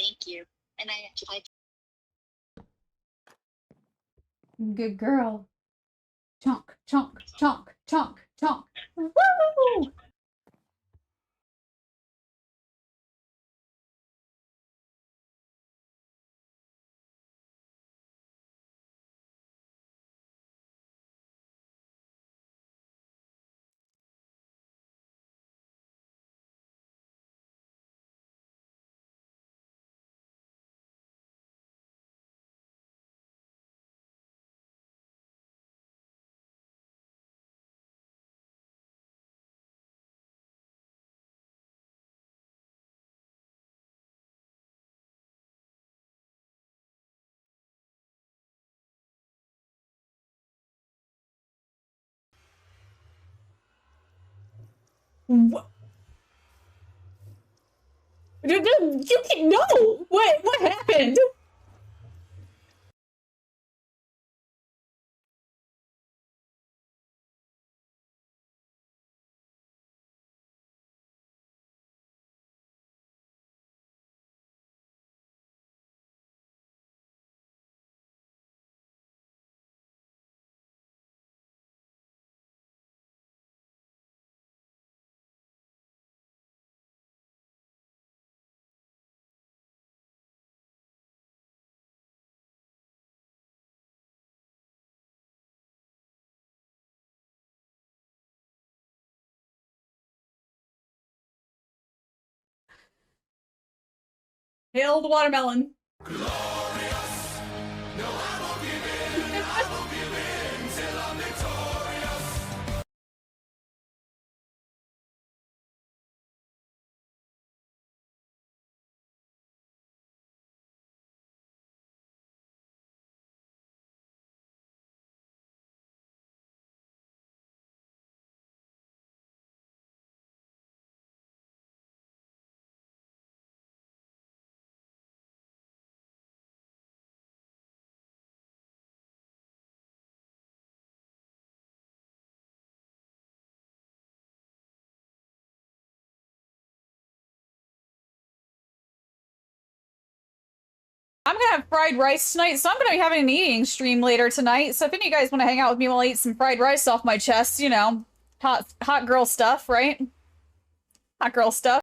Thank you. And I Good girl. Chonk, chonk, chonk, chonk, chonk. Woo! What? You can no. What happened? Hail the watermelon. Glorious. No, I won't give in. I won't give in till I'm victorious. I'm gonna have fried rice tonight, so I'm gonna be having an eating stream later tonight. So if any of you guys want to hang out with me while I eat some fried rice off my chest, you know, hot girl stuff, right? Hot girl stuff.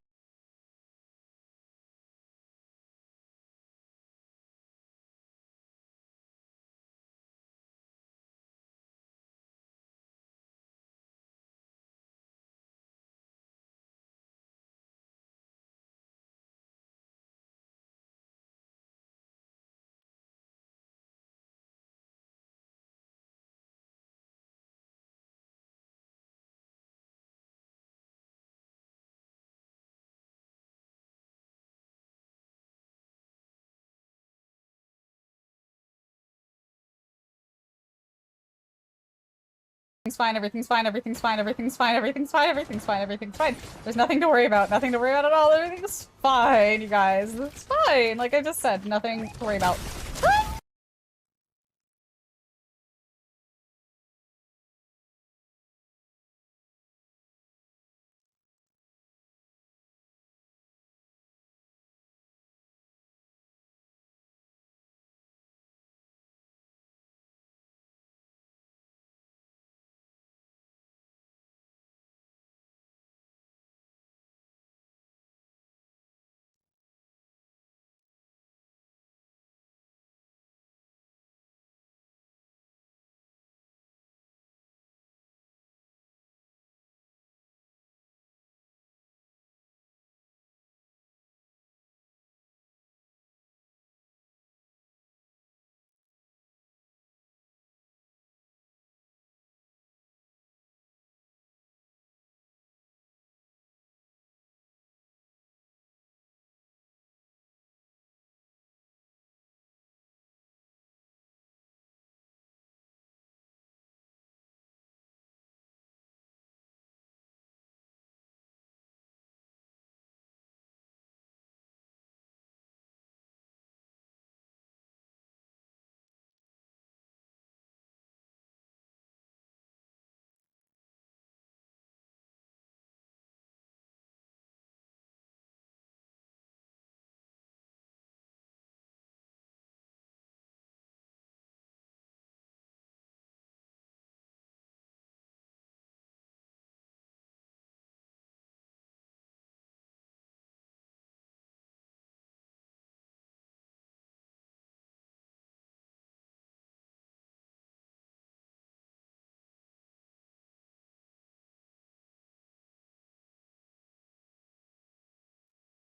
Everything's fine, everything's fine, everything's fine, everything's fine, everything's fine, everything's fine, everything's fine. There's nothing to worry about, nothing to worry about at all. Everything's fine, you guys. It's fine. Like I just said, nothing to worry about.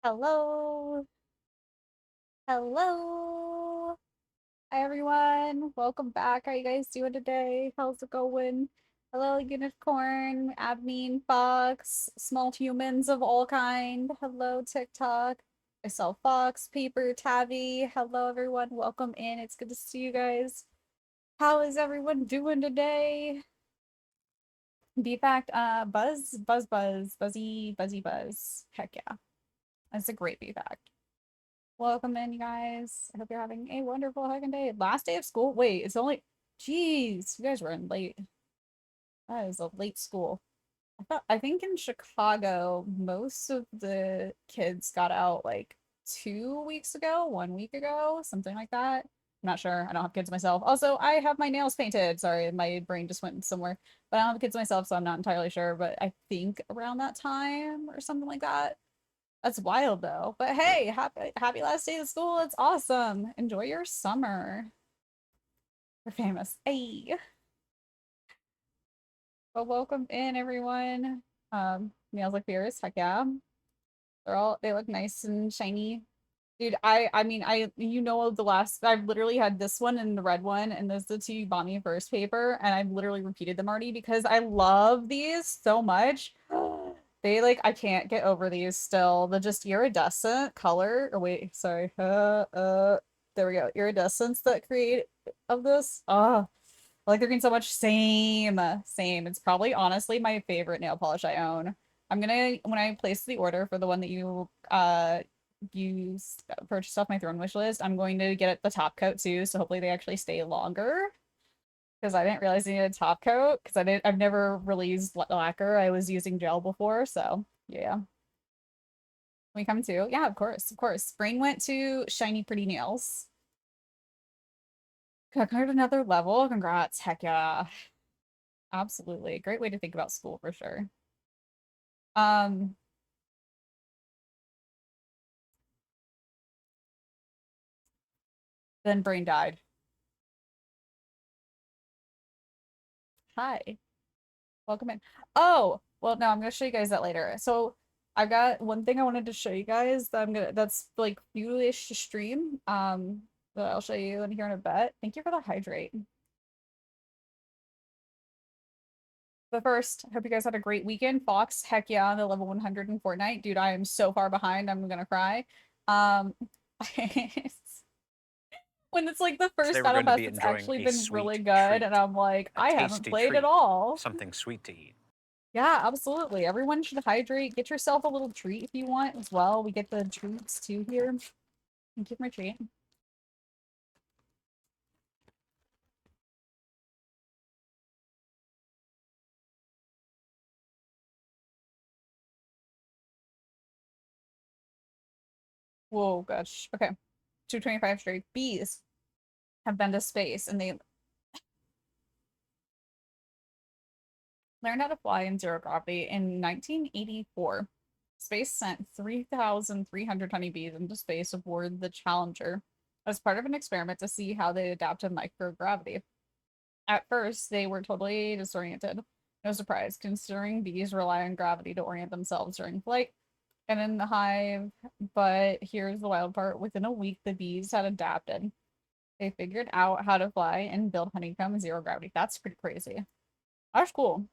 Hello. Hello. Hi, everyone. Welcome back. How you guys doing today? How's it going? Hello, Unicorn, Admin, Fox, small humans of all kind. Hello, TikTok. I saw Fox, Paper, Tabby. Hello, everyone. Welcome in. It's good to see you guys. How is everyone doing today? B-Fact, buzzy, buzzy, buzz. Heck yeah. That's a great B-Fact. Welcome in, you guys. I hope you're having a wonderful fucking day. Last day of school? Wait, it's only. Jeez, you guys were in late. That is a late school. I think in Chicago, most of the kids got out like 2 weeks ago, 1 week ago, something like that. I'm not sure. I don't have kids myself. Also, I have my nails painted. Sorry, my brain just went somewhere. But I don't have kids myself, so I'm not entirely sure. But I think around that time or something like that. That's wild though. But hey, happy last day of school. It's awesome. Enjoy your summer. We're famous. Hey. Well, welcome in everyone. Nails like beers. Heck yeah. They look nice and shiny. Dude, I mean the last I've literally had this one and the red one, and those are the two you bought me first paper, and I've literally repeated them already because I love these so much. They like I can't get over these still. The just iridescent color. Oh wait, sorry. There we go. Iridescence that create of this. Oh, I like the green so much. Same. Same. It's probably honestly my favorite nail polish I own. I'm gonna when I place the order for the one that you purchased off my Throne wish list, I'm going to get it the top coat too, so hopefully they actually stay longer. Because I didn't realize I needed a top coat because I've never really used lacquer. I was using gel before, so yeah. We come to yeah, of course, of course. Spring went to shiny pretty nails. Conquered another level. Congrats. Heck yeah. Absolutely. Great way to think about school for sure. Um, then brain died. Hi. Welcome in. Oh, well, no, I'm gonna show you guys that later. So I've got one thing I wanted to show you guys that that's like new-ish to stream. That I'll show you in here in a bit. Thank you for the hydrate. But first, I hope you guys had a great weekend. Fox, heck yeah, on the level 100 in Fortnite. Dude, I am so far behind, I'm gonna cry. Um, when it's like the first Today we're battle going to pass be that's enjoying actually a been really sweet good, and treat. I'm like, A I haven't tasty played at treat. all. Something sweet to eat. Yeah, absolutely. Everyone should hydrate. Get yourself a little treat if you want as well. We get the treats too here. Thank you for my treat. Whoa, gosh. Okay. 225 straight. Bees have been to space and they learned how to fly in zero gravity in 1984. Space sent 3,300 honeybees into space aboard the Challenger as part of an experiment to see how they adapt to microgravity. At first, they were totally disoriented. No surprise, considering bees rely on gravity to orient themselves during flight and in the hive. But here's the wild part. Within a week, the bees had adapted. They figured out how to fly and build honeycomb in zero gravity. That's pretty crazy. That's cool.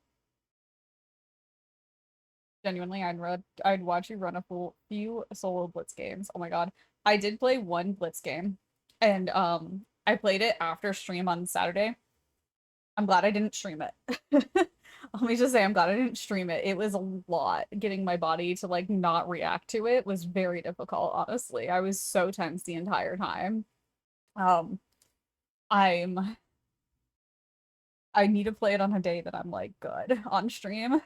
Genuinely, I'd watch you run a full few solo Blitz games. Oh my God. I did play one Blitz game and I played it after stream on Saturday. I'm glad I didn't stream it. Let me just say I'm glad I didn't stream it. It was a lot. Getting my body to like not react to it was very difficult, honestly. I was so tense the entire time. Um I'm I need to play it on a day that I'm like good on stream,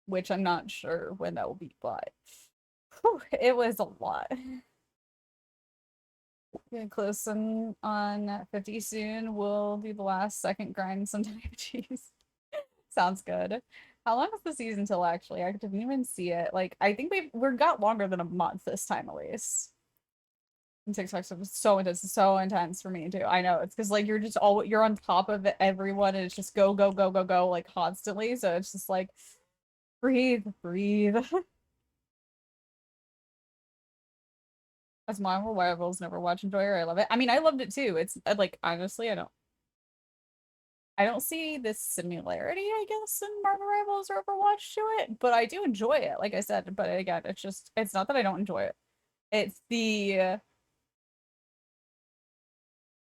which I'm not sure when that will be, but whew, it was a lot. Getting close on 50 soon. We'll do the last second grind sometime. Jeez. Sounds good. How long is the season till actually? I didn't even see it. Like I think we're got longer than a month this time at least. And TikTok's so intense for me too. I know it's because like you're on top of it, everyone, and it's just go go go go go like constantly. So it's just like breathe, breathe. As Marvel Rivals never watch Enjoyer, I love it. I mean, I loved it too. It's like honestly, I don't see this similarity, I guess, in Marvel Rivals or Overwatch to it, but I do enjoy it, like I said. But again, it's not that I don't enjoy it. It's the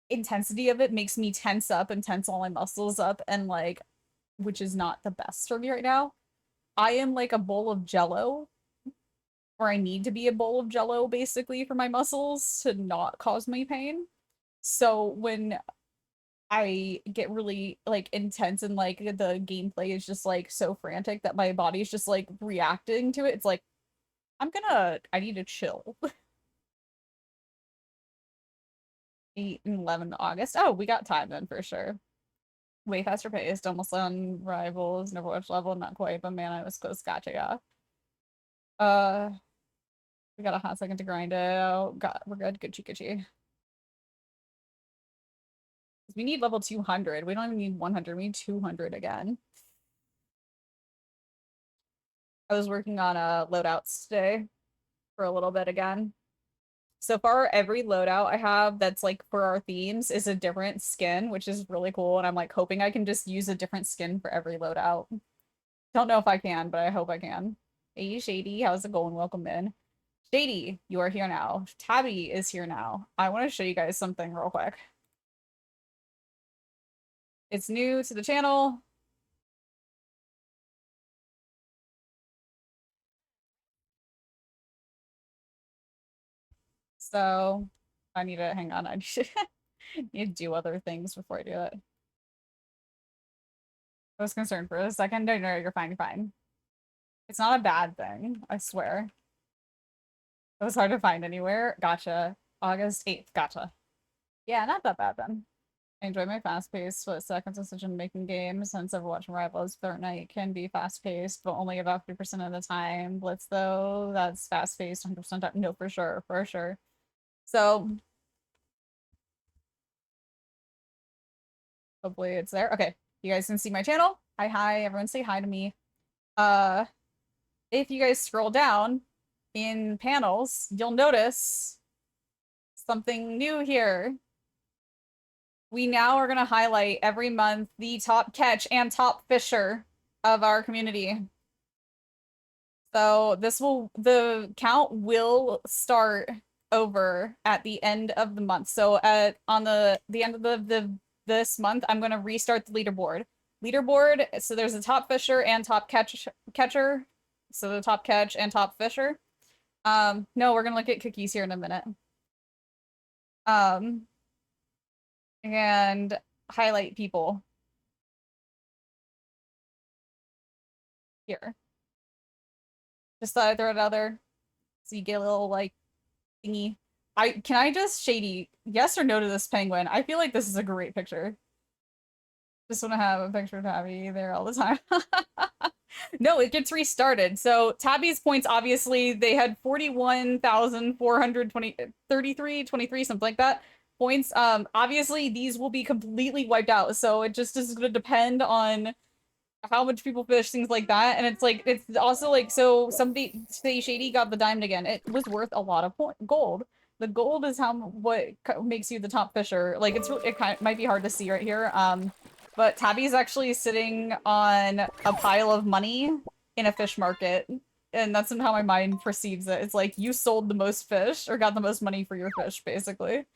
intensity of it makes me tense up and tense all my muscles up and like, which is not the best for me right now. I am like a bowl of jello, or I need to be a bowl of jello basically for my muscles to not cause me pain. So when I get really like intense and like the gameplay is just like so frantic that my body's just like reacting to it, it's like I need to chill. 8 and 11 August. Oh, we got time then for sure. Way faster paced, almost on Rivals, never watched level, not quite, but man, I was close. Gotcha, yeah. Uh, we got a hot second to grind out. We're good. Gucci, Gucci. We need level 200. We don't even need 100. We need 200 again. I was working on loadouts today for a little bit again. So far, every loadout I have that's like for our themes is a different skin, which is really cool. And I'm like hoping I can just use a different skin for every loadout. Don't know if I can, but I hope I can. Hey, Shady, how's it going? Welcome in. Shady, you are here now. Tabby is here now. I want to show you guys something real quick. It's new to the channel. So I need to hang on. I need to do other things before I do it. I was concerned for a second. No, no, you're fine, you're fine. It's not a bad thing, I swear. It was hard to find anywhere. Gotcha. August 8th. Gotcha. Yeah, not that bad then. I enjoy my fast-paced split-second decision-making games, since Overwatch and Rivals Fortnite can be fast-paced, but only about 50% of the time. Blitz, though, that's fast-paced 100% time. No, for sure, for sure. So, hopefully it's there. Okay, you guys can see my channel. Hi, everyone say hi to me. If you guys scroll down in panels, you'll notice something new here. We now are going to highlight every month the top catch and top fisher of our community. So the count will start over at the end of the month. So on the end of this month, I'm going to restart the leaderboard. So there's a top fisher and top catcher. So the top catch and top fisher. No, we're going to look at cookies here in a minute. And highlight people here. Just thought I'd throw it out there so you get a little like thingy. Can I just Shady, yes or no to this penguin? I feel like this is a great picture. Just want to have a picture of Tabby there all the time. No, it gets restarted. So Tabby's points, obviously, they had 41,420, 33, 23, something like that points. Obviously, these will be completely wiped out. So it just is going to depend on how much people fish, things like that. And it's like, it's also like, so somebody, say Shady got the diamond again. It was worth a lot of gold. The gold is what makes you the top fisher. Like, it might be hard to see right here. But Tabby's actually sitting on a pile of money in a fish market. And that's how my mind perceives it. It's like, you sold the most fish, or got the most money for your fish, basically.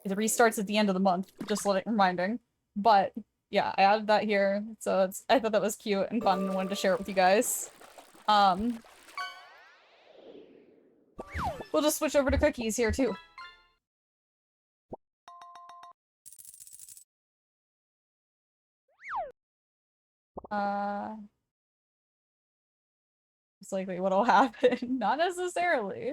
It restarts at the end of the month, just reminding. But, yeah, I added that here. So I thought that was cute and fun and wanted to share it with you guys. We'll just switch over to cookies here, too. It's likely what'll happen. Not necessarily.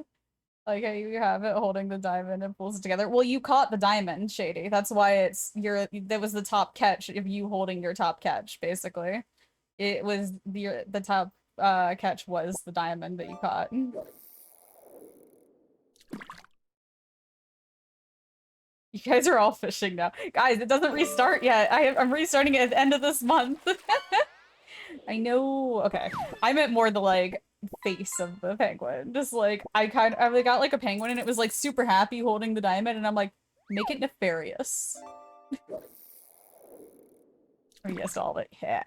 Like how you have it holding the diamond and pulls it together. Well, you caught the diamond, Shady. That's why that was the top catch of you holding your top catch, basically. It was the top catch was the diamond that you caught. You guys are all fishing now. Guys, it doesn't restart yet. I'm restarting it at the end of this month. I know. Okay. I meant more the like face of the penguin. Just like I got like a penguin and it was like super happy holding the diamond and I'm like, make it nefarious. We guessed all of it. Yeah.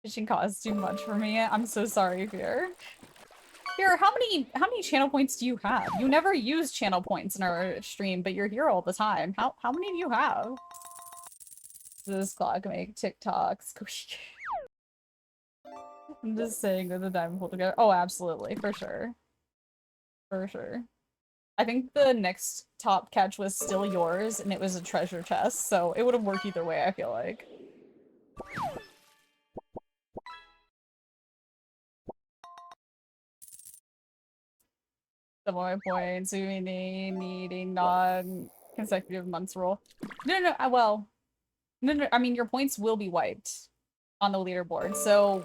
Fishing costs too much for me. I'm so sorry, Fear. Fear, how many channel points do you have? You never use channel points in our stream, but you're here all the time. How many do you have? Does this clock make TikToks squeak? I'm just saying that the diamond pulled together. Oh, absolutely, for sure. For sure. I think the next top catch was still yours, and it was a treasure chest, so it would have worked either way, I feel like. Double my points, we need a non-consecutive months rule. No, well, no, I mean, your points will be wiped on the leaderboard. So,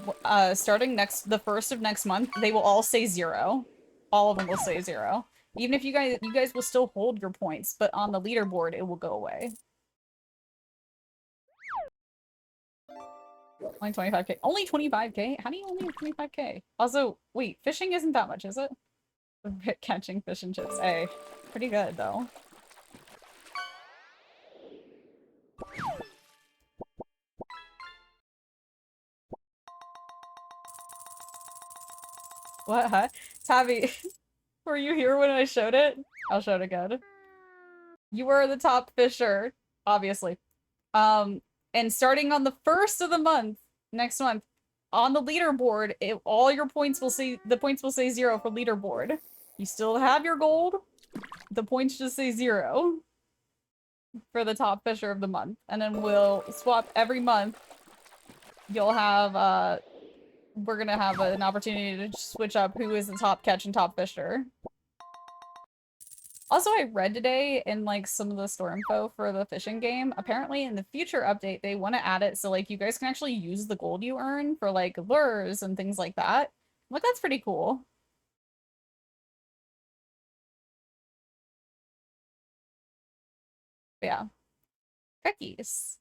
starting the first of next month, they will all say 0. All of them will say 0. Even if you guys will still hold your points, but on the leaderboard, it will go away. Only 25k. Only 25k? How do you only have 25k? Also, wait, fishing isn't that much, is it? Catching fish and chips. Hey, pretty good, though. What, huh? Tabby, were you here when I showed it? I'll show it again. You were the top fisher, obviously. And starting on the 1st of the month, next month, on the leaderboard, all your points will say, the points will say 0 for leaderboard. You still have your gold, the points just say 0 for the top fisher of the month. And then we'll swap every month. You'll have, we're gonna have an opportunity to switch up who is the top catch and top fisher. Also, I read today in like some of the store info for the fishing game, apparently in the future update, they want to add it so like you guys can actually use the gold you earn for like lures and things like that. Like that's pretty cool. But yeah. Cookies.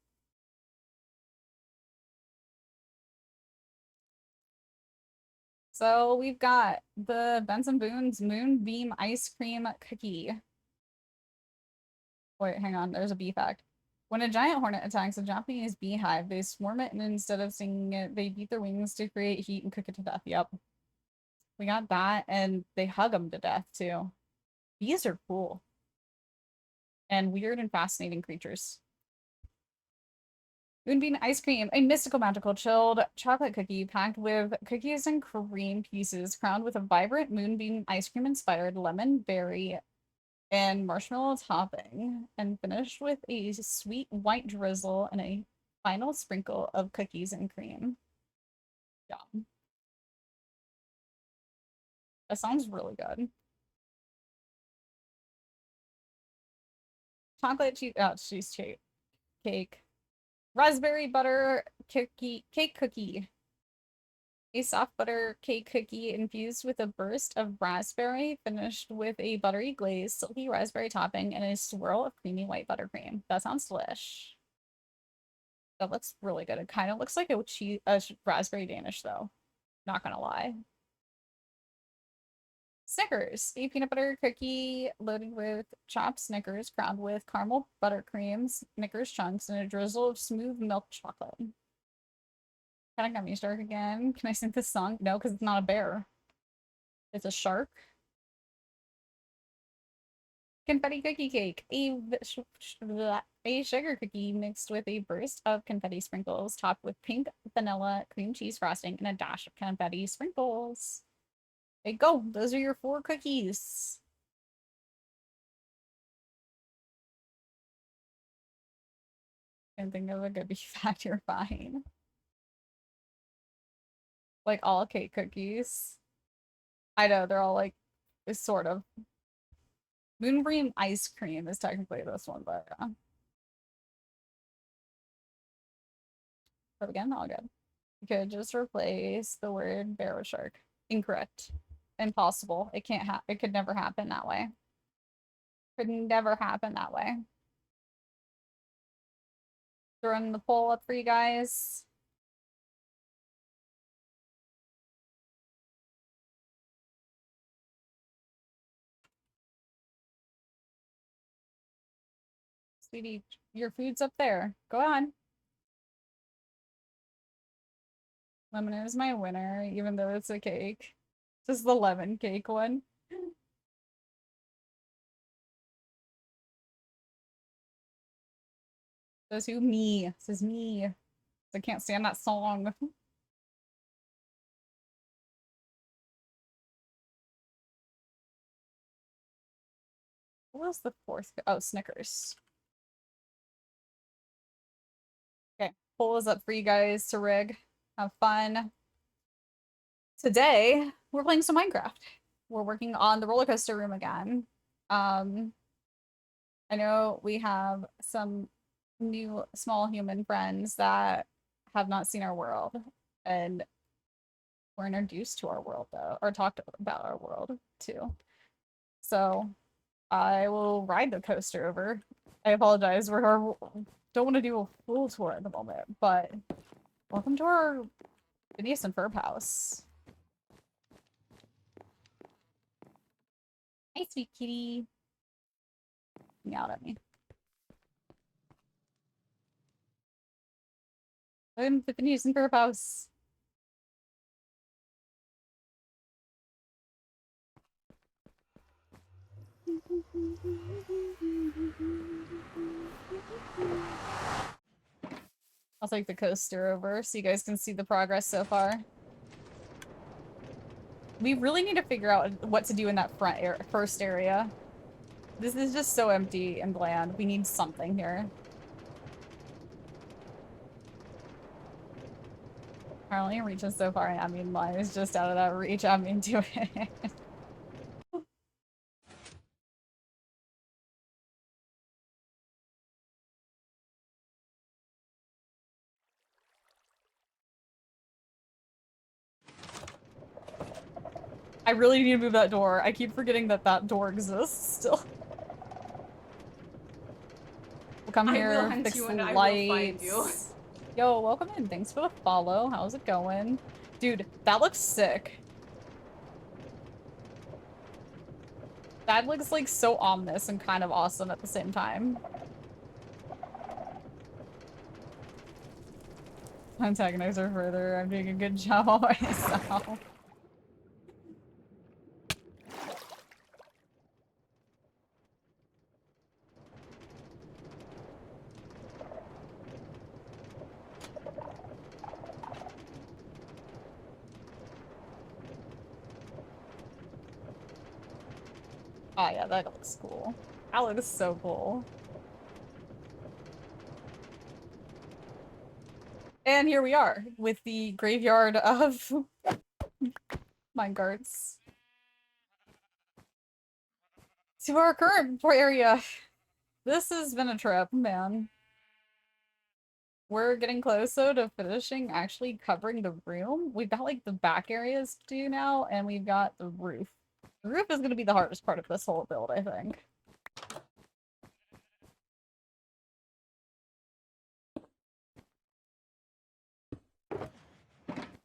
So we've got the Benson Boone's Moonbeam Ice Cream Cookie. Wait, hang on, there's a bee fact. When a giant hornet attacks a Japanese beehive, they swarm it, and instead of stinging it, they beat their wings to create heat and cook it to death. Yep. We got that, and they hug them to death, too. Bees are cool. And weird and fascinating creatures. Moonbeam ice cream, a mystical, magical, chilled chocolate cookie packed with cookies and cream pieces, crowned with a vibrant moonbeam ice cream inspired lemon, berry, and marshmallow topping, and finished with a sweet white drizzle and a final sprinkle of cookies and cream. Yum. That sounds really good. Chocolate cheesecake. Cake. Raspberry butter cake cookie. A soft butter cake cookie infused with a burst of raspberry, finished with a buttery glaze, silky raspberry topping, and a swirl of creamy white buttercream. That sounds delish. That looks really good. It kind of looks like a raspberry Danish, though. Not gonna lie. Snickers, a peanut butter cookie loaded with chopped Snickers, crowned with caramel buttercream, Snickers chunks, and a drizzle of smooth milk chocolate. Kind of got me started again. Can I sing this song? No, because it's not a bear. It's a shark. Confetti cookie cake. A sugar cookie mixed with a burst of confetti sprinkles, topped with pink vanilla cream cheese frosting and a dash of confetti sprinkles. There you go. Those are your 4 cookies. Can't think of a good beef fact. You're fine. Like all cake cookies. I know they're all like, it's sort of. Moonbeam ice cream is technically this one, but but again, all good. You could just replace the word bear with shark. Incorrect. Impossible. It could never happen that way. Could never happen that way. Throwing the poll up for you guys. Sweetie, your food's up there. Go on. Lemon is my winner, even though it's a cake. Just the lemon cake one. Says who? Me. Says me. I can't stand that song. What was the fourth? Oh, Snickers. Okay, poll is up for you guys to rig. Have fun. Today, we're playing some Minecraft. We're working on the roller coaster room again. I know we have some new small human friends that have not seen our world, and we're introduced to our world though, or talked about our world too. So I will ride the coaster over. I apologize, don't want to do a full tour at the moment, but welcome to our Phineas and Ferb house. Hey, sweet kitty. Meowed at me. Welcome to the Phineas and Ferb house. I'll take the coaster over so you guys can see the progress so far. We really need to figure out what to do in that first area. This is just so empty and bland. We need something here. Apparently it reaches so far, I mean, mine is just out of that reach. I'm into it. I really need to move that door. I keep forgetting that that door exists still. We'll come here, fix the lights. Yo, welcome in. Thanks for the follow. How's it going? Dude, that looks sick. That looks like so ominous and kind of awesome at the same time. Antagonize her further. I'm doing a good job on myself. Oh yeah, that looks cool. That looks so cool. And here we are with the graveyard of minecarts. To our current area. This has been a trip, man. We're getting close though to finishing actually covering the room. We've got like the back areas to do now, and we've got the roof. The roof is gonna be the hardest part of this whole build, I think.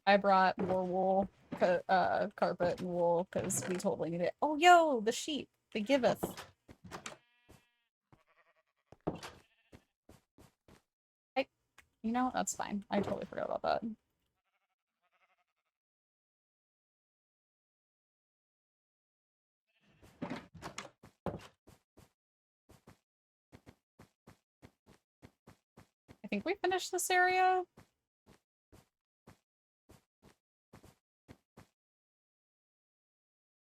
I brought more wool, carpet and wool, because we totally need it. Oh, yo, the sheep, the giveth. You know, that's fine. I totally forgot about that. I think we finished this area.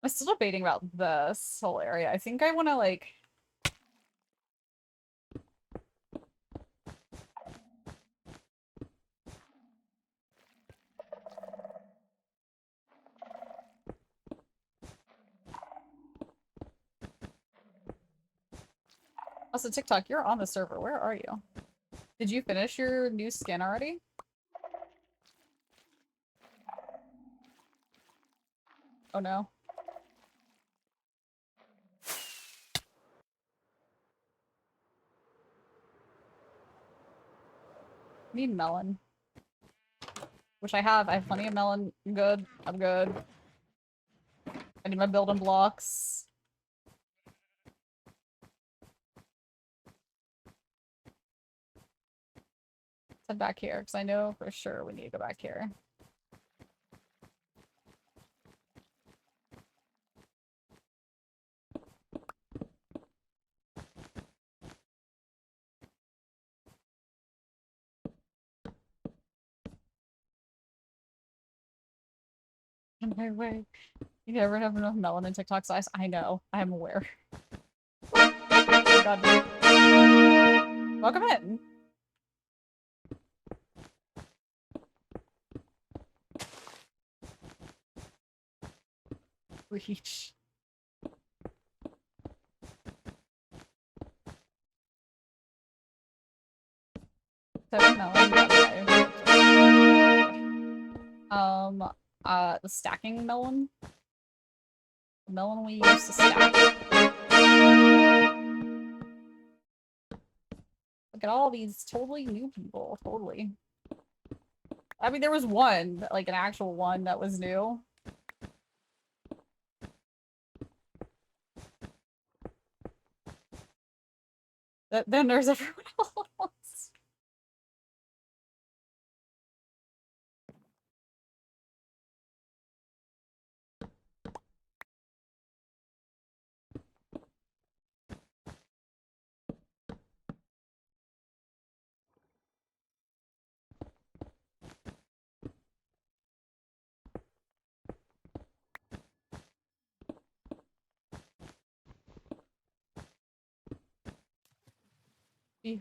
I'm still debating about this whole area. I think I want to, like... Also, TikTok, you're on the server. Where are you? Did you finish your new skin already? Oh no. Need melon. Which I have. I have plenty of melon. I'm good. I'm good. I need my building blocks. head back here, because I know for sure we need to go back here. On my way. You never have enough melon in TikTok size. I know. I am aware. Oh God. Welcome in. Reach. 7 melon. The stacking melon. The melon we used to stack. Look at all these totally new people. Totally. I mean, there was one, like an actual one that was new. Then there's everyone else.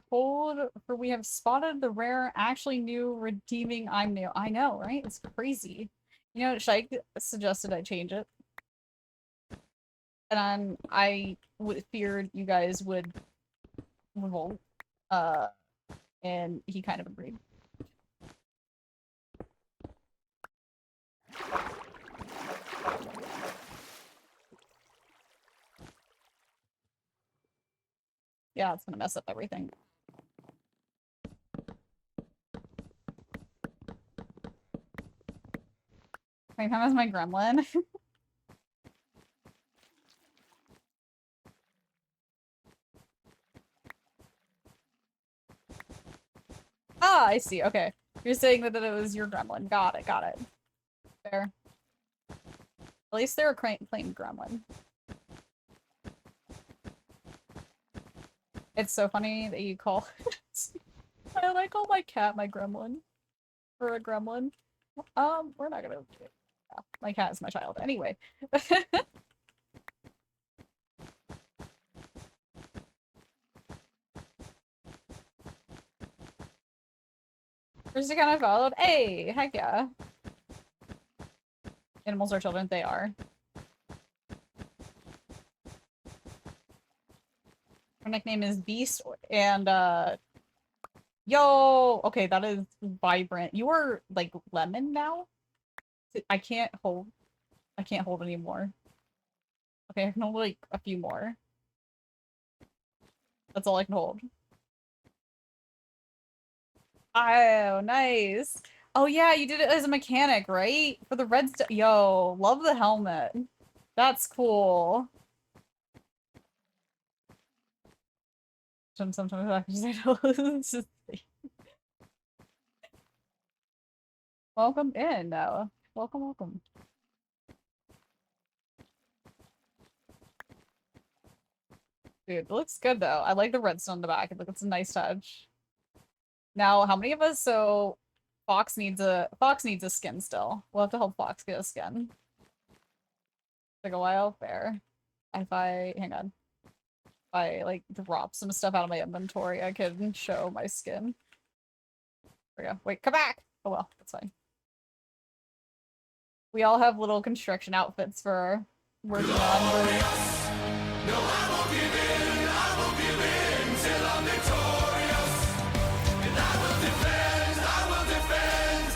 Behold, for we have spotted the rare, actually new, redeeming I'm new. I know, right? It's crazy. You know, Shaik suggested I change it. And I feared you guys would revolt. And he kind of agreed. Yeah, it's gonna mess up everything. Same time as my gremlin. Ah, I see. Okay. You're saying that it was your gremlin. Got it, got it. Fair. At least they're a claimed gremlin. It's so funny that you call I call my cat my gremlin. Or a gremlin. We're not gonna do it. Yeah, my cat is my child. Anyway. First account I followed. Hey, heck yeah. Animals are children, they are. Her nickname is Beast, and yo, okay, that is vibrant. You are like lemon now? I can't hold anymore. Okay, I can hold like a few more. That's all I can hold. Oh, nice. Oh yeah, you did it as a mechanic, right? For the red stuff. Yo, love the helmet. That's cool. Sometimes I just welcome in, Noah. Welcome, welcome. Dude, it looks good though. I like the redstone in the back. It's a nice touch. Now, how many of us? So, Fox needs a skin still. We'll have to help Fox get a skin. Take a while, fair. If I hang on, if I like drop some stuff out of my inventory, I can show my skin. There we go. Wait, come back. Oh well, that's fine. We all have little construction outfits for working on. No, I won't give in. I won't give in till I'm victorious. And I will defend. I will defend.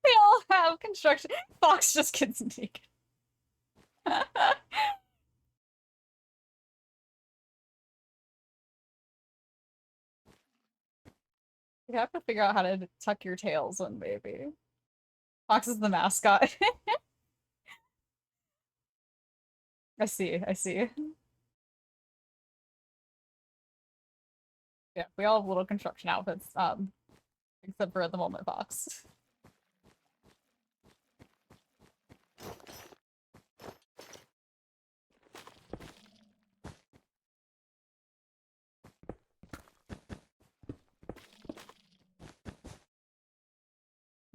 They all have construction. Fox just gets naked. You have to figure out how to tuck your tails in, baby. Fox is the mascot. I see, I see. Yeah, we all have little construction outfits, except for at the moment Fox.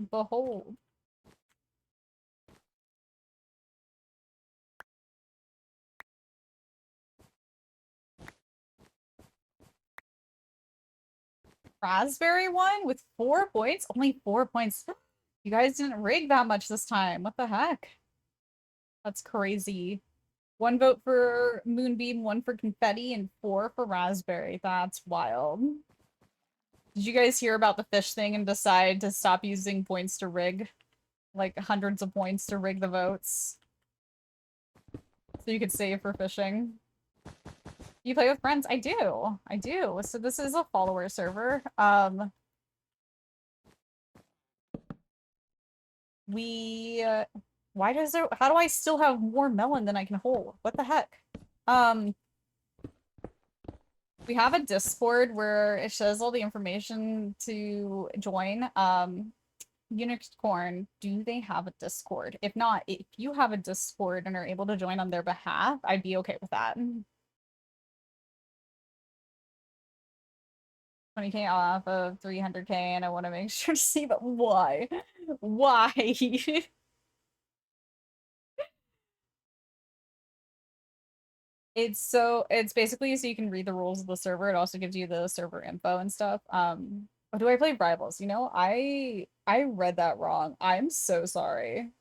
Behold. Raspberry one with 4 points? Only 4 points. You guys didn't rig that much this time. What the heck? That's crazy. 1 vote for Moonbeam, 1 for Confetti, and 4 for Raspberry. That's wild. Did you guys hear about the fish thing and decide to stop using points to rig? Like hundreds of points to rig the votes. So you could save for fishing. You play with friends? I do. I do. So this is a follower server. Why does there, how do I still have more melon than I can hold? What the heck? We have a Discord where it shows all the information to join. Unicorn, do they have a Discord? If not, if you have a Discord and are able to join on their behalf, I'd be okay with that. 20K off of 300K, and I want to make sure to see, but why? Why? It's basically so you can read the rules of the server. It also gives you the server info and stuff. Oh, do I play Rivals? You know, I read that wrong. I'm so sorry.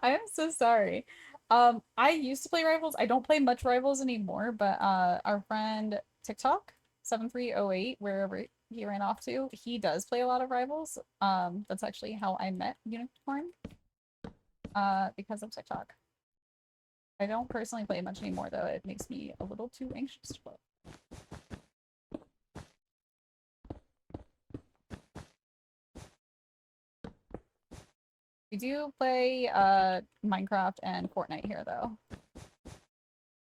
I am so sorry. I used to play Rivals. I don't play much Rivals anymore, but our friend TikTok 7308, wherever he ran off to, he does play a lot of Rivals. That's actually how I met Unicorn. Because of TikTok. I don't personally play much anymore, though. It makes me a little too anxious to play. We do play Minecraft and Fortnite here, though.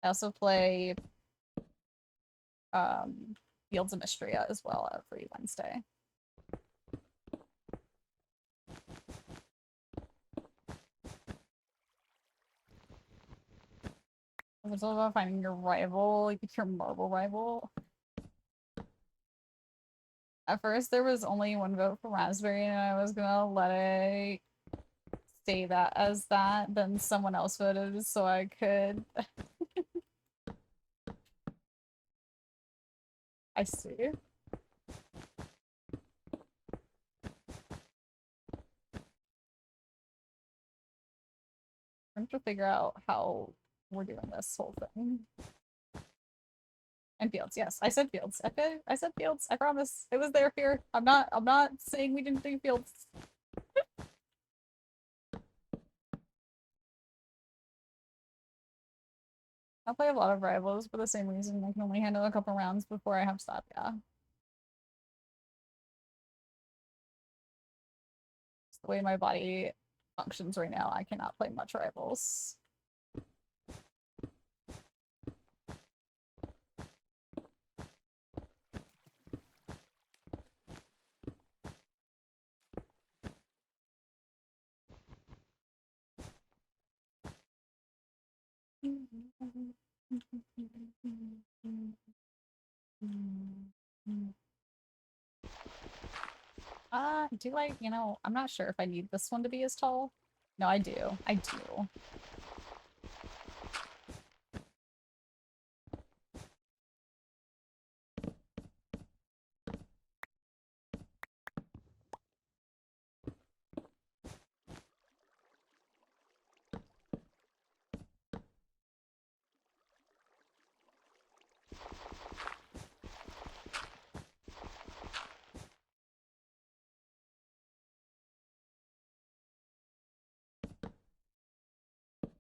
I also play Fields of Mystria as well every Wednesday. It's all about finding your rival, like your marble rival. At first, there was only 1 vote for Raspberry, and I was gonna let it stay that as that. Then someone else voted, so I could. I see. I'm trying to figure out how we're doing this whole thing. And Fields, yes. I said Fields. I said Fields. I promise. It was there here. I'm not saying we didn't do Fields. I play a lot of Rivals for the same reason. I can only handle a couple rounds before I have to stop, yeah. It's the way my body functions right now. I cannot play much Rivals. Do I, I'm not sure if I need this one to be as tall. No, I do. I do.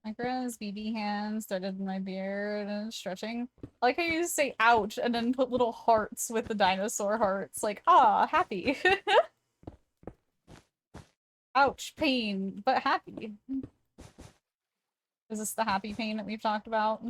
My grandma's BB hands started in my beard and stretching. I like how you just say ouch and then put little hearts with the dinosaur hearts. Like, ah, happy. Ouch, pain, but happy. Is this the happy pain that we've talked about?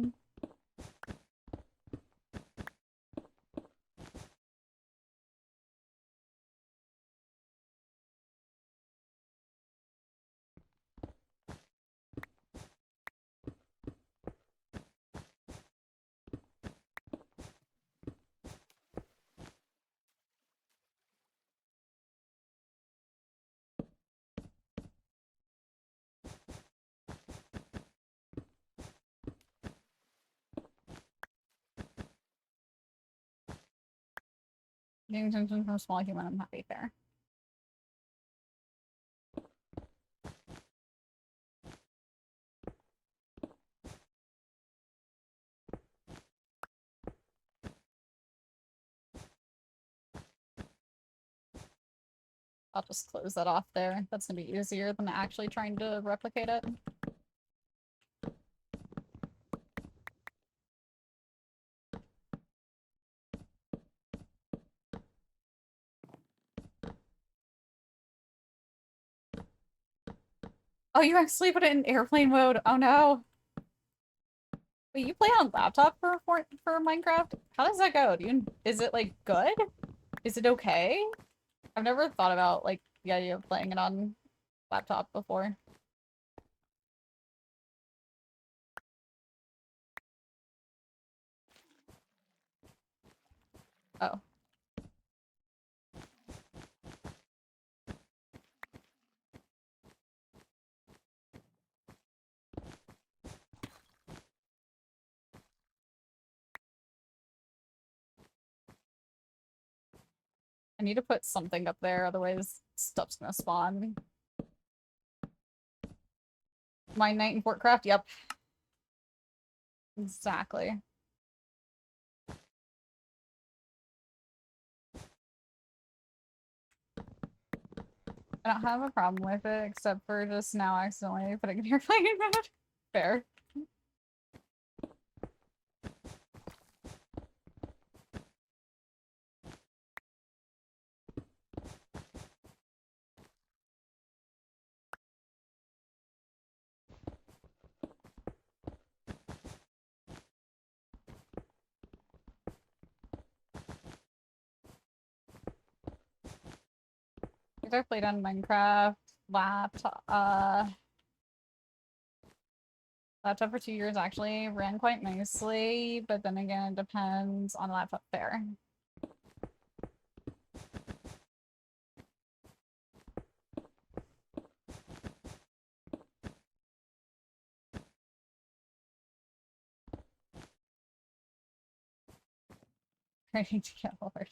Getting attention from a small human, I'm happy there. I'll just close that off there. That's gonna be easier than actually trying to replicate it. Oh, you actually put it in airplane mode. Oh no. Wait, you play on laptop for Minecraft? How does that go? Is it like good? Is it okay? I've never thought about like the idea of playing it on laptop before. Oh. I need to put something up there, otherwise stuff's gonna spawn. Mine Night in Fortcraft? Yep. Exactly. I don't have a problem with it, except for just now accidentally putting in airplane mode. Fair. I played on Minecraft laptop for 2 years actually ran quite nicely, but then again it depends on the laptop there. I need to get lowered.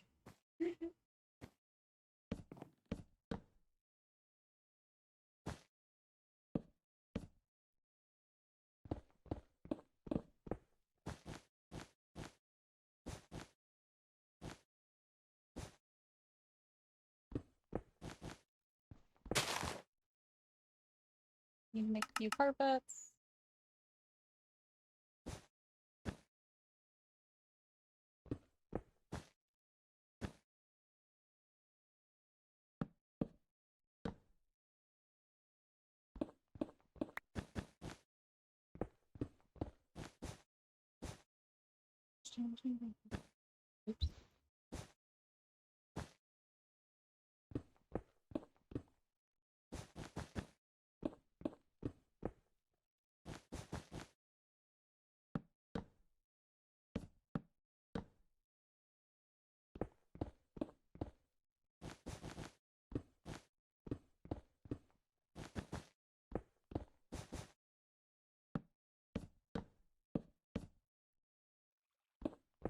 Need to make a few carpets. Oops.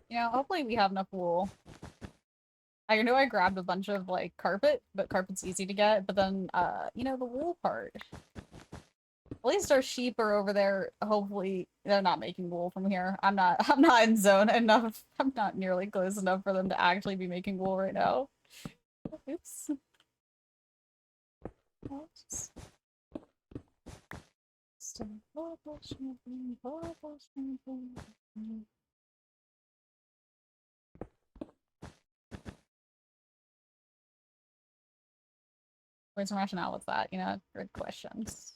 You know, hopefully we have enough wool. I know I grabbed a bunch of like carpet, but carpet's easy to get, but then you know, the wool part. At least our sheep are over there. Hopefully they're not making wool from here. I'm not in zone enough. I'm not nearly close enough for them to actually be making wool right now. Oops. Where's the rationale with that? You know, good questions.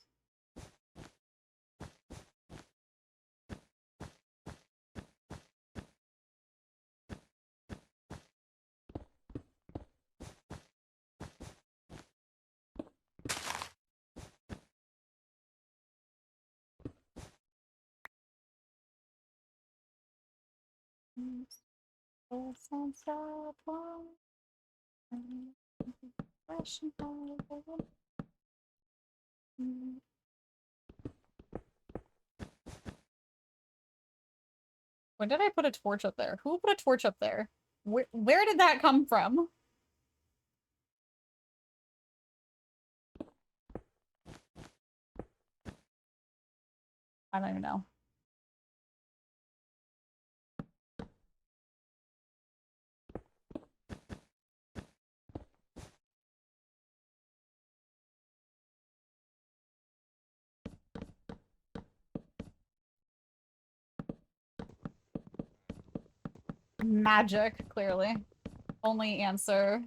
When did I put a torch up there? Who put a torch up there? Where did that come from? I don't even know. Magic, clearly. Only answer.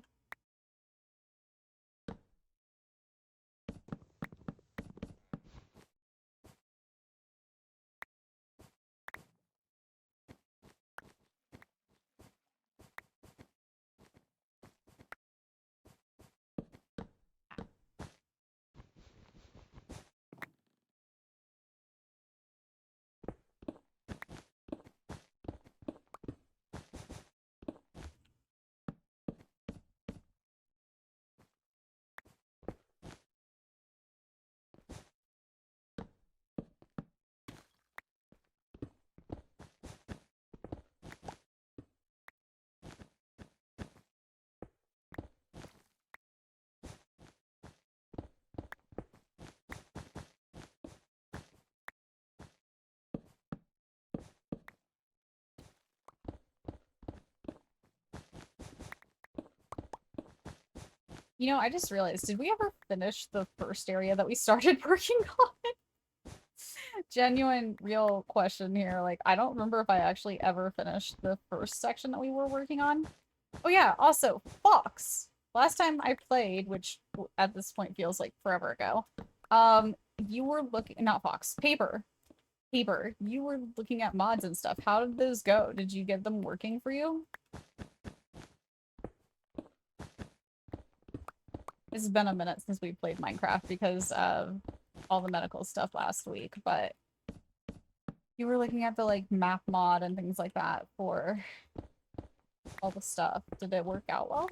You know, I just realized, did we ever finish the first area that we started working on? Genuine, real question here. Like, I don't remember if I actually ever finished the first section that we were working on. Oh yeah, also, Fox. Last time I played, which at this point feels like forever ago, you were looking, not Fox, Paper. Paper, you were looking at mods and stuff. How did those go? Did you get them working for you? It's been a minute since we played Minecraft because of all the medical stuff last week, but you were looking at the like map mod and things like that for all the stuff. Did it work out well?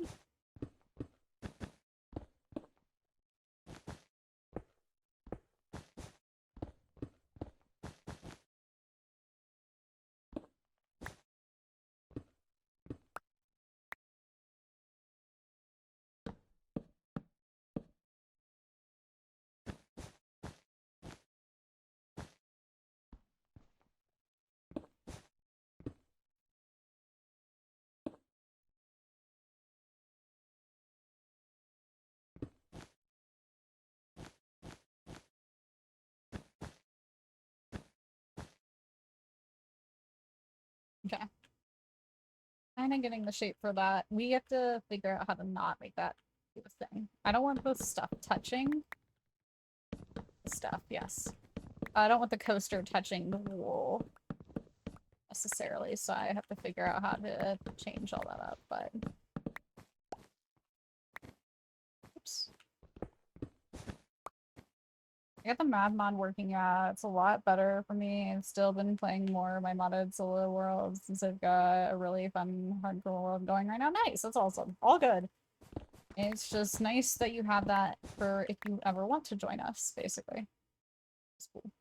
Okay. Kind of getting the shape for that. We have to figure out how to not make that do a thing. I don't want the stuff touching. The stuff, yes. I don't want the coaster touching the wool necessarily, so I have to figure out how to change all that up, but... Oops. I got the Mad Mod working out. It's a lot better for me. I've still been playing more of my modded solo world since I've got a really fun hardcore world going right now. Nice, that's awesome. All good. It's just nice that you have that for if you ever want to join us, basically. It's cool.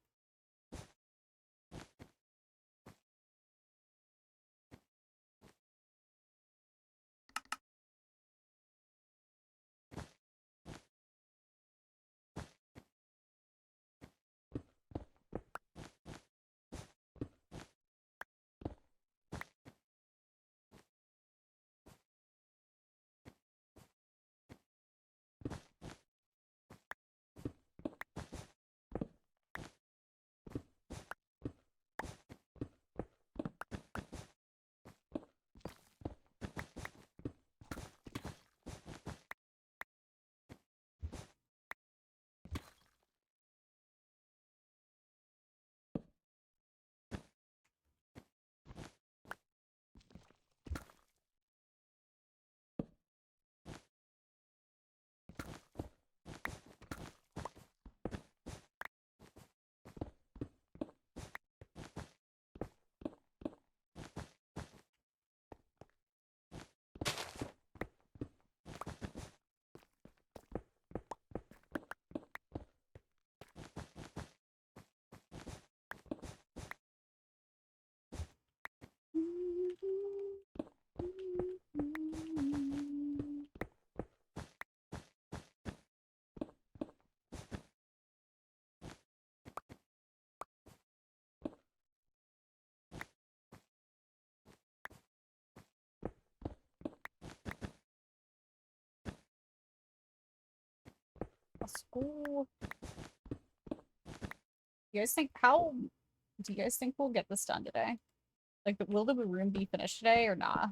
School. You guys think how do you guys think we'll get this done today? Like, will the room be finished today or not?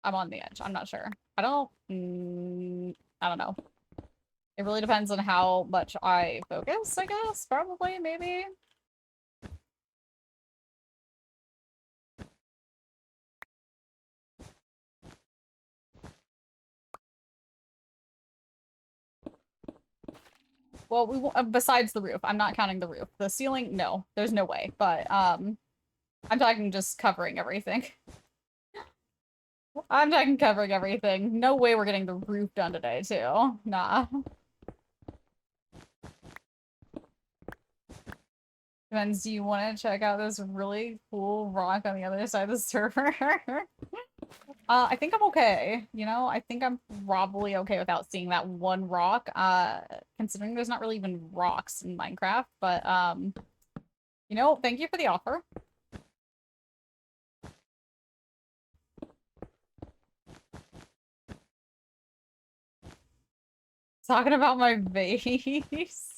I'm on the edge. I'm not sure. I don't know. It really depends on how much I focus, I guess. Probably, maybe. Well, besides the roof. I'm not counting the roof. The ceiling, no. There's no way. But, I'm talking just covering everything. I'm talking covering everything. No way we're getting the roof done today, too. Nah. Depends, do you want to check out this really cool rock on the other side of the server? I think I'm okay. You know, I think I'm probably okay without seeing that one rock. Considering there's not really even rocks in Minecraft, but, you know, thank you for the offer. Talking about my vase.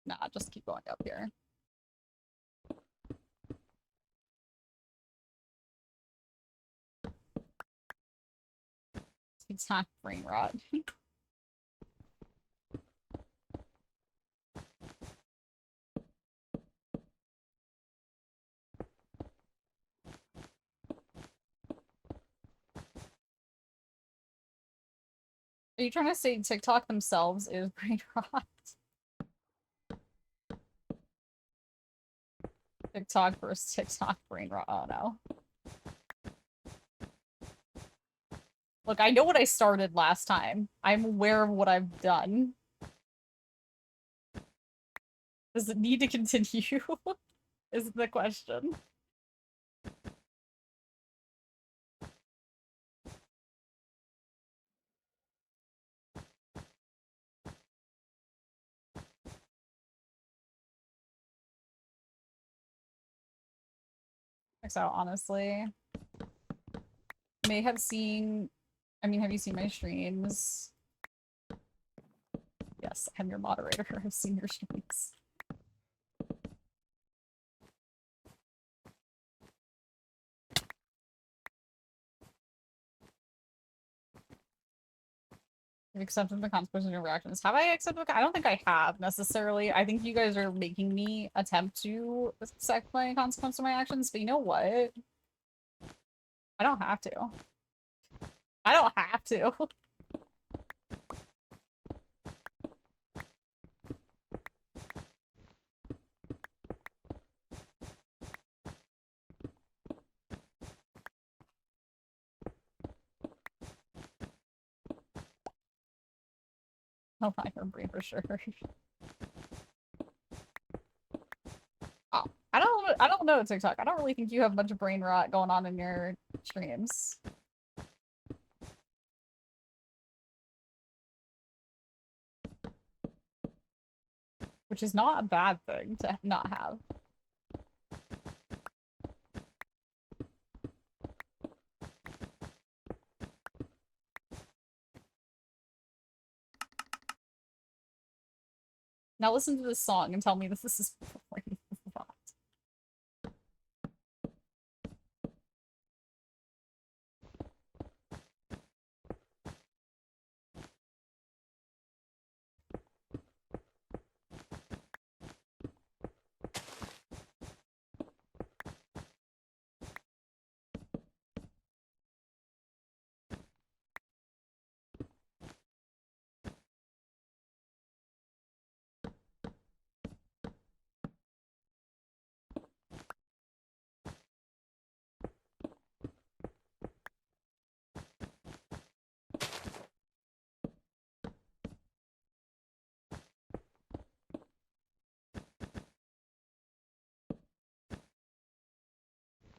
Nah, just keep going up here. It's not brain rot. Are you trying to say TikTok themselves is brain rot? TikTok versus TikTok brain rot. Oh no. Look, I know what I started last time. I'm aware of what I've done. Does it need to continue? Is the question. So honestly, may have seen, I mean, have you seen my streams? Yes, I'm your moderator. I've seen your streams. You've accepted the consequences of your reactions. Have I accepted? I don't think I have necessarily. I think you guys are making me attempt to accept my consequence of my actions, but you know what? I don't have to. I don't have to. Oh, I agree for sure. Oh, I don't know TikTok. I don't really think you have much brain rot going on in your streams. Which is not a bad thing to not have. Now listen to this song and tell me this is brain rot.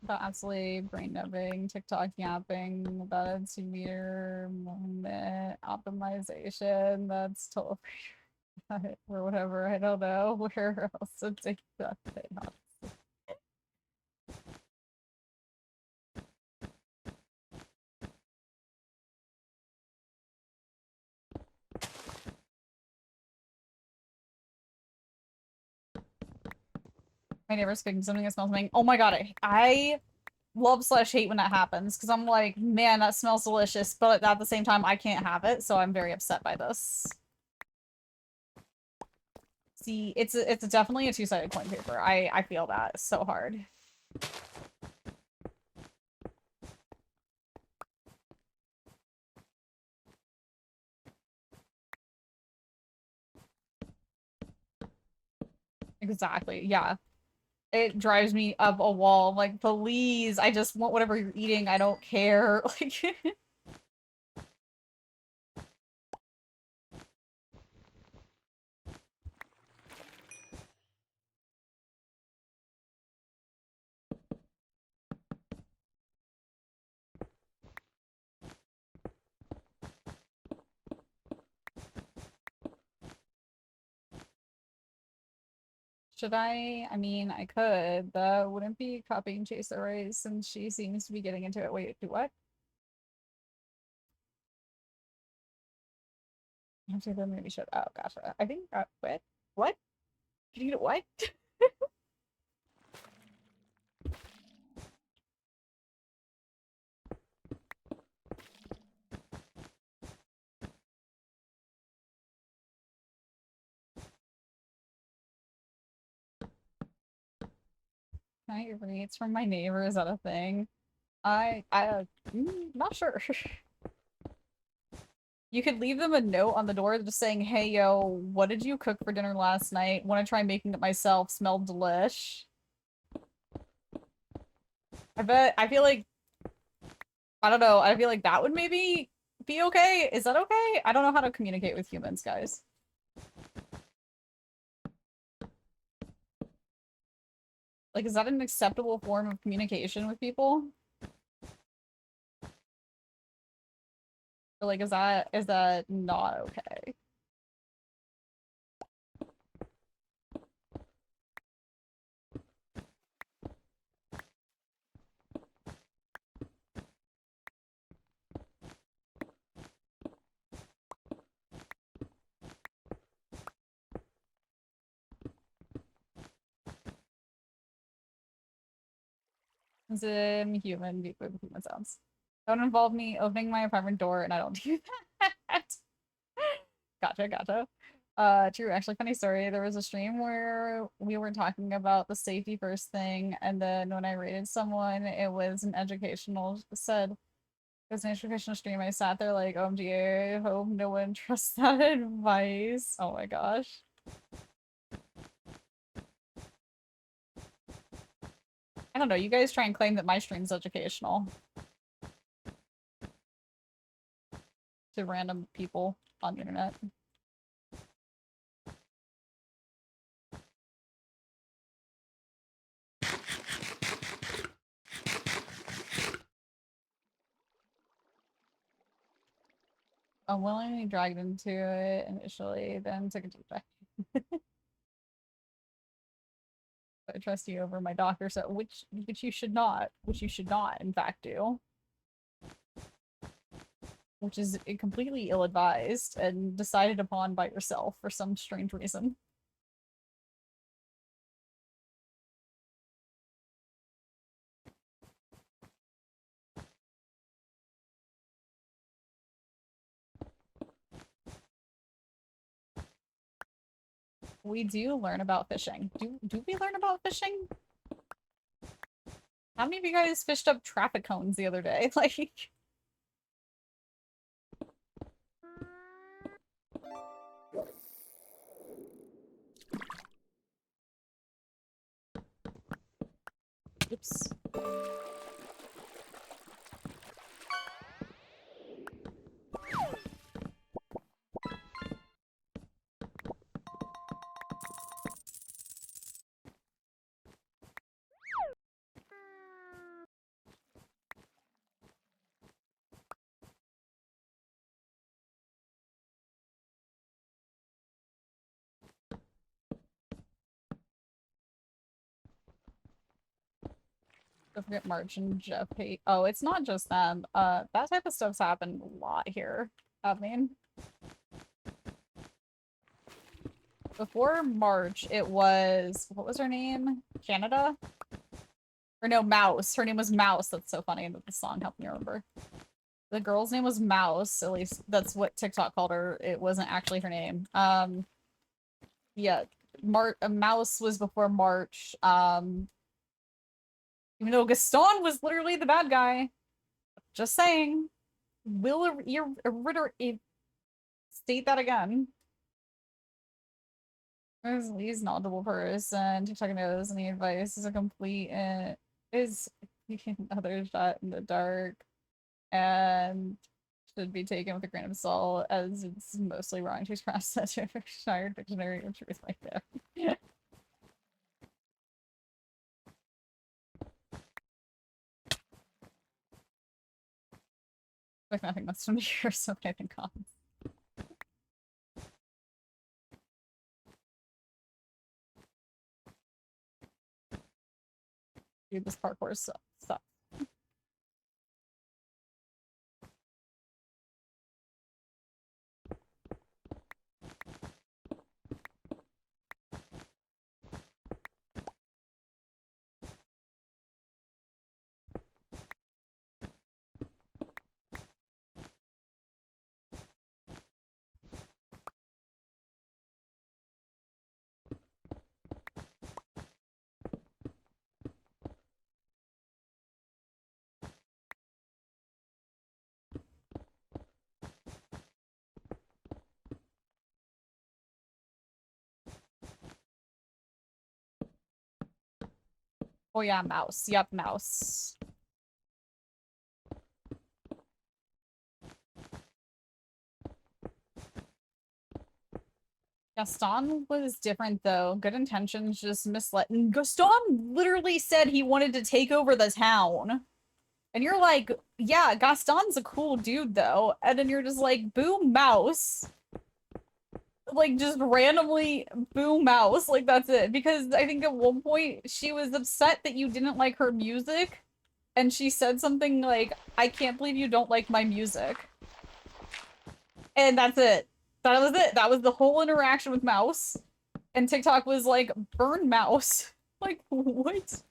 About absolutely brain numbing, TikTok yapping, about a 2 meter moment optimization. That's totally or whatever. I don't know where else to take that thing off. My neighbor's cooking something that smells amazing. Oh my god, I love slash hate when that happens because I'm like, man, that smells delicious, but at the same time, I can't have it, so I'm very upset by this. See, it's definitely a two-sided coin paper. I feel that so hard. Exactly. Yeah. It drives me up a wall. I'm like, please, I just want whatever you're eating. I don't care. Like, should I? I mean, I could. That wouldn't be copying Chaser, right? Since she seems to be getting into it. Wait, do what? Actually, then maybe should. Oh, gotcha. I think, what? What? Can you get what? Night rates from my neighbor, is that a thing? Not sure. You could leave them a note on the door just saying, hey, yo, what did you cook for dinner last night? Want to try making it myself. Smelled delish. I feel like, I don't know, I feel like that would maybe be okay. Is that okay? I don't know how to communicate with humans, guys. Like, is that an acceptable form of communication with people? Or like, is that not okay? As a human, be with human sounds. Don't involve me opening my apartment door and I don't do that. Gotcha, gotcha. True, actually, funny story. There was a stream where we were talking about the safety first thing, and then when I rated someone, it was an educational said it was an educational stream. I sat there like, OMG, I hope no one trusts that advice. Oh my gosh. I don't know, you guys try and claim that my stream's educational to random people on the internet. I'm willingly dragged into it initially, then took a deep dive. I trust you over my doctor, so which you should not, in fact, do. Which is completely ill-advised and decided upon by yourself for some strange reason. We do learn about fishing. Do we learn about fishing? How many of you guys fished up traffic cones the other day? Like, oops. Don't forget March and Jeff hate. Oh, it's not just them. That type of stuff's happened a lot here. I mean, before March, it was, what was her name? Canada? Or no, Mouse. Her name was Mouse. That's so funny that the song helped me remember. The girl's name was Mouse. At least that's what TikTok called her. It wasn't actually her name. Yeah, Mouse was before March. Even though Gaston was literally the bad guy. Just saying. Will you state that again? He's not a double person. TikTok knows any advice is a complete is keeping others shot in the dark and should be taken with a grain of salt as it's mostly wrong to express such a dictionary of truth like that. Yeah. Like nothing less from the year, so I think comments. Dude, this parkour sucks. Oh yeah, Mouse. Yep, Mouse. Gaston was different though. Good intentions, just misled. Gaston literally said he wanted to take over the town. And you're like, yeah, Gaston's a cool dude though. And then you're just like, boom, Mouse. Like, just randomly, boom, Mouse. Like, that's it. Because I think at one point she was upset that you didn't like her music. And she said something like, I can't believe you don't like my music. And that's it. That was it. That was the whole interaction with Mouse. And TikTok was like, burn Mouse. Like, what?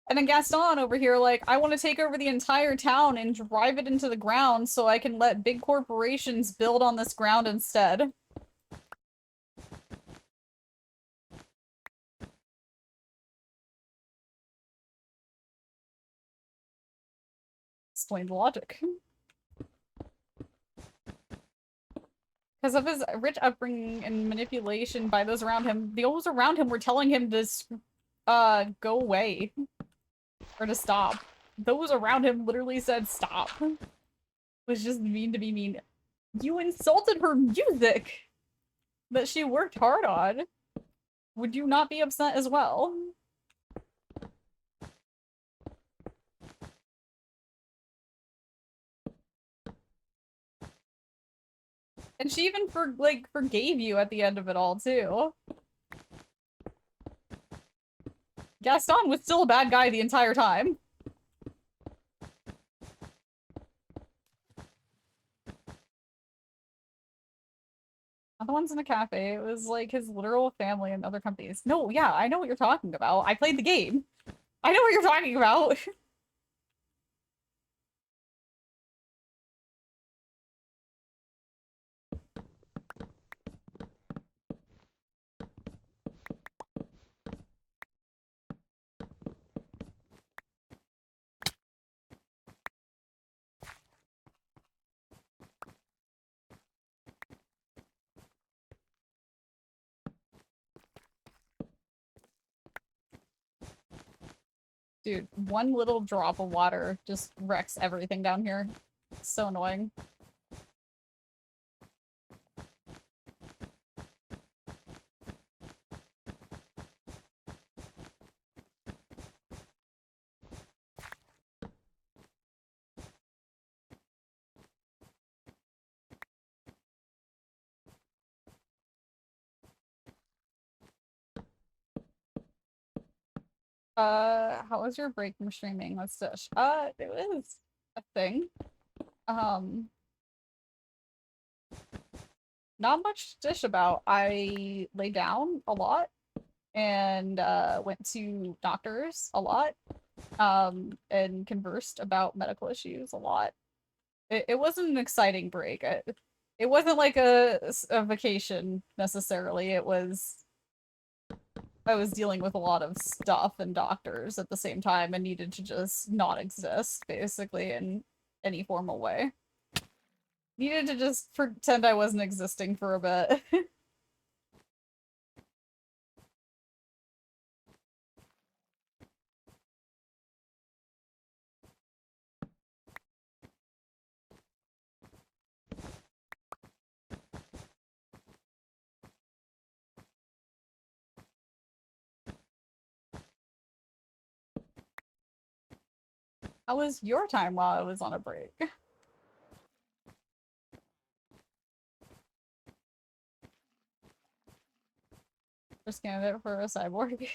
And then Gaston over here, like, I want to take over the entire town and drive it into the ground so I can let big corporations build on this ground instead. Explain the logic. Because of his rich upbringing and manipulation by those around him, those around him were telling him to, go away. Or to stop. Those around him literally said stop. Was just mean to be mean. You insulted her music that she worked hard on. Would you not be upset as well? And she even forgave you at the end of it all too. Gaston was still a bad guy the entire time. Not the ones in the cafe. It was like his literal family and other companies. No, yeah, I know what you're talking about. I played the game. I know what you're talking about. Dude, one little drop of water just wrecks everything down here. It's so annoying. How was your break from streaming? Let's dish. It was a thing. Um, Not much to dish about. I lay down a lot and went to doctors a lot, and conversed about medical issues a lot. It wasn't an exciting break. It wasn't like a vacation necessarily. I was dealing with a lot of stuff and doctors at the same time and needed to just not exist, basically, in any formal way. Needed to just pretend I wasn't existing for a bit. How was your time while I was on a break? Just candidate for a cyborg.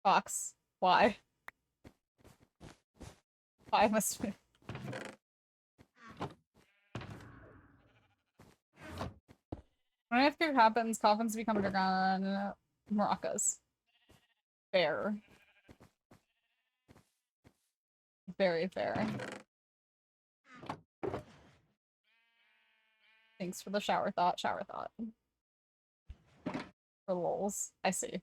Fox. Why? Why must we? When earthquake happens, coffins become underground maracas. Fair. Very fair. Thanks for the shower thought. Shower thought. For lols. I see.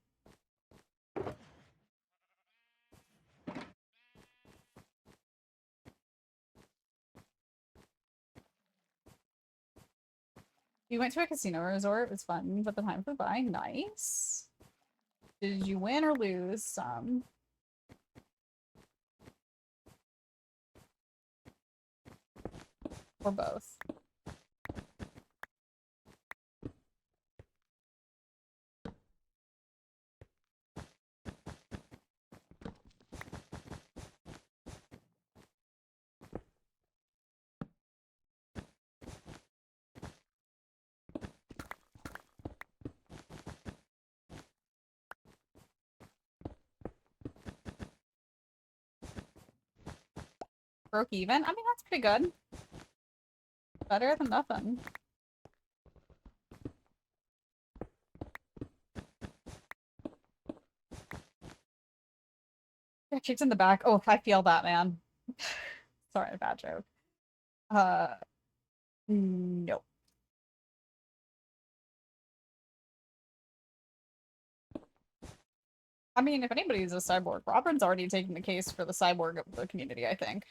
You went to a casino resort. It was fun, but the time flew by. Nice. Did you win or lose some? Or both? Broke even? I mean, that's pretty good. Better than nothing. Got kicked in the back. Oh, I feel that, man. Sorry, bad joke. Uh, nope. I mean, if anybody's a cyborg, Robin's already taken the case for the cyborg of the community, I think.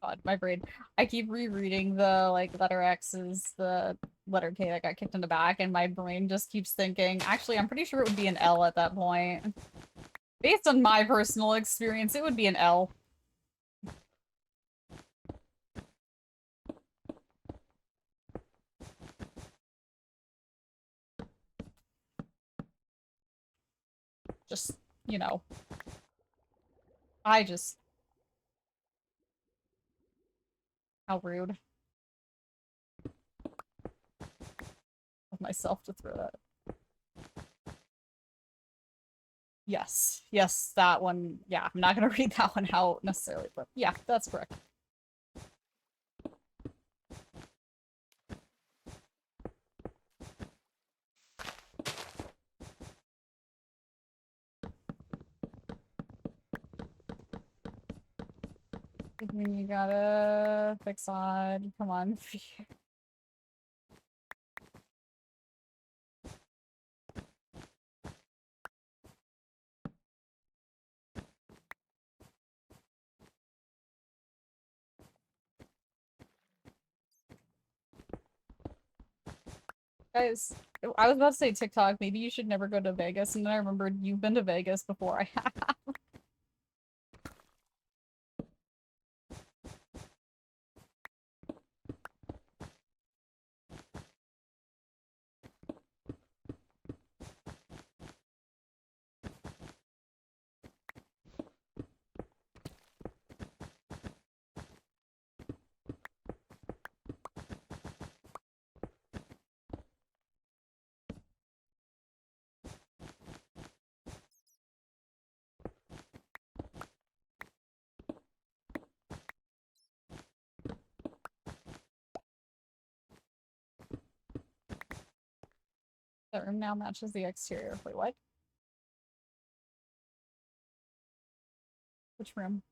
God, my brain. I keep rereading the like letter X's, the letter K that got kicked in the back, and my brain just keeps thinking, actually, I'm pretty sure it would be an L at that point. Based on my personal experience, it would be an L. Just, you know. I just... How rude of myself to throw that. Yes. Yes, that one. Yeah, I'm not gonna read that one out necessarily, but yeah, that's correct. You gotta fix odd. Come on. Guys, I was about to say TikTok, maybe you should never go to Vegas, and then I remembered you've been to Vegas before I have. That room now matches the exterior. Wait, what? Which room?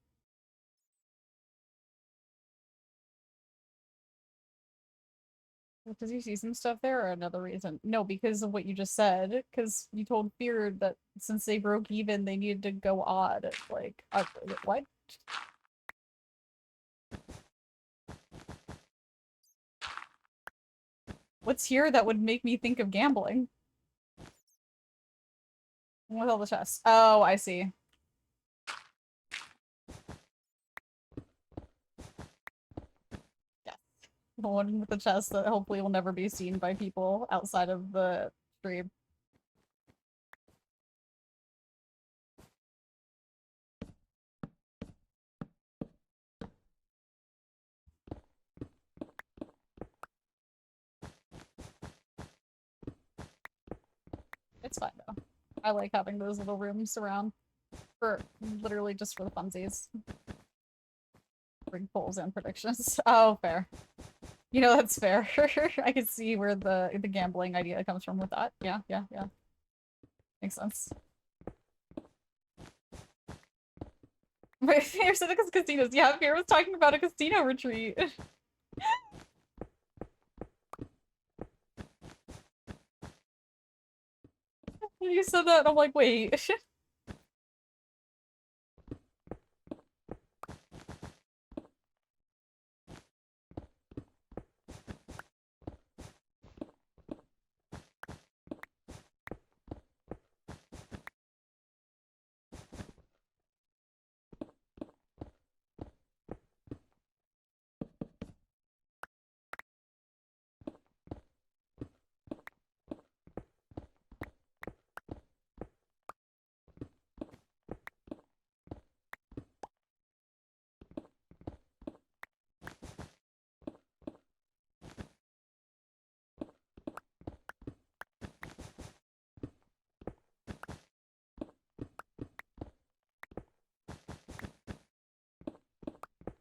Because you see some stuff there or another reason? No, because of what you just said. Because you told Feared that since they broke even, they needed to go odd. Like, what? What's here that would make me think of gambling? With all the chests. Oh, I see. Yes. The one with the chest that hopefully will never be seen by people outside of the stream. It's fine though. I like having those little rooms around for literally just for the funsies. Bring polls and predictions. Oh, fair. You know, that's fair. I can see where the gambling idea comes from with that. Yeah, yeah, yeah. Makes sense. But Fear said because casinos. Yeah, Fear was talking about a casino retreat. You said that, and I'm like, wait.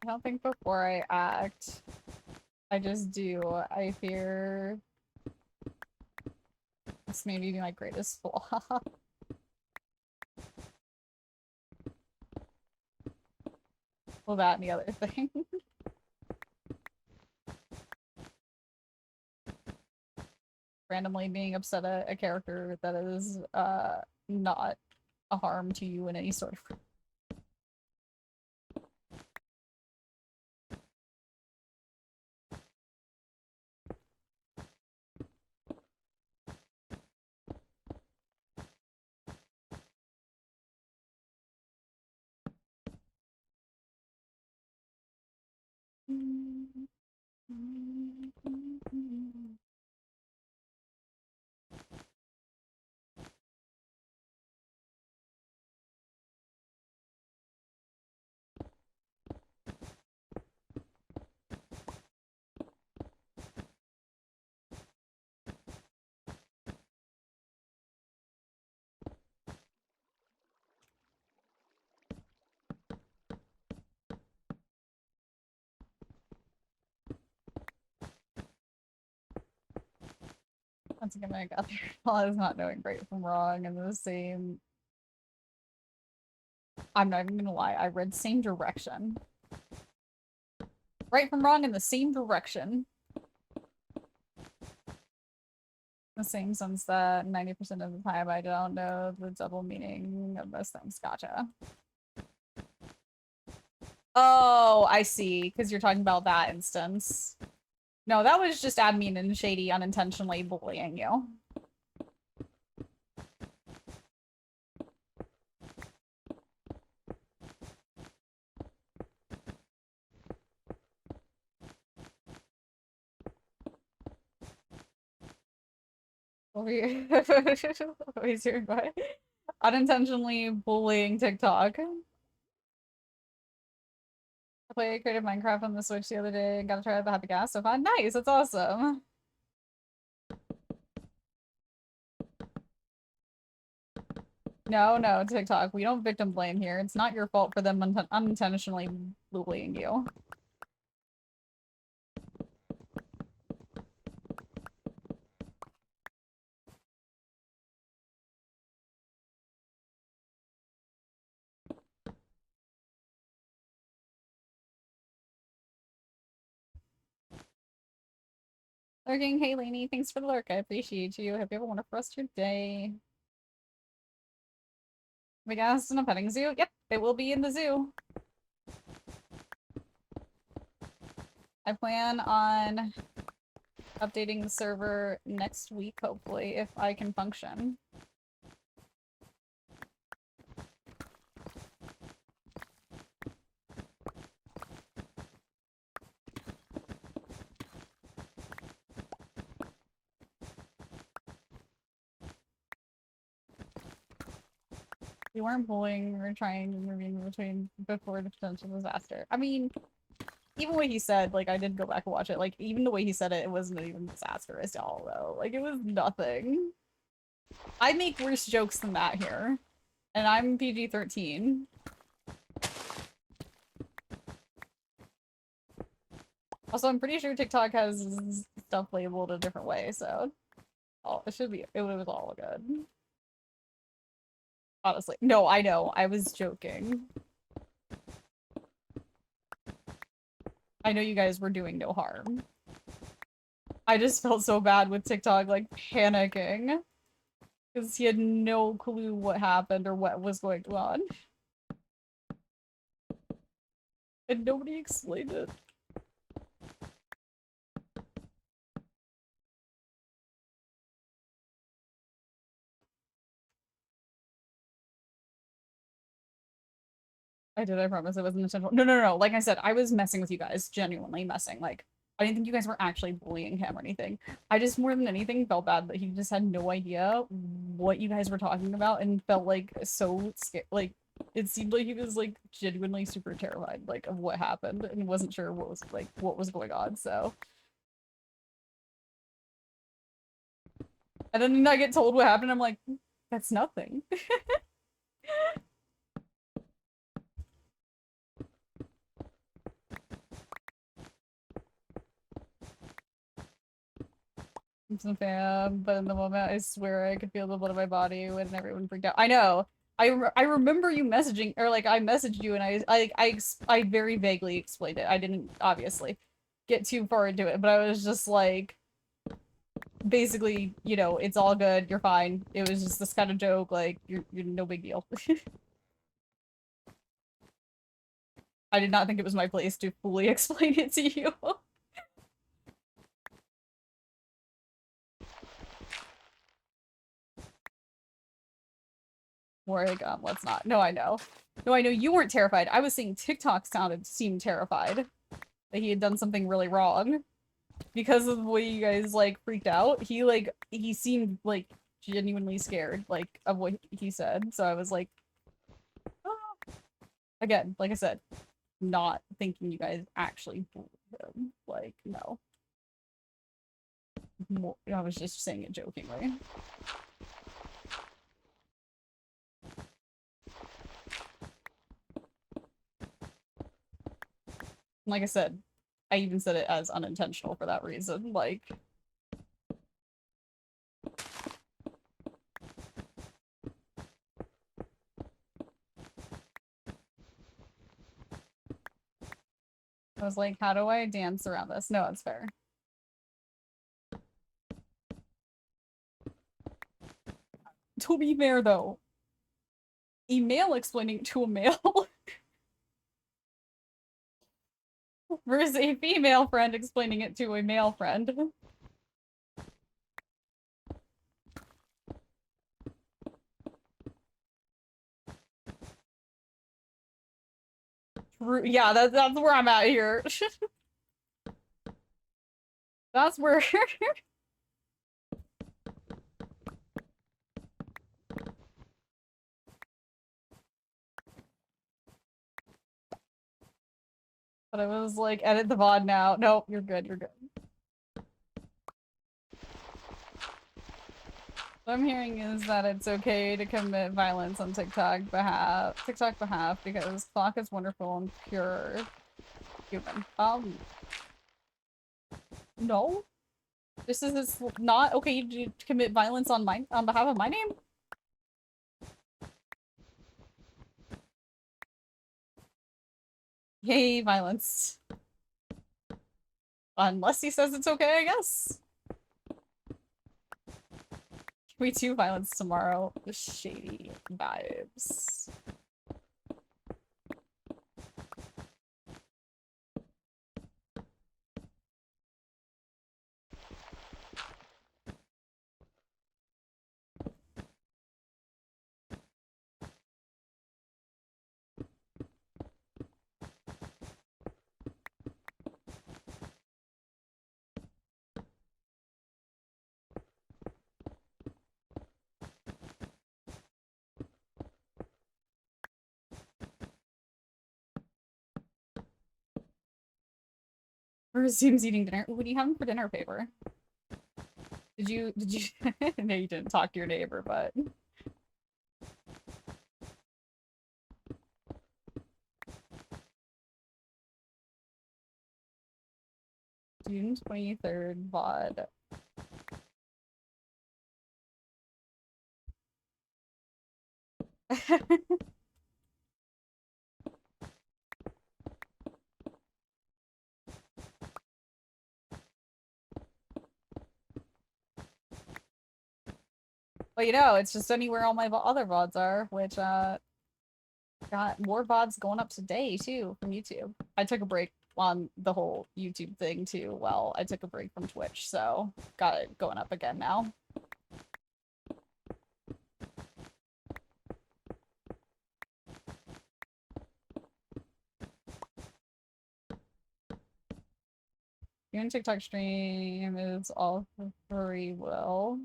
I don't think before I act, I just do. I fear this may be my greatest flaw. Well, that and the other thing. Randomly being upset at a character that is not a harm to you in any sort of. Once again, I got there while I was not knowing right from wrong and the same. I'm not even gonna lie, I read same direction. Right from wrong in the same direction. The same sense that 90% of the time I don't know the double meaning of those things. Gotcha. Oh, I see. Because you're talking about that instance. No, that was just admin and Shady unintentionally bullying you. Wait, here, what? Unintentionally bullying TikTok. I played creative Minecraft on the Switch the other day and got to try out the Happy Gas. So fun. Nice, that's awesome. No, no, TikTok. We don't victim blame here. It's not your fault for them unintentionally bullying you. Lurking, hey Lainey, thanks for the lurk. I appreciate you. Hope you have a wonderful rest of your day. We guessed in a petting zoo? Yep, it will be in the zoo. I plan on updating the server next week, hopefully, if I can function. We weren't bullying, we were trying to intervene between before the potential disaster. I mean, even what he said, like, I did go back and watch it, like, even the way he said it, it wasn't even disastrous at all, though. Like, it was nothing. I make worse jokes than that here. And I'm PG-13. Also, I'm pretty sure TikTok has stuff labeled a different way, so it should be, it was all good. Honestly. No, I know. I was joking. I know you guys were doing no harm. I just felt so bad with TikTok, like, panicking. Because he had no clue what happened or what was going on. And nobody explained it. I did, I promise it wasn't intentional. No, no, no, like I said, I was messing with you guys, genuinely messing. Like, I didn't think you guys were actually bullying him or anything. I just, more than anything, felt bad that he just had no idea what you guys were talking about and felt, like, so scared. Like, it seemed like he was, like, genuinely super terrified, like, of what happened and wasn't sure what was, like, what was going on, so. And then I get told what happened, I'm like, that's nothing. I'm some fan, but in the moment, I swear I could feel the blood in my body when everyone freaked out. I know. I remember you messaging, or like I messaged you and I very vaguely explained it. I didn't obviously get too far into it, but I was just like, basically, you know, it's all good, you're fine. It was just this kind of joke, like you're no big deal. I did not think it was my place to fully explain it to you. Warwick, let's not. No, I know. No, I know you weren't terrified. I was saying TikTok seemed terrified that he had done something really wrong. Because of the way you guys, like, freaked out, he seemed, like, genuinely scared, like, of what he said. So I was like, ah. Again, like I said, not thinking you guys actually bullied him. Like, no. I was just saying it jokingly. Like I said, I even said it as unintentional for that reason. Like, I was like, how do I dance around this? No, it's fair. To be fair, though, a male explaining to a male versus a female friend explaining it to a male friend. Yeah, that's where I'm at here. That's where but I was like, edit the VOD now. Nope, you're good, you're good. What I'm hearing is that it's okay to commit violence on TikTok behalf because clock is wonderful and pure human. No. This is not okay to commit violence on behalf of my name? Yay, violence. Unless he says it's okay, I guess. We do violence tomorrow. Shady vibes. Resumes eating dinner. What do you have for dinner, Paper? Did you no, you didn't talk to your neighbor, but June 23rd VOD. Well, you know, it's just anywhere all my other VODs are, which got more VODs going up today too from YouTube. I took a break on the whole YouTube thing too. Well, I took a break from Twitch, so got it going up again now. Your TikTok stream is all for free will.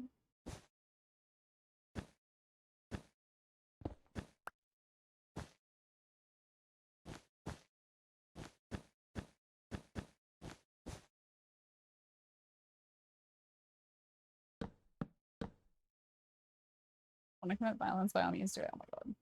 Want to commit violence by all means do it. Oh my god.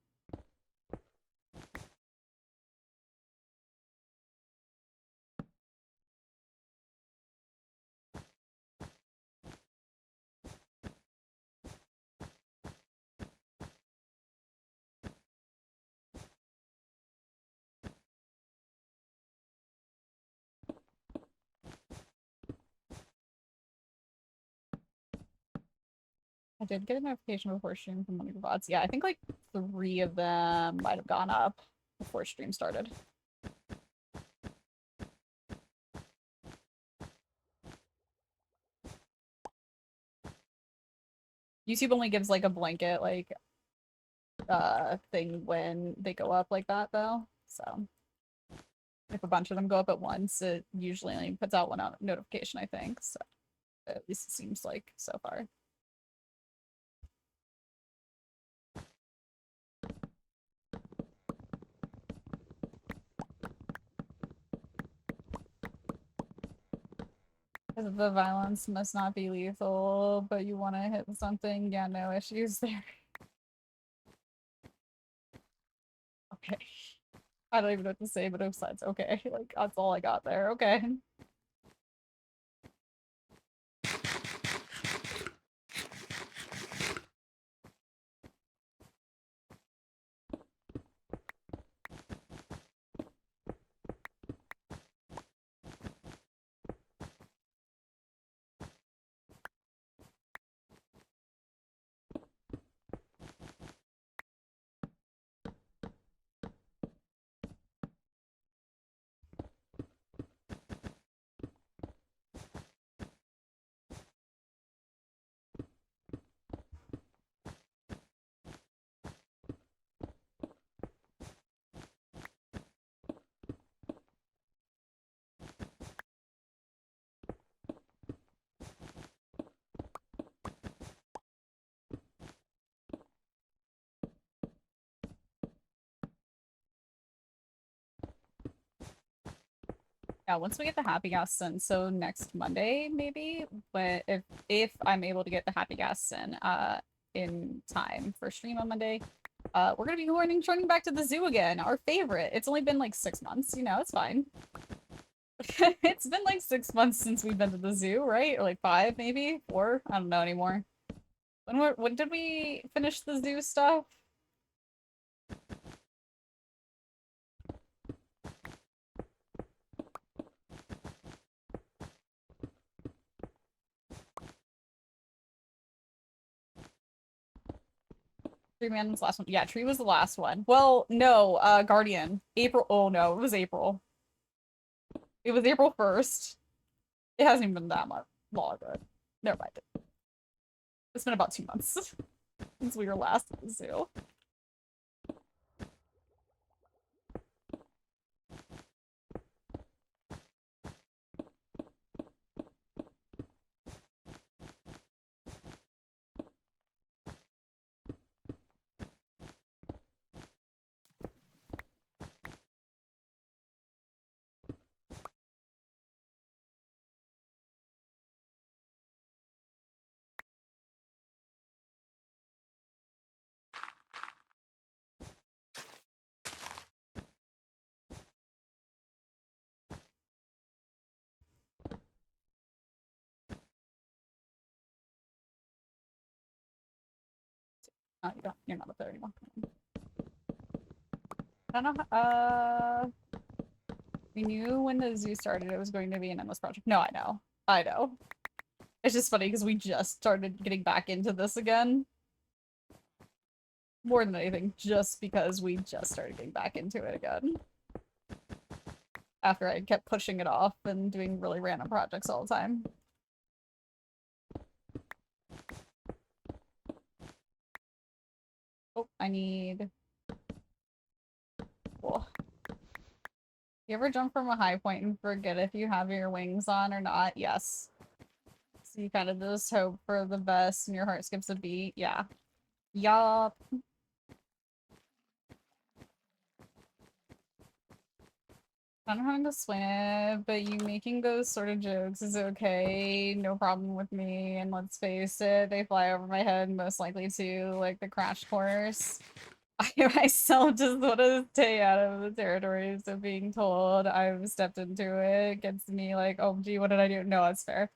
I did get a notification before stream from one of your VODs. Yeah, I think like 3 of them might have gone up before stream started. YouTube only gives like a blanket like thing when they go up like that though. So if a bunch of them go up at once, it usually only puts out one notification, I think. So at least it seems like so far. The violence must not be lethal, but you want to hit something? Yeah, no issues there. Okay. I don't even know what to say, but besides, okay. Like, that's all I got there. Okay. Yeah, once we get the happy gas in, so next Monday maybe, but if I'm able to get the happy gas in time for stream on Monday, we're gonna be turning back to the zoo again, our favorite. It's only been like 6 months, you know, it's fine. It's been like 6 months since we've been to the zoo, right? Or like 5, maybe 4. I don't know anymore. When did we finish the zoo stuff? Tree Man was the last one. Yeah, Tree was the last one. Well, no, Guardian. April. Oh no, it was April. It was April 1st. It hasn't even been that much long. Never mind. It's been about 2 months since we were last at the zoo. 'You're not up there anymore. I don't know. We knew when the zoo started it was going to be an endless project. No, I know. I know. It's just funny because we just started getting back into this again. More than anything, just because we just started getting back into it again. After I kept pushing it off and doing really random projects all the time. Oh, I need... Cool. You ever jump from a high point and forget if you have your wings on or not? Yes. So you kind of just hope for the best and your heart skips a beat? Yeah. Yup. I don't know how to explain it, but you making those sort of jokes is okay. No problem with me. And let's face it, they fly over my head, most likely to, like, the crash course. I myself just want to stay out of the territory, so being told I've stepped into it gets me like, oh gee, what did I do? No, it's fair.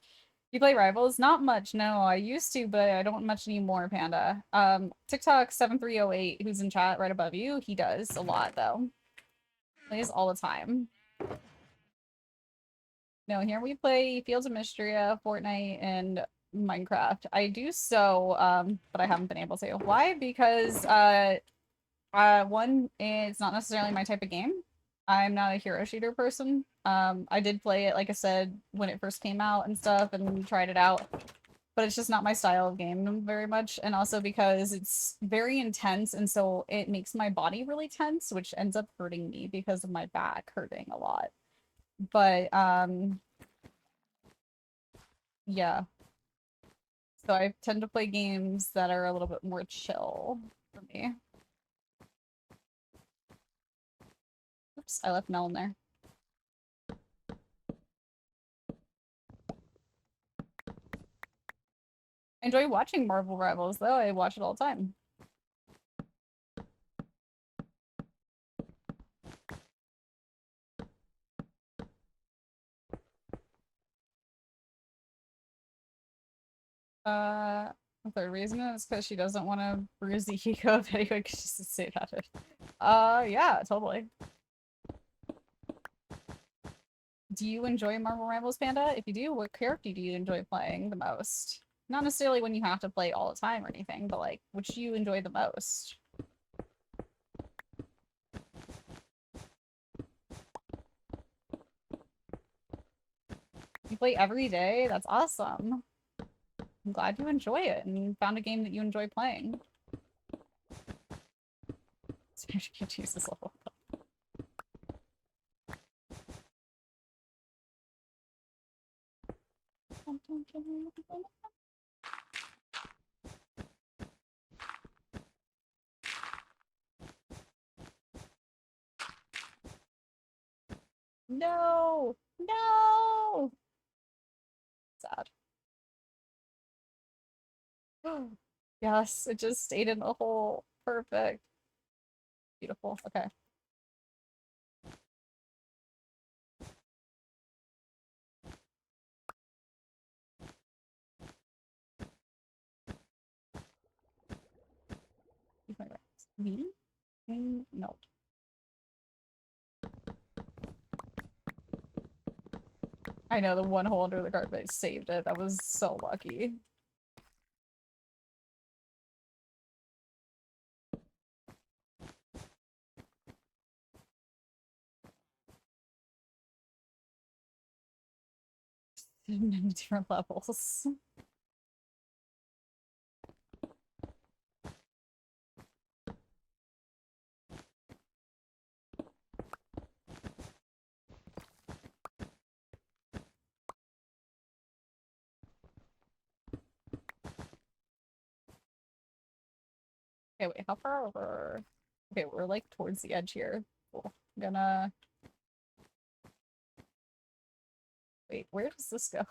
You play Rivals? Not much, no. I used to, but I don't much anymore, Panda. TikTok 7308, who's in chat right above you, he does a lot, though. Plays all the time. No, here we play Fields of Mystria, Fortnite, and Minecraft. I do so, but I haven't been able to. Why? Because, one, it's not necessarily my type of game. I'm not a hero shooter person. I did play it, like I said, when it first came out and stuff, and tried it out, but it's just not my style of game very much, and also because it's very intense, and so it makes my body really tense, which ends up hurting me because of my back hurting a lot. But, yeah. So I tend to play games that are a little bit more chill for me. Oops, I left Mel in there. I enjoy watching Marvel Rivals, though. I watch it all the time. The third reason is because she doesn't want to bruise the ego of anyone because she's a say about it. Yeah, totally. Do you enjoy Marvel Rivals, Panda? If you do, what character do you enjoy playing the most? Not necessarily when you have to play all the time or anything, but like, which do you enjoy the most? You play every day? That's awesome. I'm glad you enjoy it and found a game that you enjoy playing. Jesus level. No! No! Sad. Yes, it just stayed in the hole. Perfect. Beautiful. Okay. Use my rights. Me? No. I know the one hole under the carpet saved it. That was so lucky. Many different levels. Okay, wait, how far over? Okay, we're like towards the edge here. Cool. I'm gonna wait, where does this go?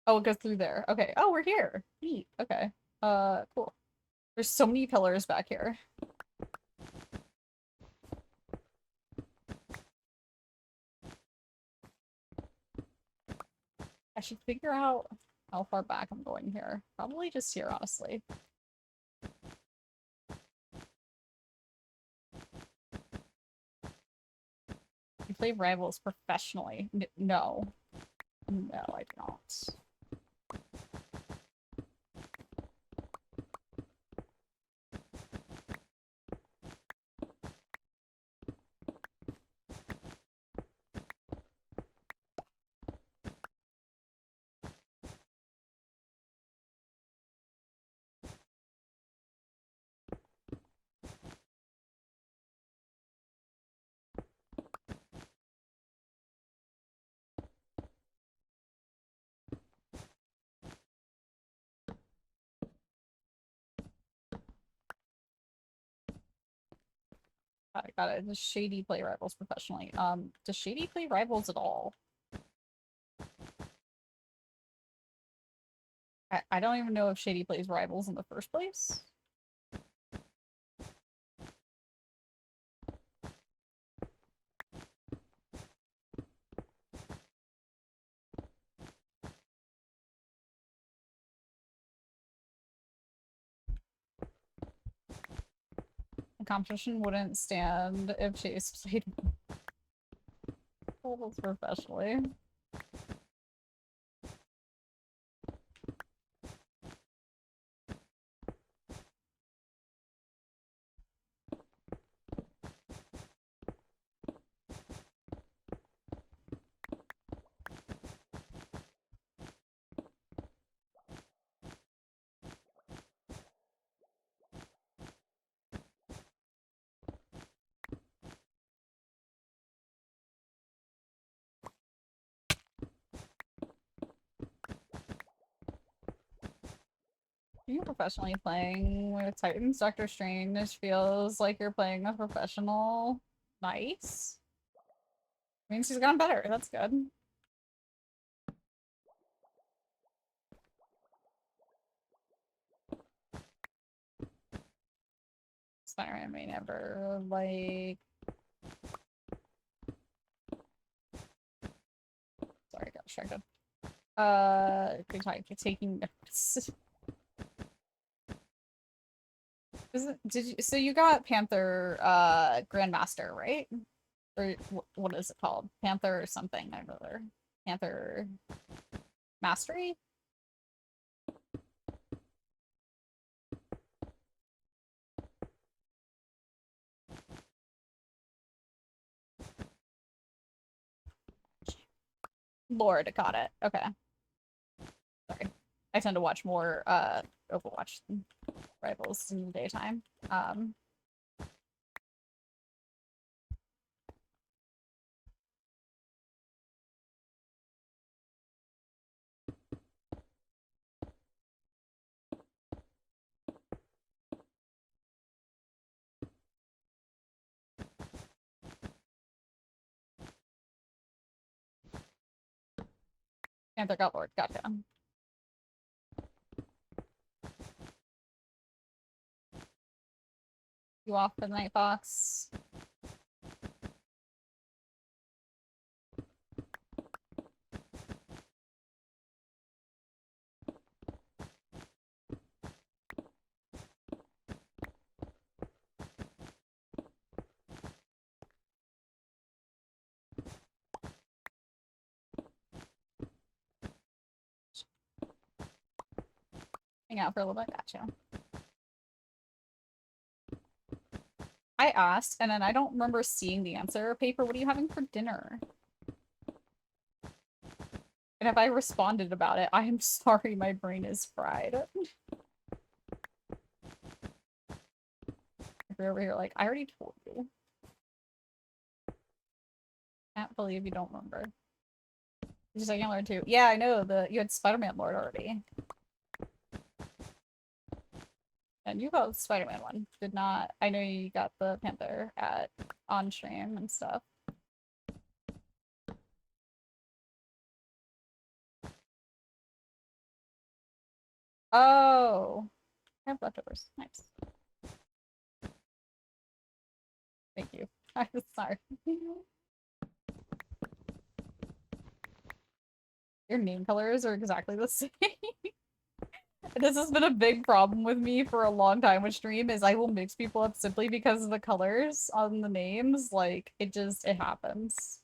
Oh, it goes through there. Okay. Oh, we're here. Neat. Okay. Cool. There's so many pillars back here. I should figure out how far back I'm going here. Probably just here, honestly. You play Rivals professionally? No. No, I don't. I got it. Does Shady play Rivals professionally? Does Shady play Rivals at all? I don't even know if Shady plays Rivals in the first place. The competition wouldn't stand if Chase played Rivals professionally. You're professionally playing with Titans. Doctor Strange feels like you're playing a professional. Nice. Means he's gotten better. That's good. Spider-Man may never like. Sorry, got distracted. Good time for taking notes. Did you? So you got Panther, Grandmaster, right? Or what is it called? Panther or something? I don't know. Panther Mastery? Lord, got it. Okay. Sorry. I tend to watch more Overwatch than Rivals in the daytime. Panther got bored. Gotcha. You off for the night, Fox? Hang out for a little bit. Gotcha. I asked, and then I don't remember seeing the answer. Paper, what are you having for dinner? And if I responded about it, I am sorry, my brain is fried. If you're over here like, I already told you. Can't believe you don't remember. Just like I learned too. Yeah, I know, you had Spider-Man Lord already. And you got the Spider-Man one. Did not. I know you got the Panther on stream and stuff. Oh, I have leftovers. Nice. Thank you. I'm sorry. Your name colors are exactly the same. This has been a big problem with me for a long time with stream, is I will mix people up simply because of the colors on the names. Like, it happens.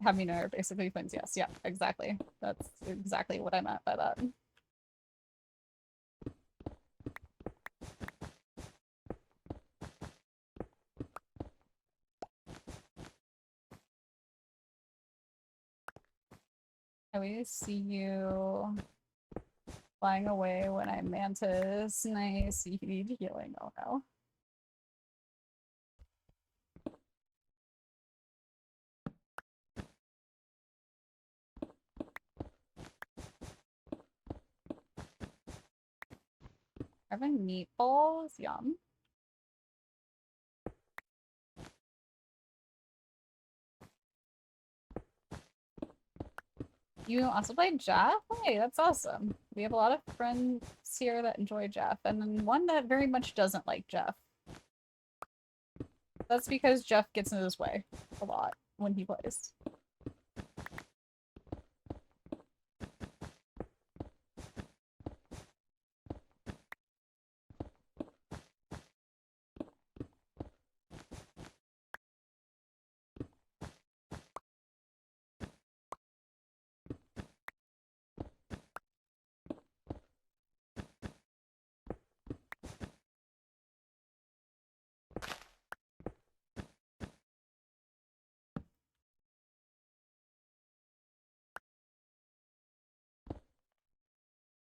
Have me know are basically twins, yes. Yeah, exactly. That's exactly what I meant by that. I always see you flying away when I mantis. Nice. You need healing. Oh no. Having meatballs? Yum. You also play Jeff? Hey, that's awesome. We have a lot of friends here that enjoy Jeff, and then one that very much doesn't like Jeff. That's because Jeff gets in his way a lot when he plays.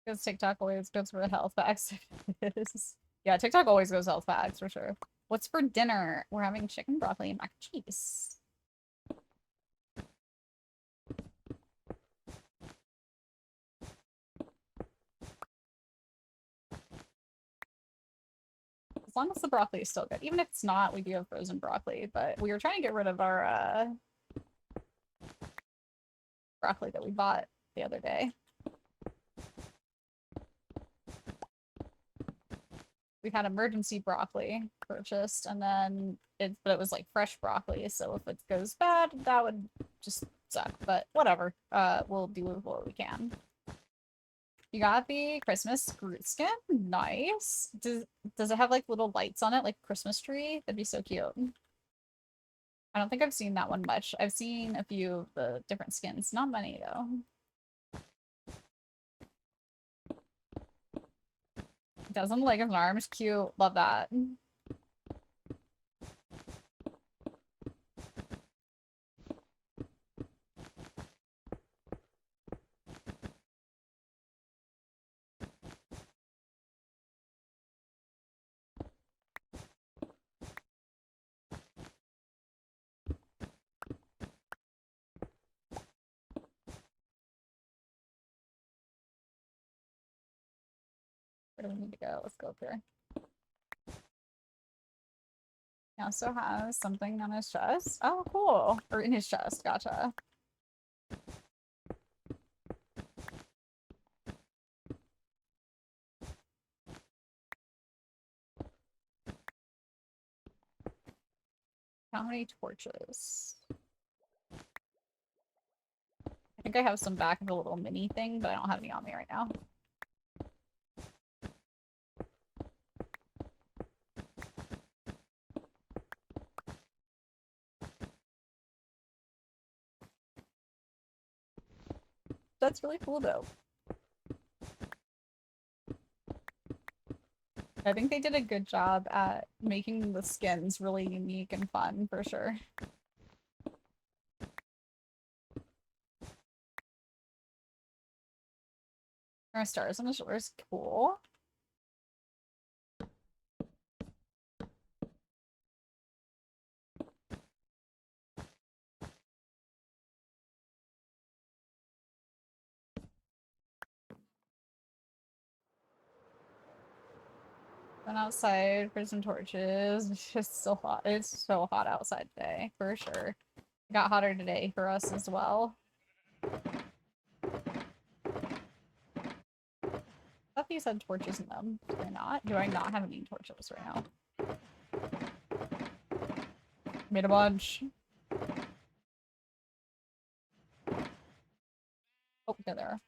Because TikTok always goes for the health facts. Yeah, TikTok always goes health facts for sure. What's for dinner? We're having chicken, broccoli, and mac and cheese. As long as the broccoli is still good. Even if it's not, we do have frozen broccoli, but we were trying to get rid of our broccoli that we bought the other day. We had emergency broccoli purchased, and then but it was like fresh broccoli, so if it goes bad, that would just suck. But whatever. We'll do what we can. You got the Christmas Groot skin? Nice. Does it have like little lights on it, like Christmas tree? That'd be so cute. I don't think I've seen that one much. I've seen a few of the different skins. Not many though. Doesn't like his arms. Cute. Love that. Where do we need to go? Let's go up here. He also has something on his chest. Oh, cool. Or in his chest. Gotcha. How many torches? I think I have some back of the little mini thing, but I don't have any on me right now. That's really cool though. I think they did a good job at making the skins really unique and fun for sure. There are stars on the shoulders, cool. Went outside for some torches. It's just so hot. It's so hot outside today, for sure. It got hotter today for us as well. I thought these had torches in them. Do I not? Do I not have any torches right now? Made a bunch. Oh, yeah, there.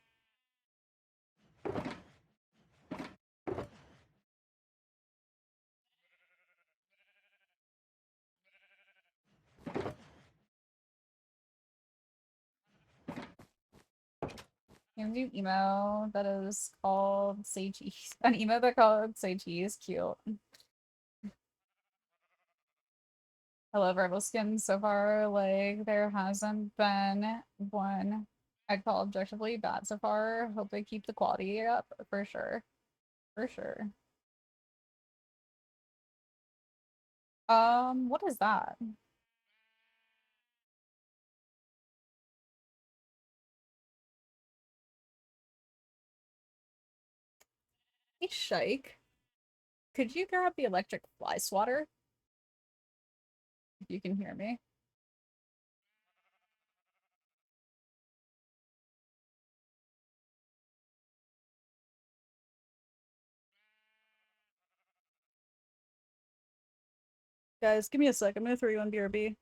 You can do emo that is called Say Cheese. An emo that called Say Cheese. Cute. I love Rebel skins so far. Like, there hasn't been one I'd call objectively bad so far. Hope they keep the quality up for sure. For sure. What is that? Hey, Shike. Could you grab the electric fly swatter? If you can hear me. Guys, give me a sec. I'm gonna throw you on BRB.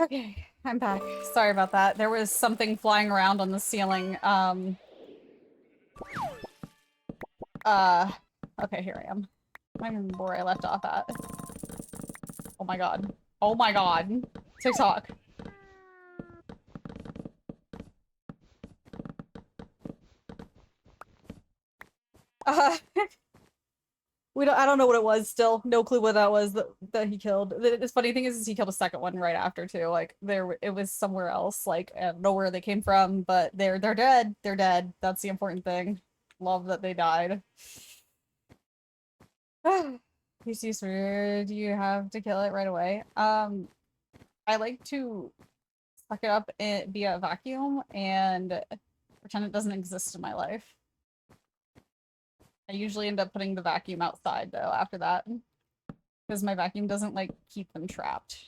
Okay, I'm back. Sorry about that. There was something flying around on the ceiling. Okay, here I am. I don't remember where I left off at. Oh my god. Oh my god. TikTok. Uh, I don't know what it was still. No clue what that was that he killed. The funny thing is he killed a second one right after too. Like it was somewhere else. Like I don't know where they came from, but they're dead. They're dead. That's the important thing. Love that they died. He's too weird. You have to kill it right away. I like to suck it up via vacuum and pretend it doesn't exist in my life. I usually end up putting the vacuum outside though after that because my vacuum doesn't like keep them trapped.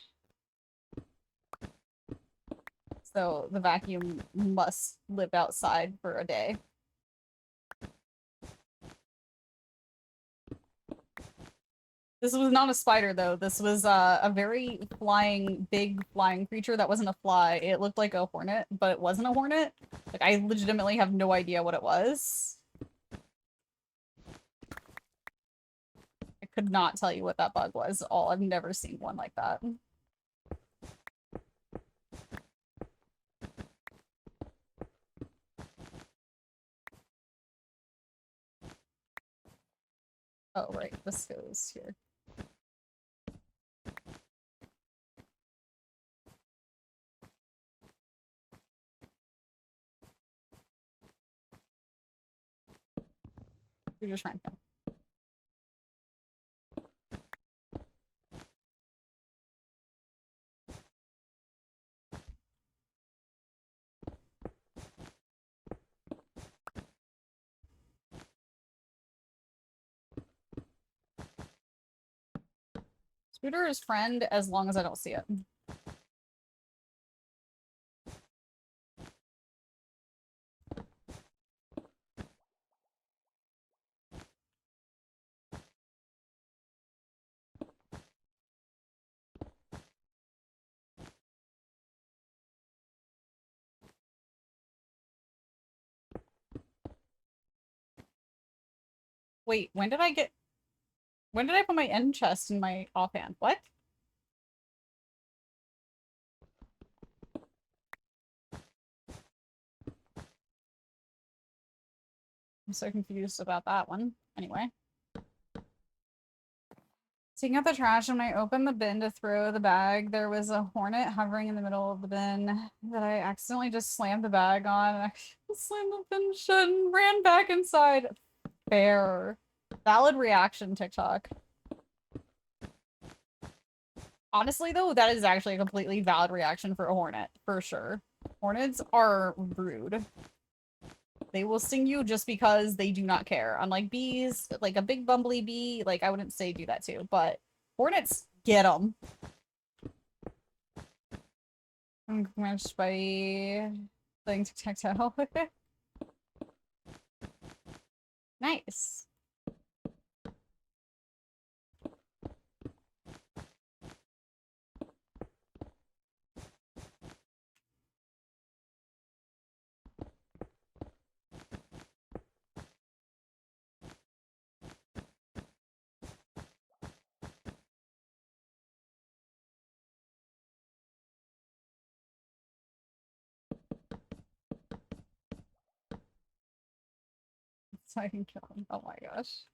So the vacuum must live outside for a day. This was not a spider though. This was a very big flying creature that wasn't a fly. It looked like a hornet, but it wasn't a hornet. Like I legitimately have no idea what it was. I could not tell you what that bug was at all. I've never seen one like that. Oh, right. This goes here. You're just trying to. Scooter is friend as long as I don't see it. Wait, when did I put my end chest in my offhand? What? I'm so confused about that one. Anyway. Taking out the trash, and when I opened the bin to throw the bag, there was a hornet hovering in the middle of the bin that I accidentally just slammed the bag on and I slammed the bin shut and ran back inside. Fair. Valid reaction, TikTok. Honestly, though, that is actually a completely valid reaction for a hornet, for sure. Hornets are rude. They will sting you just because they do not care. Unlike bees, like a big bumbly bee, like I wouldn't say do that too, but hornets, get them. I'm matched by playing tic-tac-toe. Nice. So I can kill him. Oh my gosh.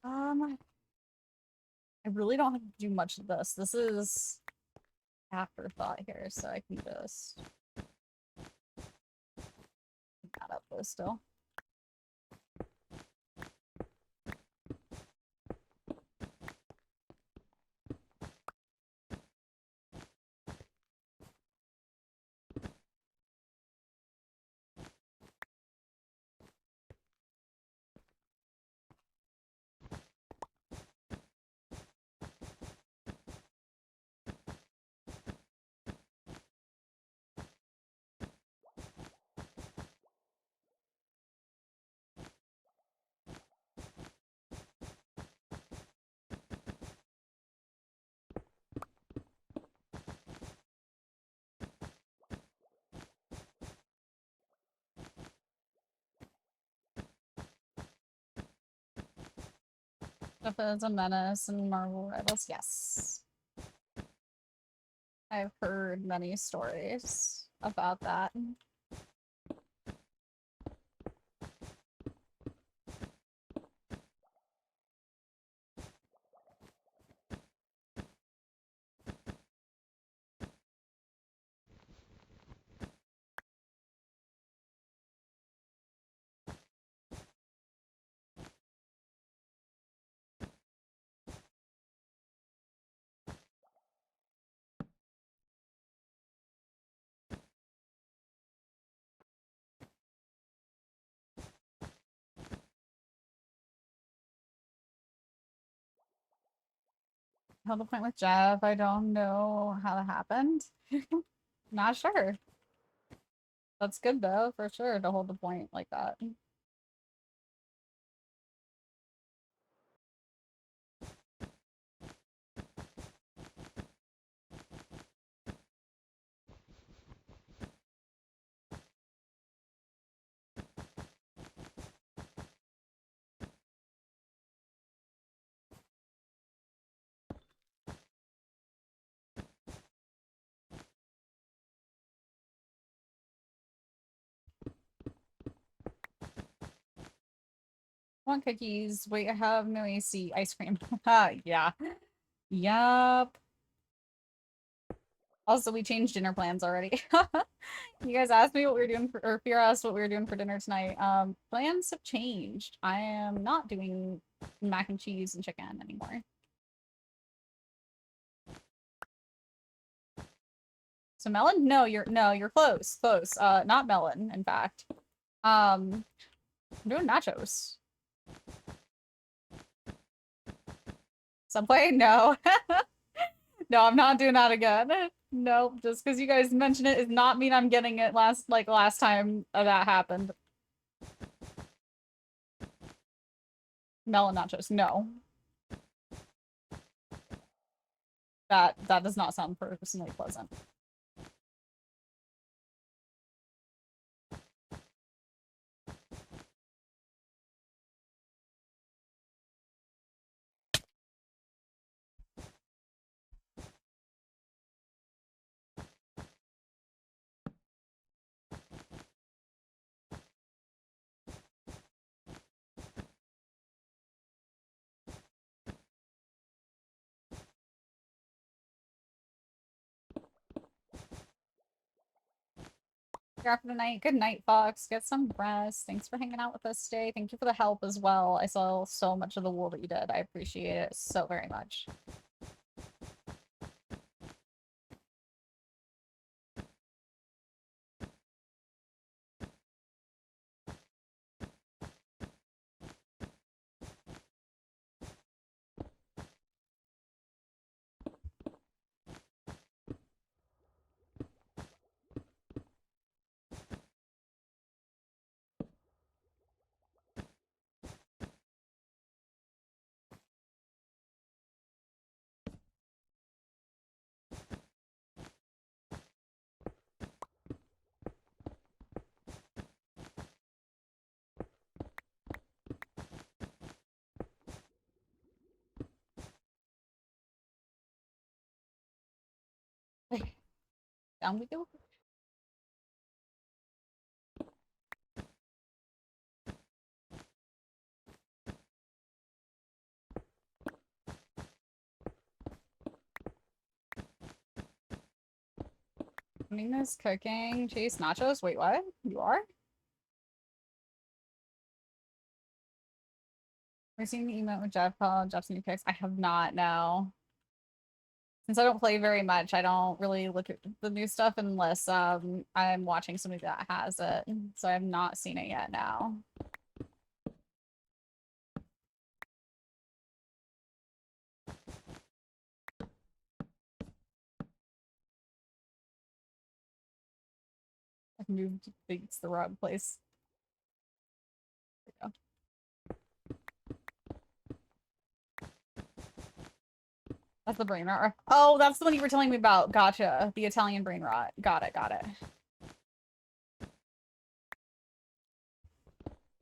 I really don't have to do much of this. This is afterthought here, so I can just this still. If it's a menace and Marvel Rivals, yes. I've heard many stories about that. Held a point with Jeff. I don't know how that happened. Not sure. That's good though, for sure, to hold the point like that. Want cookies? Wait, I have no AC. Ice cream. Yeah. Yup. Also, we changed dinner plans already. You guys asked me what we were doing for, or Fear asked what we were doing for dinner tonight. Plans have changed. I am not doing mac and cheese and chicken anymore. So melon? No, you're close. Close. Not melon, in fact. I'm doing nachos. Subway? No. No, I'm not doing that again. Nope, just because you guys mentioned it does not mean I'm getting it last time that happened. Melon nachos, no. That does not sound personally pleasant. After the night. Good night, Fox. Get some rest. Thanks for hanging out with us today. Thank you for the help as well. I saw so much of the wool that you did. I appreciate it so very much. Down we go. Nina's cooking. Chase nachos. Wait, what? You are? We've seen the emote with Jeff called Jeff's new picks. I have not, no. Since I don't play very much, I don't really look at the new stuff unless I'm watching somebody that has it. So I have not seen it yet now. I've moved things the wrong place. There we go. That's the brain rot. Oh, that's the one you were telling me about. Gotcha. The Italian brain rot. Got it, got it.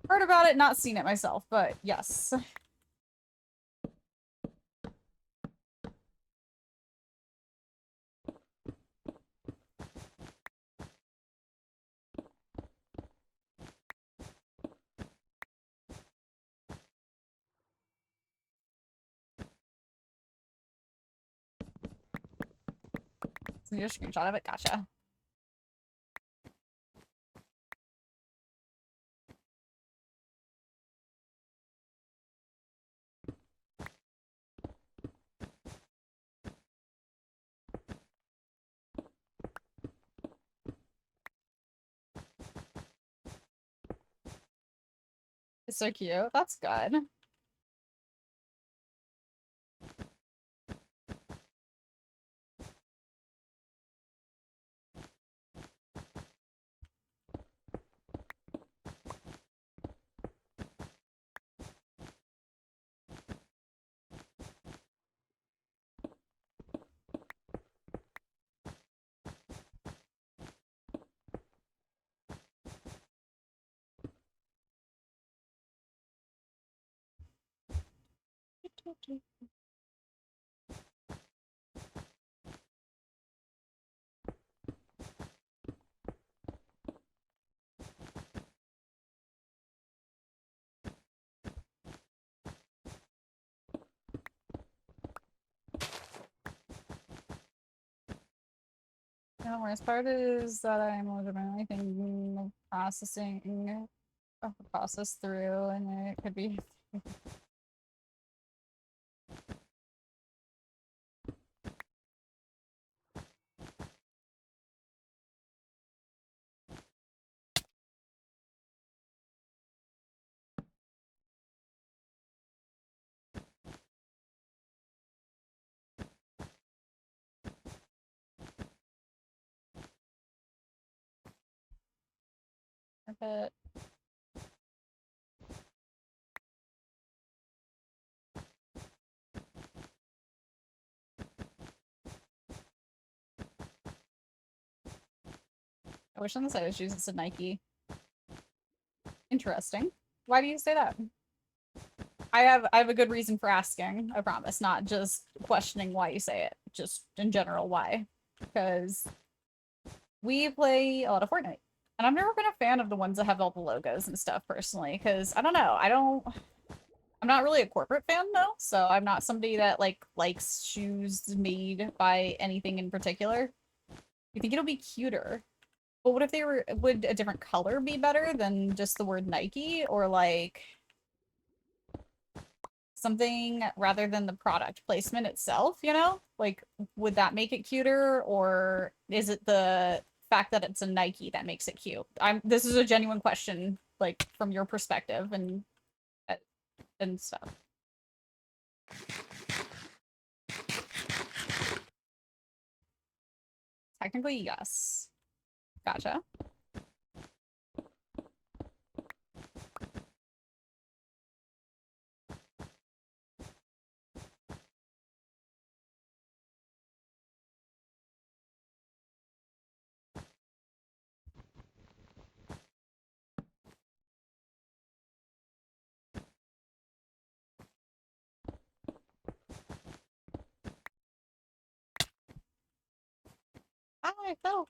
Heard about it, not seen it myself, but yes. So you just screenshot of it. Gotcha. It's so cute. That's good. The worst part is that I'm legitimately thinking of processing a process through, and it could be. But I wish on the side of shoes it said Nike. Interesting. Why do you say that? I have a good reason for asking, I promise, not just questioning why you say it. Just in general, why. Because we play a lot of Fortnite. And I've never been a fan of the ones that have all the logos and stuff personally, because I don't know, I'm not really a corporate fan though, so I'm not somebody that like likes shoes made by anything in particular. You think it'll be cuter. But what if they were, would a different color be better than just the word Nike, or like something rather than the product placement itself, you know? Like, would that make it cuter, or is it the fact that it's a Nike that makes it cute? This is a genuine question, like from your perspective and stuff. Technically, yes. Gotcha. Ah, I fell.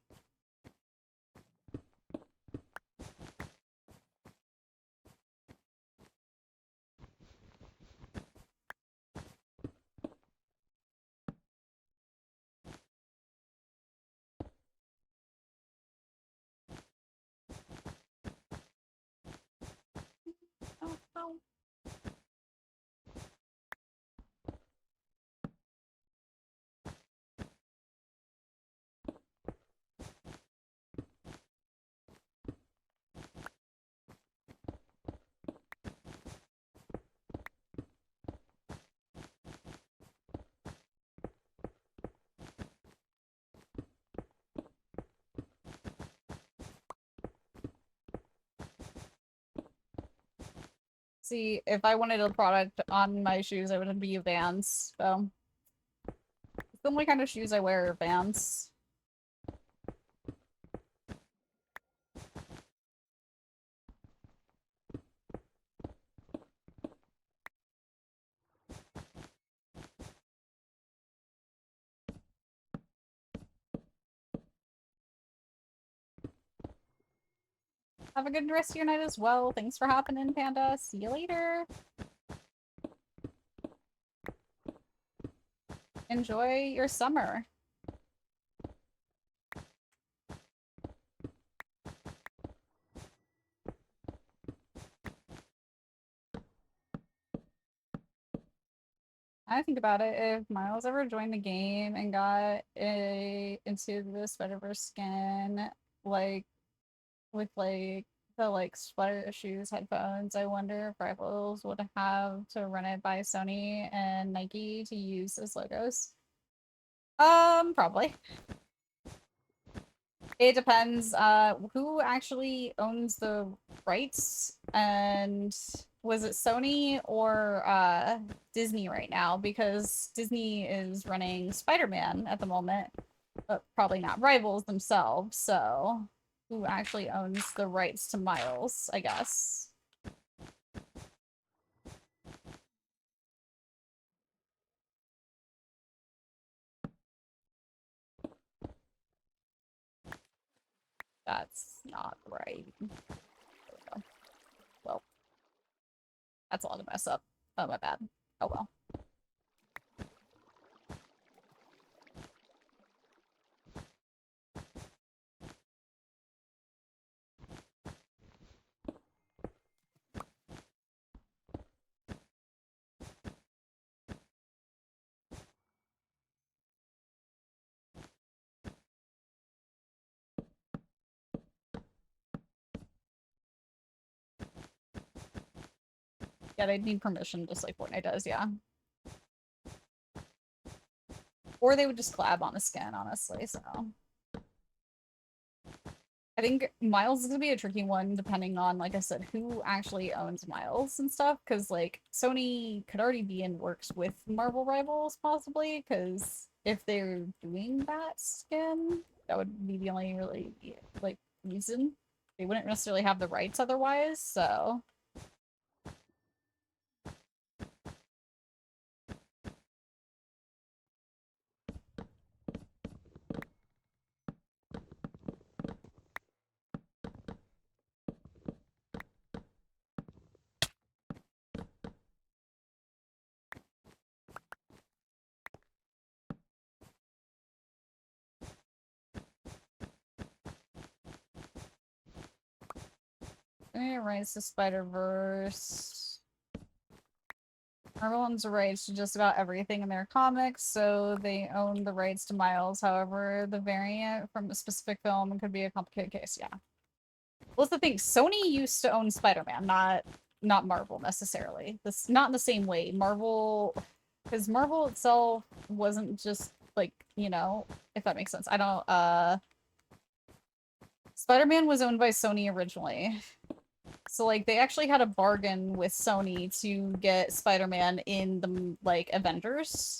Oh, oh. See, if I wanted a product on my shoes, I would be Vans. So the only kind of shoes I wear are Vans. Have a good rest of your night as well. Thanks for hopping in, Panda. See you later. Enjoy your summer. I think about it, if Miles ever joined the game and got into the Spider-Verse skin, like with like the like sweater shoes, headphones, I wonder if Rivals would have to run it by Sony and Nike to use as logos. Probably. It depends who actually owns the rights, and was it Sony or Disney right now, because Disney is running Spider-Man at the moment, but probably not Rivals themselves, so who actually owns the rights to Miles, I guess. That's not right. There we go. Well, that's a lot to mess up. Oh, my bad. Oh well. Yeah, they'd need permission just like Fortnite does, yeah. Or they would just collab on a skin, honestly, so. I think Miles is gonna be a tricky one depending on, like I said, who actually owns Miles and stuff, because like Sony could already be in works with Marvel Rivals possibly, because if they're doing that skin, that would be the only really like reason. They wouldn't necessarily have the rights otherwise, so. Rise to Spider-Verse. Marvel owns the rights to just about everything in their comics, so they own the rights to Miles. However, the variant from a specific film could be a complicated case. Yeah. Well, that's the thing. Sony used to own Spider-Man, not Marvel necessarily. This not in the same way. Marvel, because Marvel itself wasn't just like, you know, if that makes sense. I don't. Spider-Man was owned by Sony originally. So like they actually had a bargain with Sony to get Spider-Man in the like Avengers.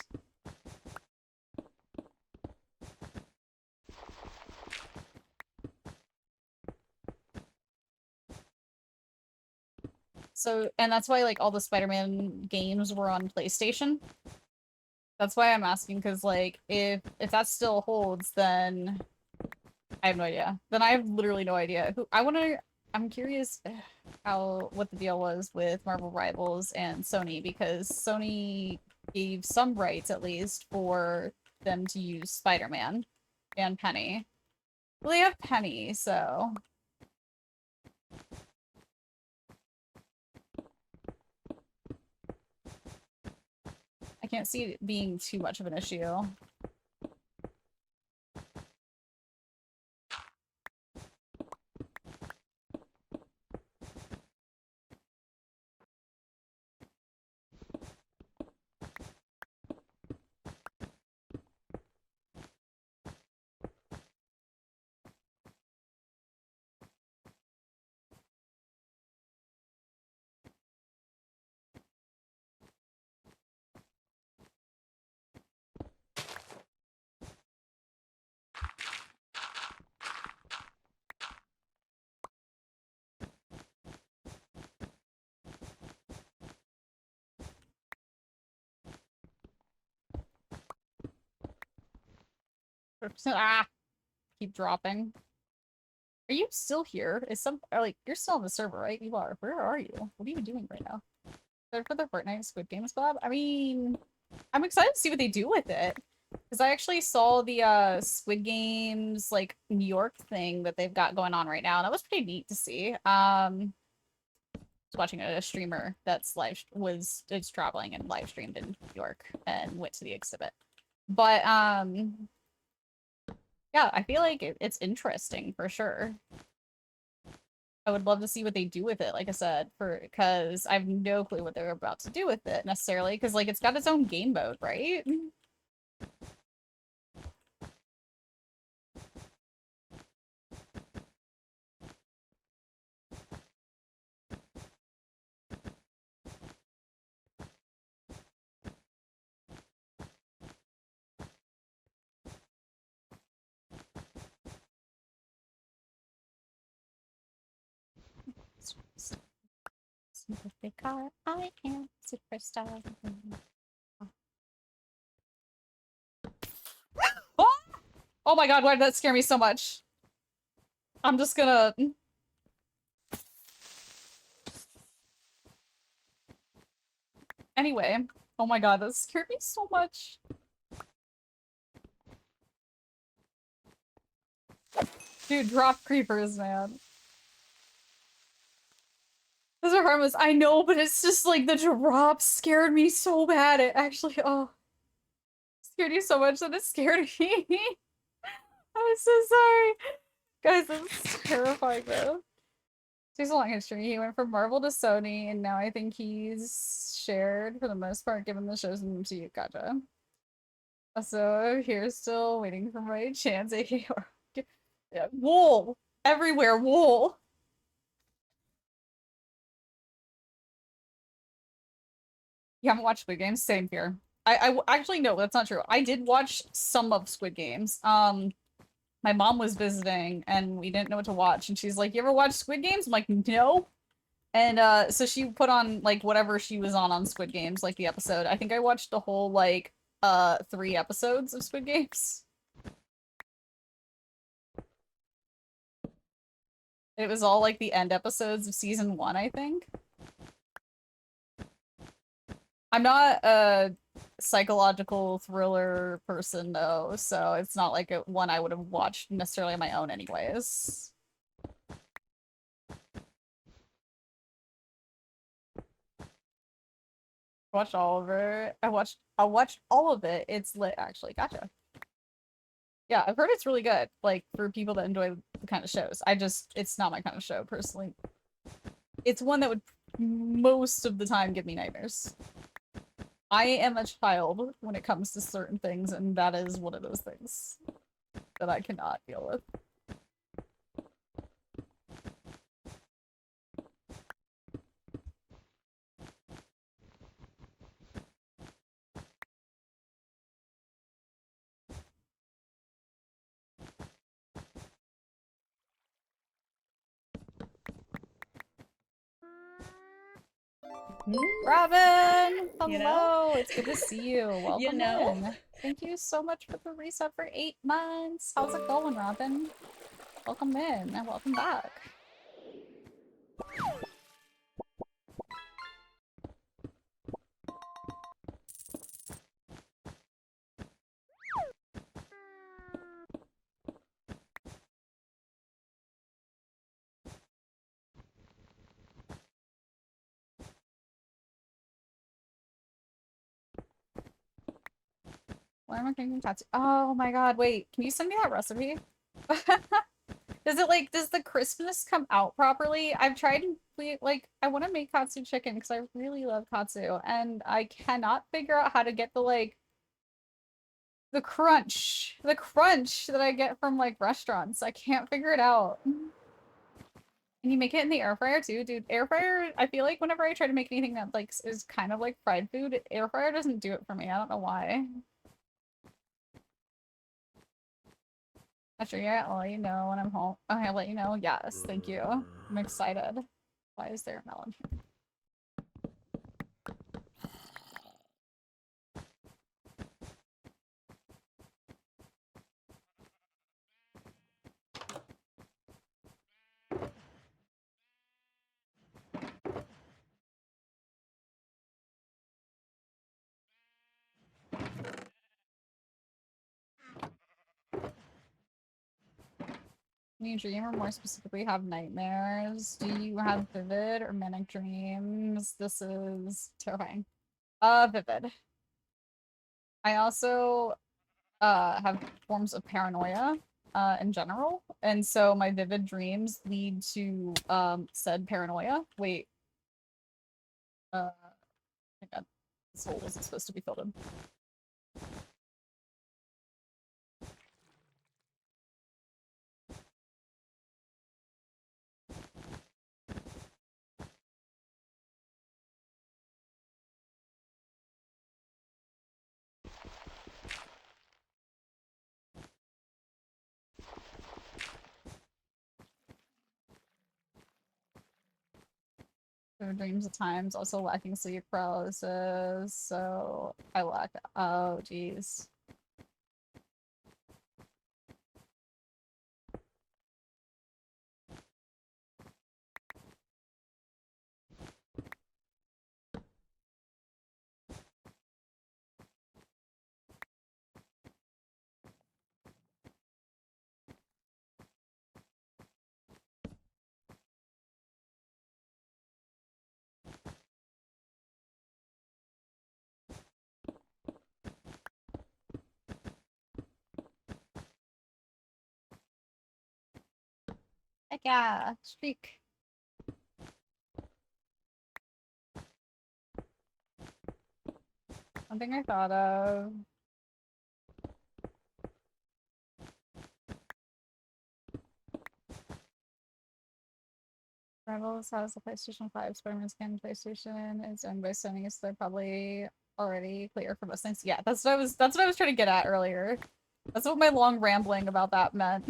So, and that's why like all the Spider-Man games were on PlayStation. That's why I'm asking, because like if that still holds, then I have no idea. Then I have literally no idea. I'm curious how what the deal was with Marvel Rivals and Sony, because Sony gave some rights at least for them to use Spider-Man and Penny. Well, they have Penny, so I can't see it being too much of an issue. Ah, keep dropping. Are you still here? Is some like you're still on the server, right? You are. Where are you? What are you doing right now? There for the Fortnite Squid Games collab? I mean, I'm excited to see what they do with it. Because I actually saw the Squid Games like New York thing that they've got going on right now, and that was pretty neat to see. Was watching a streamer that's is traveling and live streamed in New York and went to the exhibit. But yeah, I feel like it's interesting for sure. I would love to see what they do with it, like I said, because I have no clue what they're about to do with it necessarily, because like it's got its own game mode, right? Because I am superstar. Oh! Oh my god, why did that scare me so much? I'm just gonna... Anyway. Oh my god, that scared me so much. Dude, drop creepers, man. Those are harmless. I know, but it's just like the drop scared me so bad. It actually, oh, scared you so much that it scared me. I'm so sorry. Guys, that's terrifying though. He's a long history. He went from Marvel to Sony, and now I think he's shared for the most part, given the shows in the MCU. Gotcha. So here's still waiting for my chance. AKA, yeah, wool everywhere. Wool. You haven't watched Squid Games? Same here. Actually no, that's not true. I did watch some of Squid Games. My mom was visiting and we didn't know what to watch, and she's like, "You ever watch Squid Games?" I'm like, "No." And so she put on like whatever she was on Squid Games, like the episode. I think I watched the whole like 3 episodes of Squid Games. It was all like the end episodes of season 1, I think. I'm not a psychological thriller person though, so it's not like one I would have watched necessarily on my own anyways. Watched all of it. I watched all of it. It's lit actually. Gotcha. Yeah, I've heard it's really good, like for people that enjoy the kind of shows. It's not my kind of show personally. It's one that would most of the time give me nightmares. I am a child when it comes to certain things, and that is one of those things that I cannot deal with. Robin! Hello! You know? It's good to see you. Welcome You know? in. Thank you so much for the reset for 8 months. How's it going, Robin? Welcome in and welcome back. Why am I thinking tatsu? Oh my god, wait. Can you send me that recipe? Does the crispness come out properly? I've tried and like, I want to make katsu chicken because I really love katsu, and I cannot figure out how to get the crunch that I get from like restaurants. I can't figure it out. Can you make it in the air fryer too? Dude, air fryer, I feel like whenever I try to make anything that like is kind of like fried food, air fryer doesn't do it for me. I don't know why. Not sure yet. I'll let you know when I'm home. Okay, I'll let you know. Yes, thank you. I'm excited. Why is there a melon here? When you dream or more specifically have nightmares, do you have vivid or manic dreams? This is terrifying. Vivid. I also have forms of paranoia in general, and so my vivid dreams lead to said paranoia. Wait. Oh my god. This hole wasn't supposed to be filled in. Vivid dreams at times, also lacking sleep paralysis, so I lack. Oh, geez. Heck yeah, streak. One thing I thought of. Rebels has a PlayStation 5, Spider-Man skin PlayStation is owned by Sony, so they're probably already clear for most things. Yeah, that's what I was trying to get at earlier. That's what my long rambling about that meant.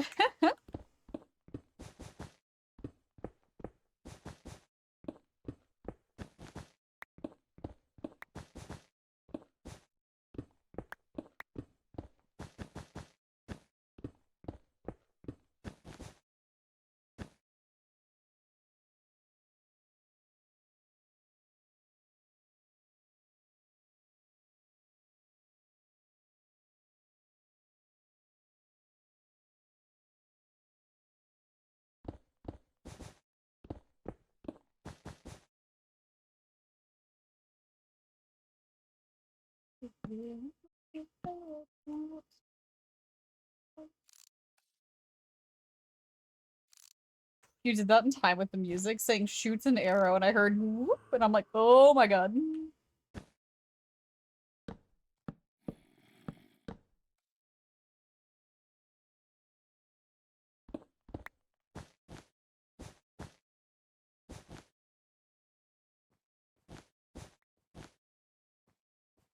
You did that in time with the music, saying shoots an arrow, and I heard whoop, and I'm like, oh my god.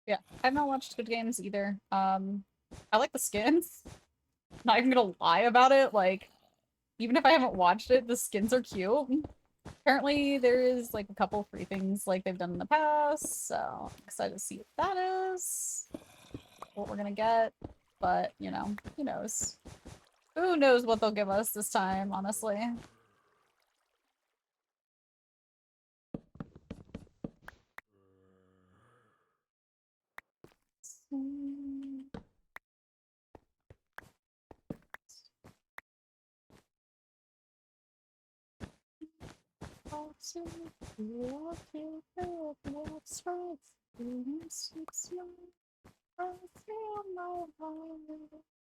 Yeah, I've not watched Good Games either. I like the skins. Not even gonna lie about it, like, even if I haven't watched it, the skins are cute. Apparently there is like a couple free things like they've done in the past, so I'm excited to see what that is. What we're gonna get. But, you know, who knows? Who knows what they'll give us this time, honestly.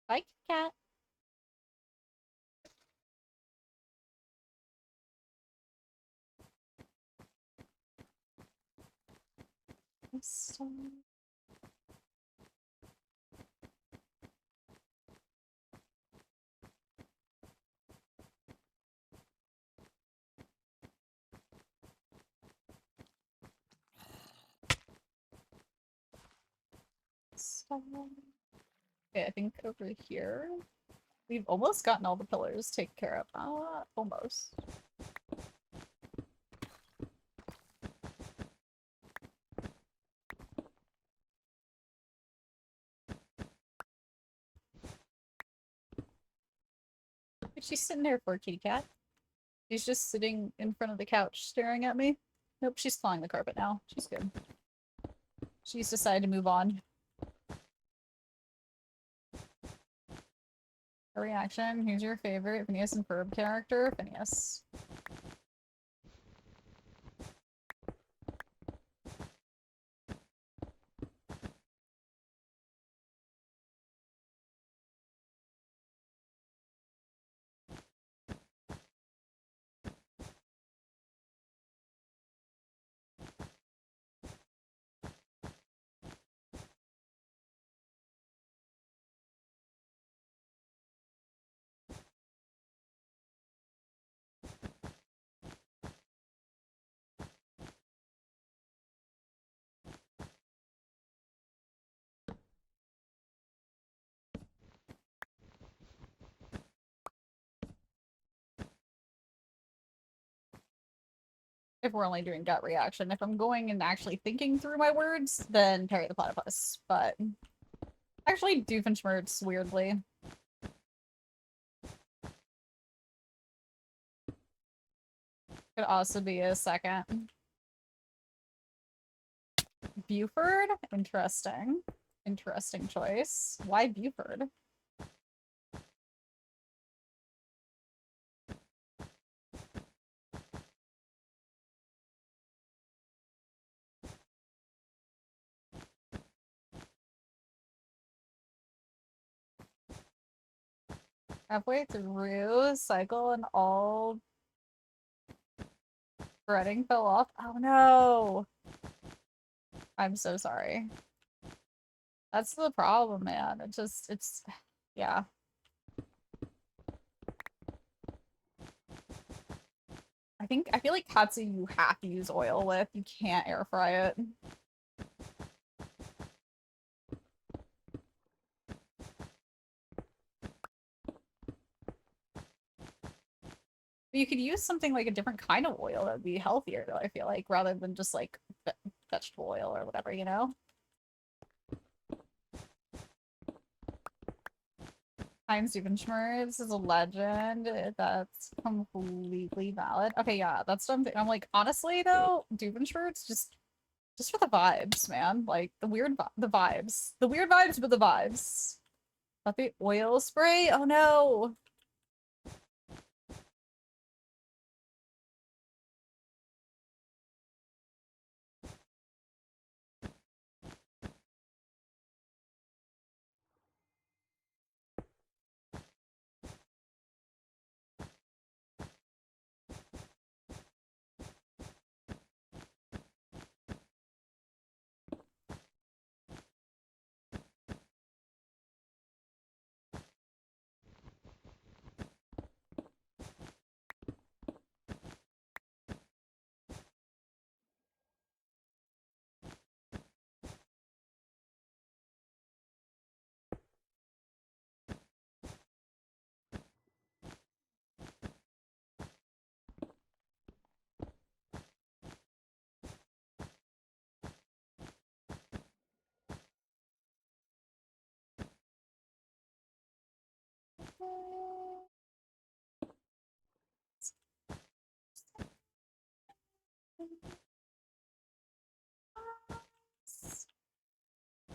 Bye, cat. Okay, I think over here we've almost gotten all the pillars taken care of. Almost. What's she sitting there for, kitty cat? She's just sitting in front of the couch staring at me. Nope, she's clawing the carpet now. She's good. She's decided to move on. A reaction. Who's your favorite Phineas and Ferb character? Phineas. If we're only doing gut reaction. If I'm going and actually thinking through my words, then Perry the Platypus. But actually, Doofenshmirtz, weirdly. Could also be a second. Buford? Interesting. Interesting choice. Why Buford? Halfway through cycle and all breading fell off. Oh no! I'm so sorry. That's the problem, man. It's, yeah. I feel like katsu you have to use oil with. You can't air fry it. You could use something like a different kind of oil that would be healthier, though, I feel like, rather than just like vegetable oil or whatever, you know? Heinz Doofenshmirtz is a legend. That's completely valid. Okay, yeah, that's something. I'm like, honestly, though, Doofenshmirtz just for the vibes, man. Like the weird, the vibes, the weird vibes, but the vibes. But the oil spray. Oh no.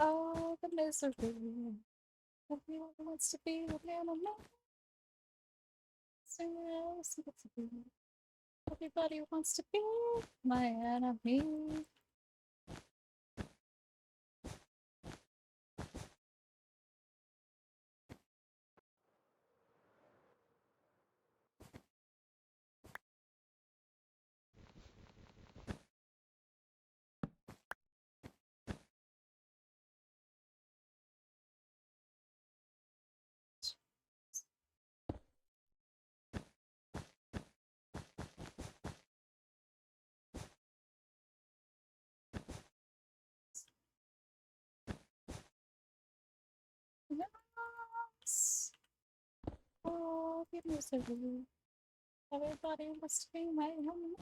Oh, the misery. Everyone wants to be with animal. Everybody wants to be my enemy. Yes. Oh, the misery. Everybody wants to be my enemy.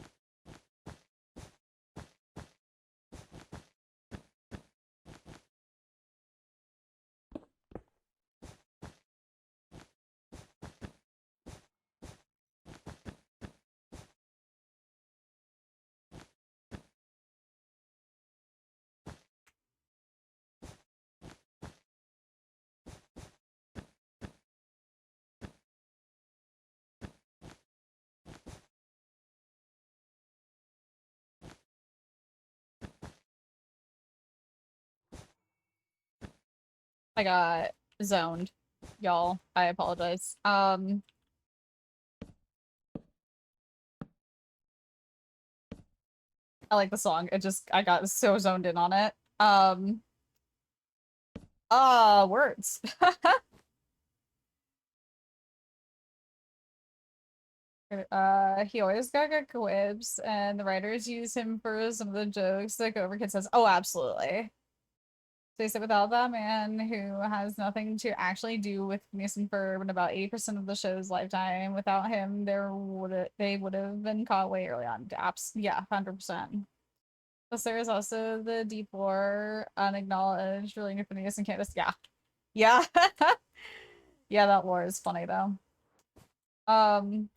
I got zoned. Y'all, I apologize. I like the song. I got so zoned in on it. Words. He always got good quibs, and the writers use him for some of the jokes. Like Overkid says, "Oh, absolutely." They said without that man who has nothing to actually do with Phineas and Ferb in about 80% of the show's lifetime, without him, they would have been caught way early on. Yeah, 100%. Plus, there is also the deep lore, unacknowledged, relating to Phineas and Candace. Yeah. Yeah. Yeah, that lore is funny though. The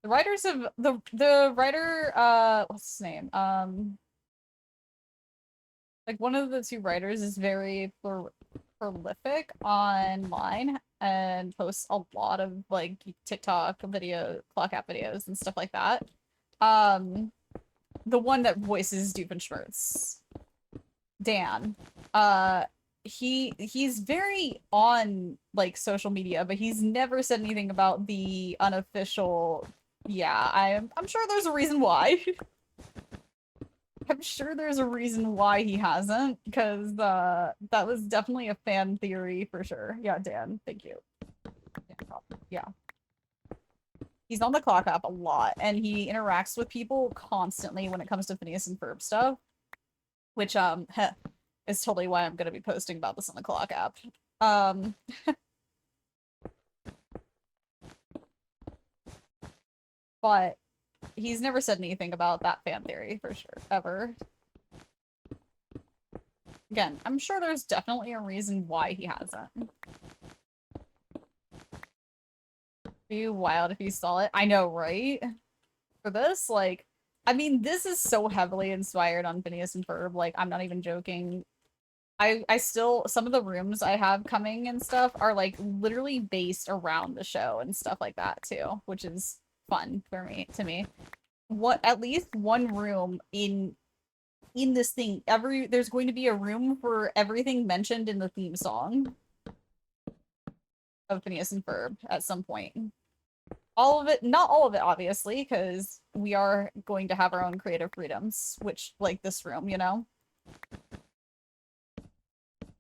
writers of the writer, what's his name? Like one of the two writers is very prolific online and posts a lot of like TikTok clock app videos and stuff like that. The one that voices Doofenshmirtz, Dan, he's very on like social media, but he's never said anything about the unofficial. Yeah, I'm sure there's a reason why. I'm sure there's a reason why he hasn't, because that was definitely a fan theory for sure. Yeah, Dan, thank you. Yeah. He's on the clock app a lot, and he interacts with people constantly when it comes to Phineas and Ferb stuff, which is totally why I'm gonna be posting about this on the clock app. But he's never said anything about that fan theory for sure, ever. Again, I'm sure there's definitely a reason why he hasn't. Be wild if you saw it. I know, right? For this, like, I mean, this is so heavily inspired on Phineas and Ferb. Like, I'm not even joking. I still, some of the rooms I have coming and stuff are like literally based around the show and stuff like that too, which is fun for me, to me. At least one room in this thing, there's going to be a room for everything mentioned in the theme song of Phineas and Ferb at some point. All of it, not all of it, obviously, because we are going to have our own creative freedoms, which, like this room, you know?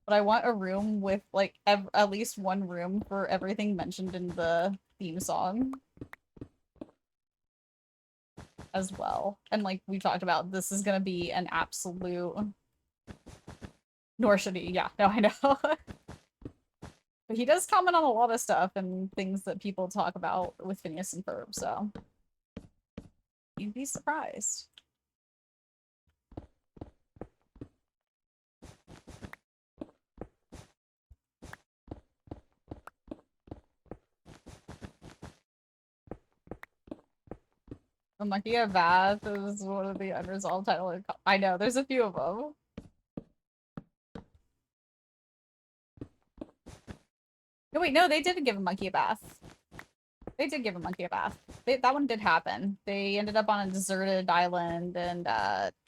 But I want a room with, like, at least one room for everything mentioned in the theme song as well. And, like we talked about, this is gonna be an absolute... Nor should he, yeah, no, I know. But he does comment on a lot of stuff and things that people talk about with Phineas and Ferb, so you'd be surprised. A Monkey of Bath is one of the unresolved titles. I know, there's a few of them. No, wait, no, they didn't give a monkey a bath. They did give a monkey a bath. That one did happen. They ended up on a deserted island and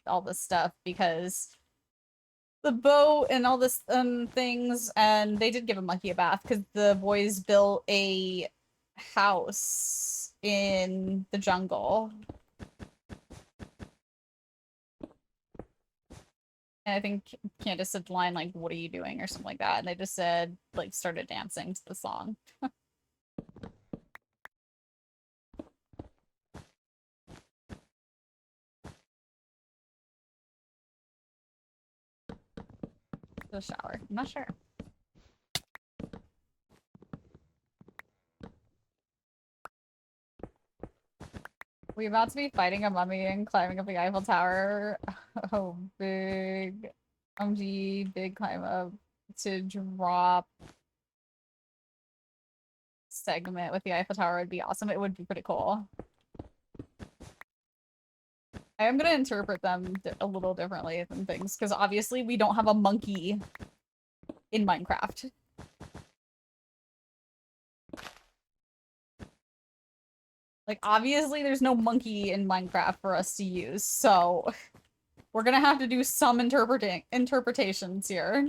all this stuff because the boat and all this things, and they did give a monkey a bath because the boys built a house in the jungle. And I think Candace said the line like, "What are you doing?" or something like that, and they just said, like, started dancing to the song. The shower. I'm not sure. We about to be fighting a mummy and climbing up the Eiffel Tower. Oh, big OMG, big climb up to drop segment with the Eiffel Tower would be awesome. It would be pretty cool. I am gonna interpret them a little differently than things, because obviously we don't have a monkey in Minecraft. Like, obviously there's no monkey in Minecraft for us to use, so we're gonna have to do some interpretations here.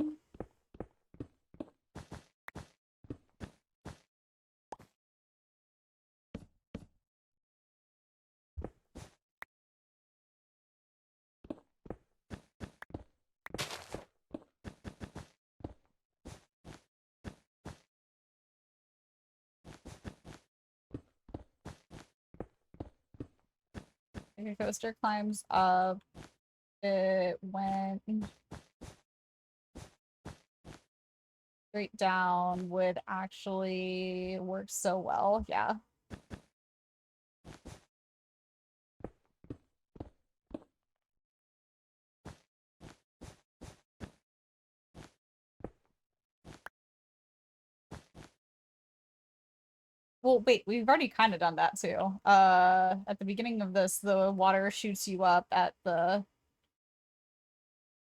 the coaster climbs up, it went straight down would actually work so well. Yeah. Well, wait, we've already kind of done that too. At the beginning of this, the water shoots you up at the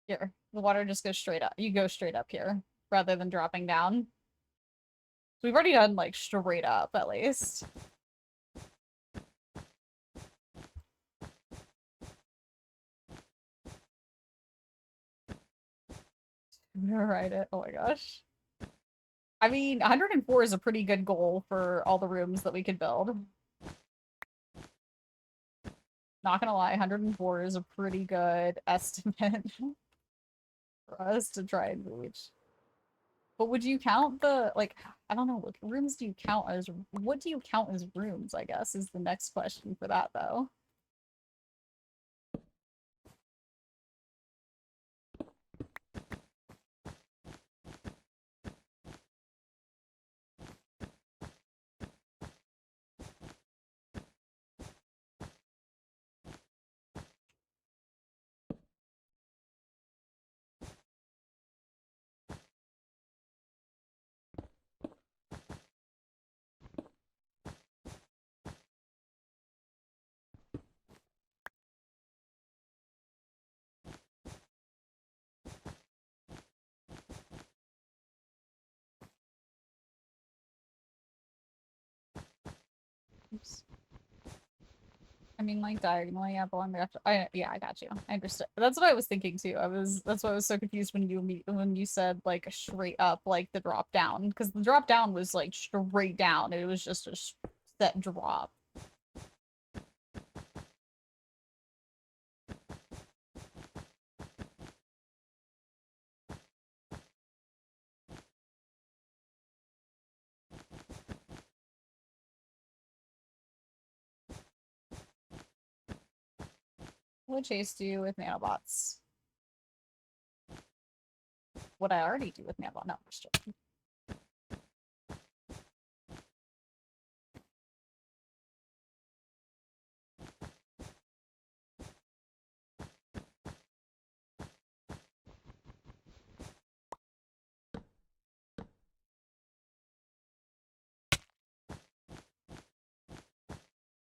here. The water just goes straight up. You go straight up here rather than dropping down. So we've already done like straight up at least. I'm gonna write it. Oh my gosh. I mean, 104 is a pretty good goal for all the rooms that we could build. Not gonna lie, 104 is a pretty good estimate for us to try and reach. But would you count the, like, I don't know, what rooms do you count as, what do you count as rooms, I guess, is the next question for that, though. Oops. I mean, like, diagonally up along the left. Yeah, I got you. I understood. That's what I was thinking too. That's why I was so confused when you said like straight up, like the drop down, because the drop down was like straight down. It was just a set drop. What would Chase do with nanobots? What I already do with nanobot? No, just joking.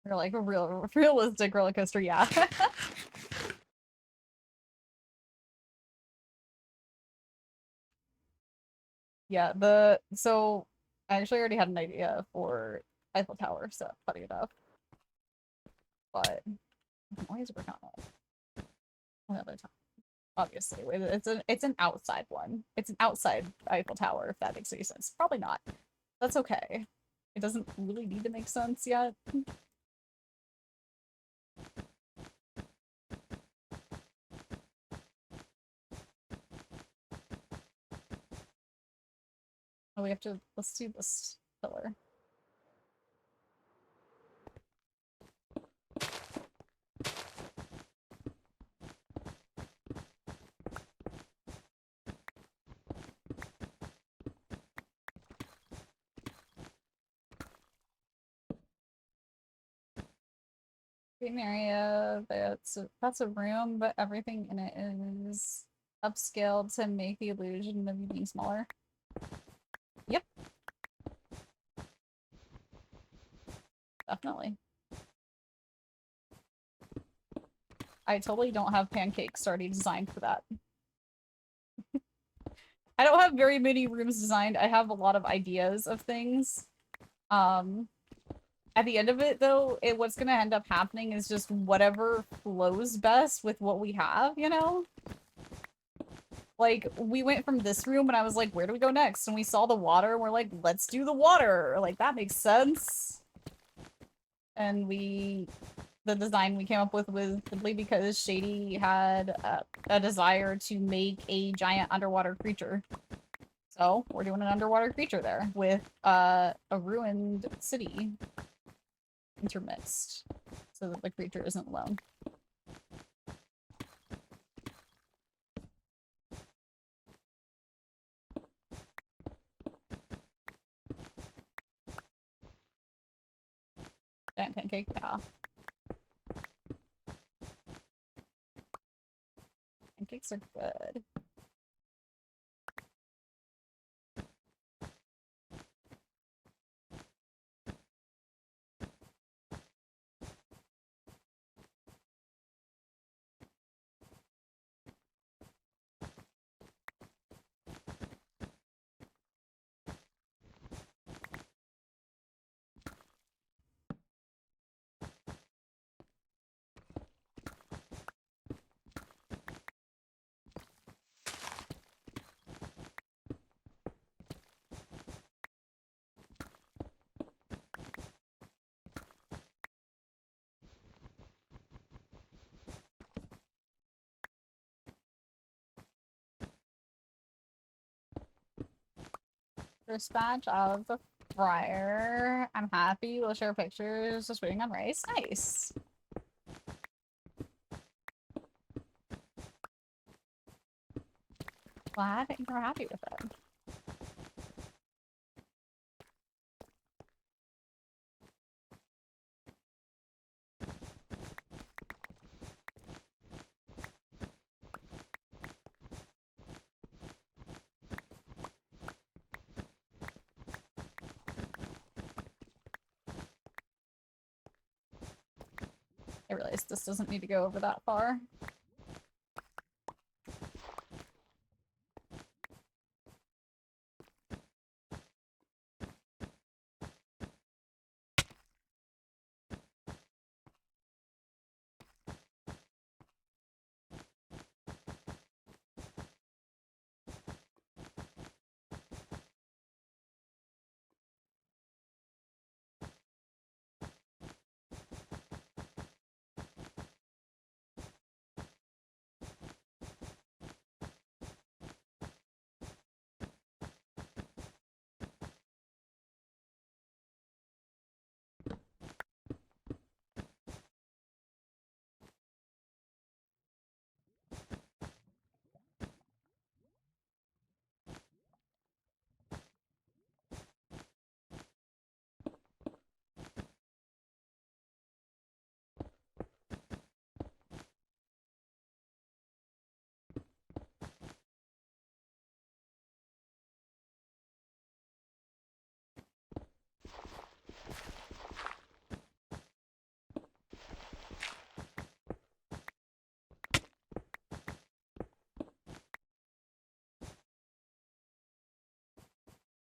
Or like a realistic roller coaster, yeah. Yeah, so I actually already had an idea for Eiffel Tower, so funny enough. But I'm always working on it another time. Obviously, it's an outside one. It's an outside Eiffel Tower, if that makes any sense. Probably not. That's okay. It doesn't really need to make sense yet. Oh, let's do this pillar. Green area, that's a room, but everything in it is upscaled to make the illusion of being smaller. Yep. Definitely. I totally don't have pancakes already designed for that. I don't have very many rooms designed. I have a lot of ideas of things. At the end of it, though, what's gonna end up happening is just whatever flows best with what we have, you know? Like, we went from this room and I was like, where do we go next? And we saw the water and we're like, let's do the water. Like, that makes sense. And the design we came up with was simply because Shady had a desire to make a giant underwater creature. So, we're doing an underwater creature there with a ruined city. intermixed so that the creature isn't alone. Giant pancake, yeah. Pancakes are good. First batch of the fryer. I'm happy. We'll share pictures. Just waiting on rice. Nice. Glad you're happy with it. I realize this doesn't need to go over that far.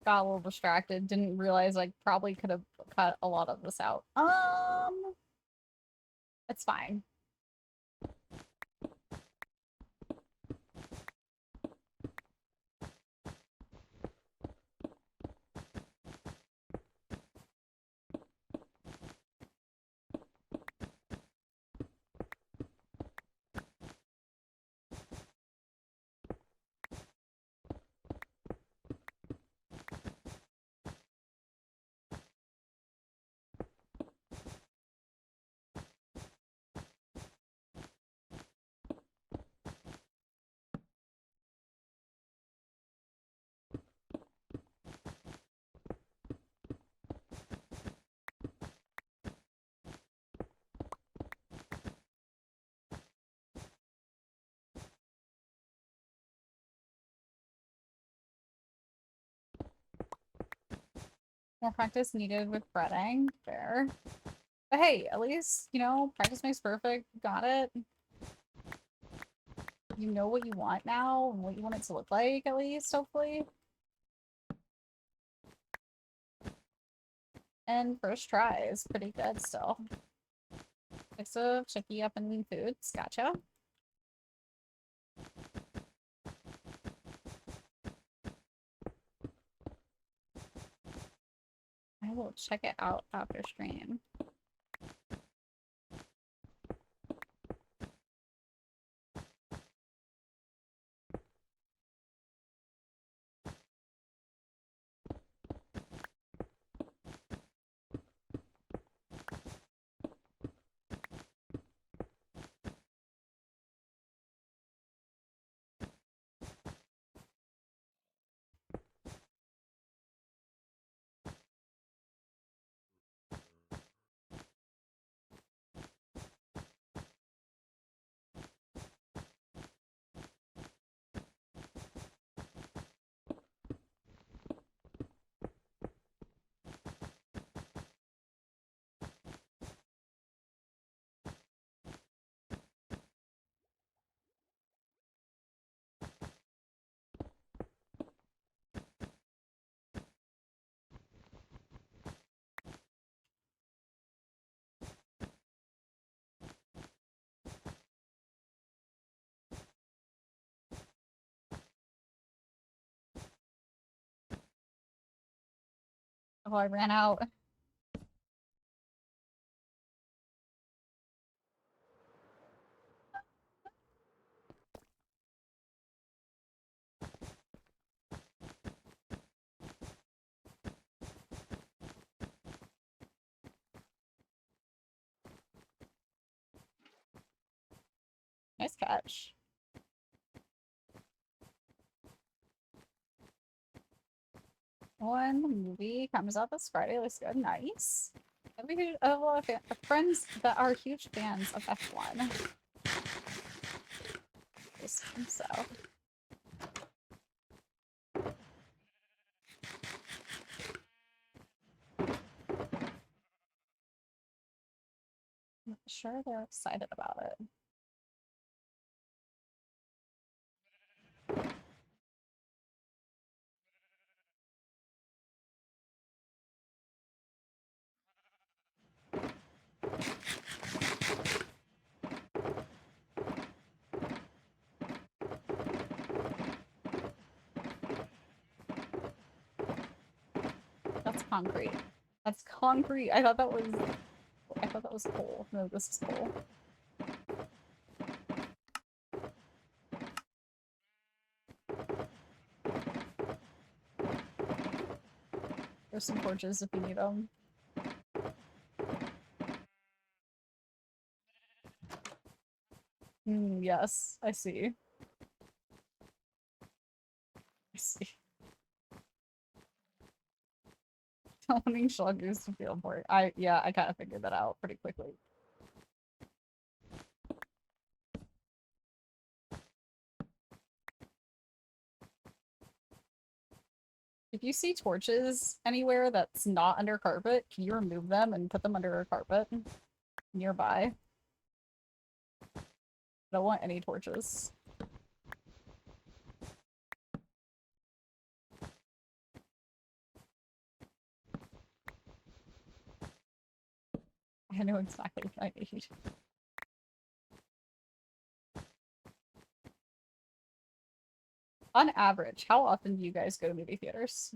Got a little distracted. Didn't realize I probably could have cut a lot of this out. It's fine. More practice needed with breading. Fair. But hey, at least, you know, practice makes perfect. Got it. You know what you want now and what you want it to look like, at least, hopefully. And first try is pretty good still. Mix of chicky up in foods. Gotcha. I will check it out after stream. Oh, I ran out. Nice catch. One movie comes out this Friday. Looks good. Nice. We have a lot of friends that are huge fans of F1. So. I'm sure they're excited about it. That's concrete. That's concrete. I thought that was coal. No, this is coal. There's some torches if you need them. Yes, I see. I see. Owning shulkers to feel bored. Yeah, I kind of figured that out pretty quickly. If you see torches anywhere that's not under carpet, can you remove them and put them under a carpet nearby? I don't want any torches. I know exactly what I need. On average, how often do you guys go to movie theaters?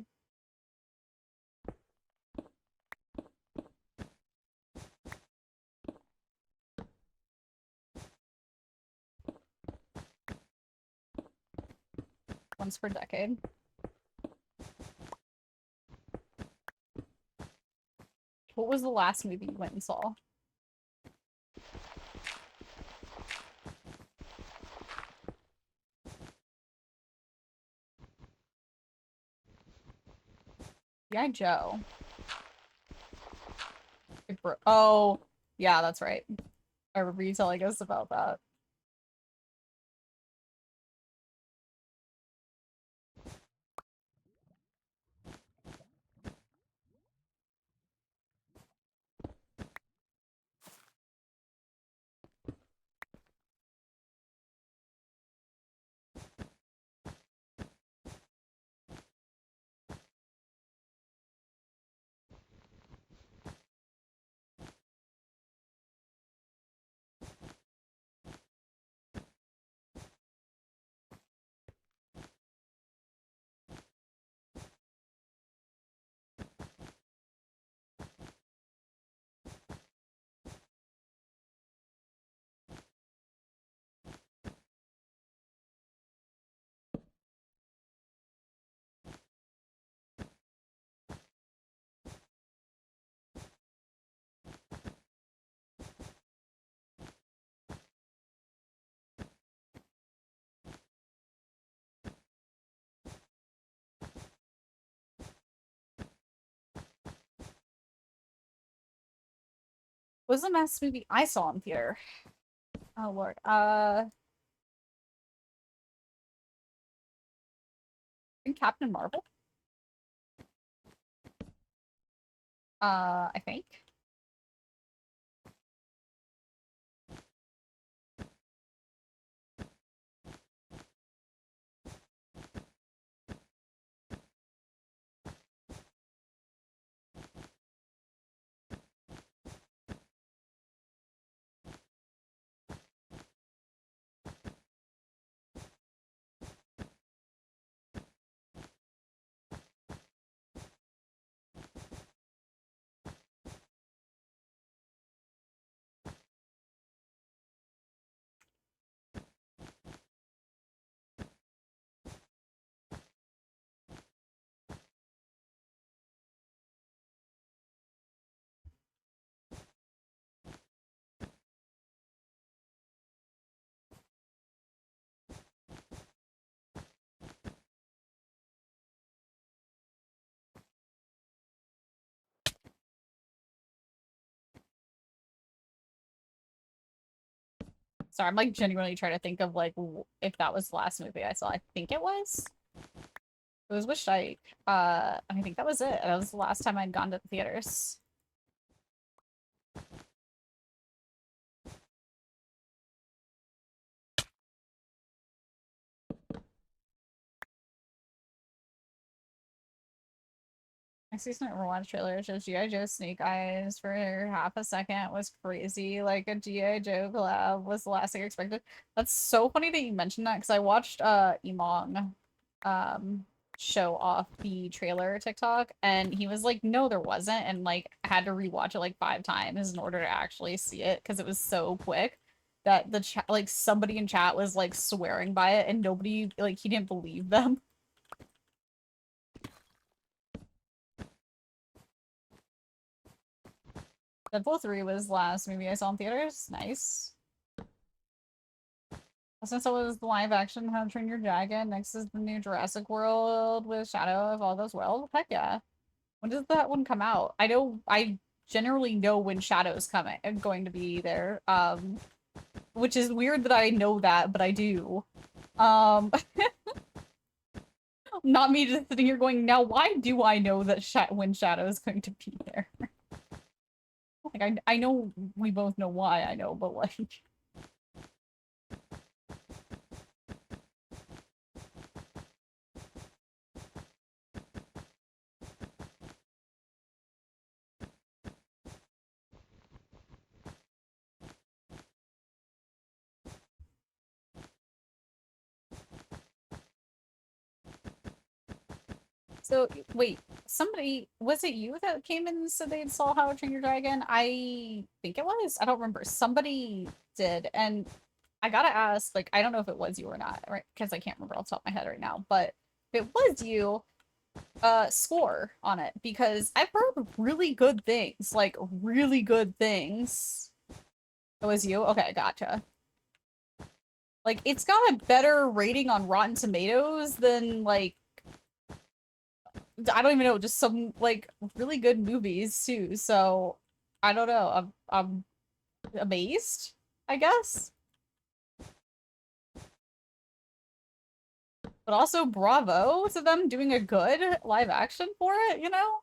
Once per decade. What was the last movie you went and saw? Yeah, Joe. Oh, yeah, that's right. I remember you telling us about that. What was the last movie I saw in theater? Oh Lord. I think Captain Marvel. I think. Sorry, I'm like genuinely trying to think of like if that was the last movie I saw. I think it was. It was Wish I think that was it. That was the last time I'd gone to the theaters. I see some Overwatch trailer shows G.I. Joe Snake Eyes for half a second was crazy. Like a G.I. Joe collab was the last thing I expected. That's so funny that you mentioned that because I watched Emong show off the trailer TikTok and he was like, no, there wasn't, and like had to rewatch it like 5 times in order to actually see it because it was so quick that the chat like somebody in chat was like swearing by it and nobody like he didn't believe them. Deadpool 3 was the last movie I saw in theaters. Nice. Since it was the live action How to Train Your Dragon, next is the new Jurassic World with Shadow of all those worlds. Heck yeah. When does that one come out? I know I generally know when Shadow's coming and going to be there. Which is weird that I know that, but I do. Not me just sitting here going, now why do I know that when Shadow is going to be there? Like I know we both know why I know, but like so wait, somebody was it you that came in and said they saw How to Train Your Dragon? I think it was. I don't remember. Somebody did, and I gotta ask, like, I don't know if it was you or not, right? Because I can't remember off the top of my head right now. But if it was you, score on it because I've heard really good things, like really good things. It was you? Okay, gotcha. Like, it's got a better rating on Rotten Tomatoes than like I don't even know, just some like really good movies too. So I don't know. I'm amazed, I guess. But also bravo to them doing a good live action for it, you know?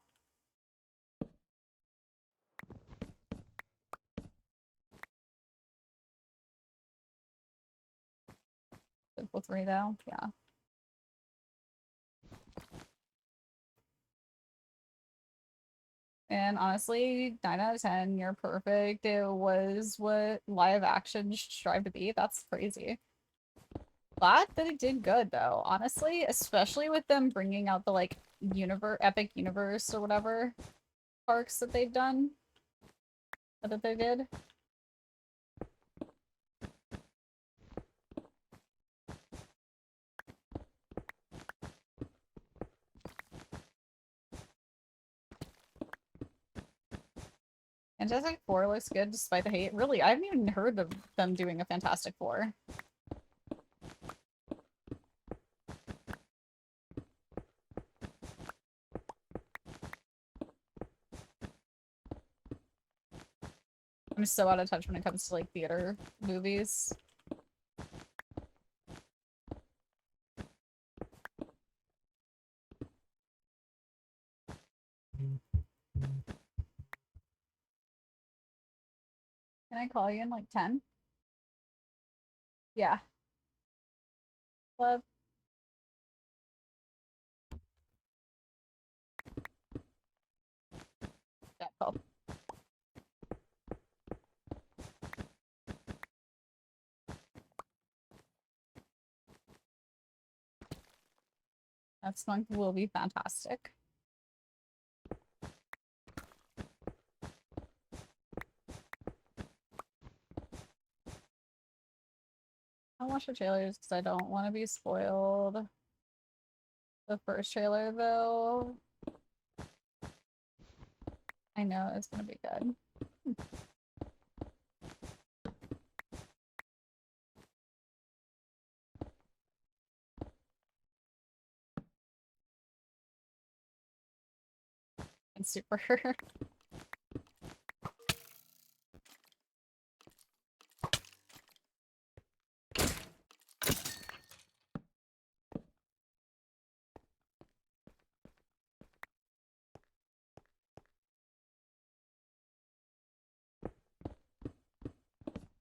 Deadpool 3 though, yeah. And honestly, 9 out of 10, you're perfect. It was what live action should strive to be. That's crazy. Glad that it did good though, honestly, especially with them bringing out the like epic universe or whatever parks that they've done, that they did. Fantastic Four looks good despite the hate. Really, I haven't even heard of them doing a Fantastic Four. I'm so out of touch when it comes to like theater movies. Can I call you in like 10? Yeah. Love. Yeah, cool. That's going will be fantastic. I'll watch the trailers because I don't want to be spoiled. The first trailer, though, I know it's gonna be good. And super.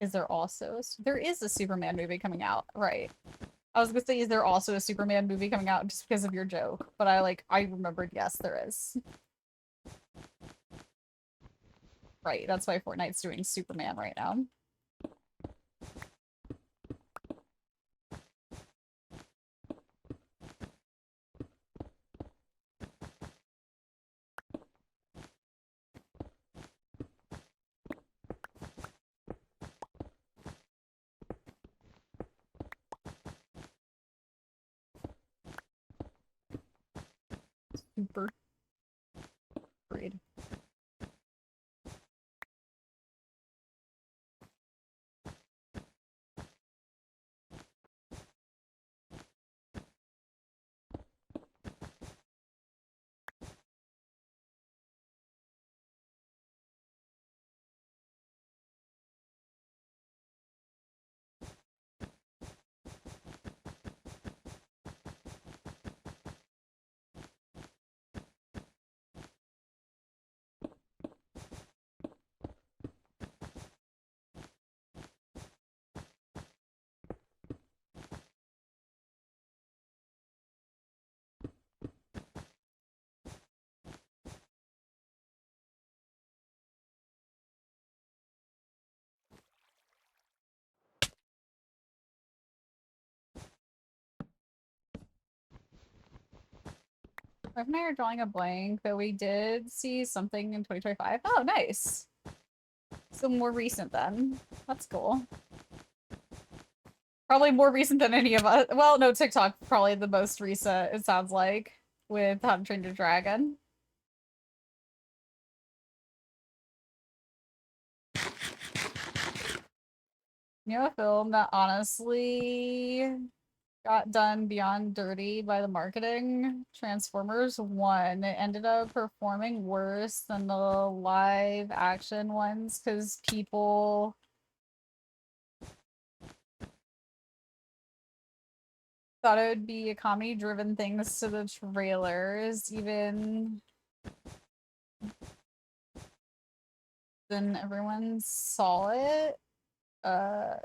Is there also there is a Superman movie coming out, right? I was gonna say, is there also a Superman movie coming out just because of your joke? But I remembered, yes, there is. Right, that's why Fortnite's doing Superman right now. Super. Agreed. Wife and I are drawing a blank, but we did see something in 2025. Oh, nice. So more recent then. That's cool. Probably more recent than any of us. Well, no, TikTok probably the most recent, it sounds like, with How to Train Your Dragon. You know, a film that honestly got done beyond dirty by the marketing? Transformers 1. It ended up performing worse than the live action ones because people thought it would be a comedy driven thanks to the trailers, even then everyone saw it.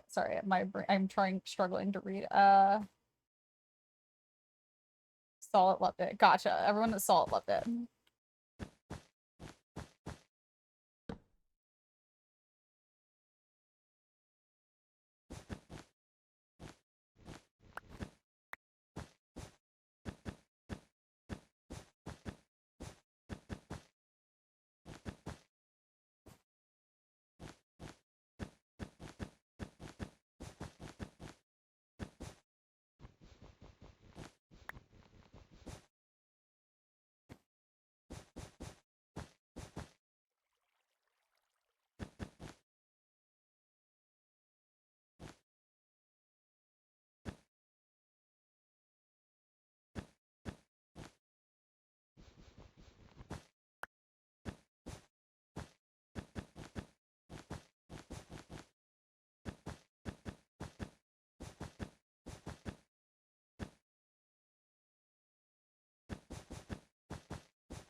Sorry, I'm struggling to read. Saw it, loved it. Gotcha. Everyone that saw it loved it.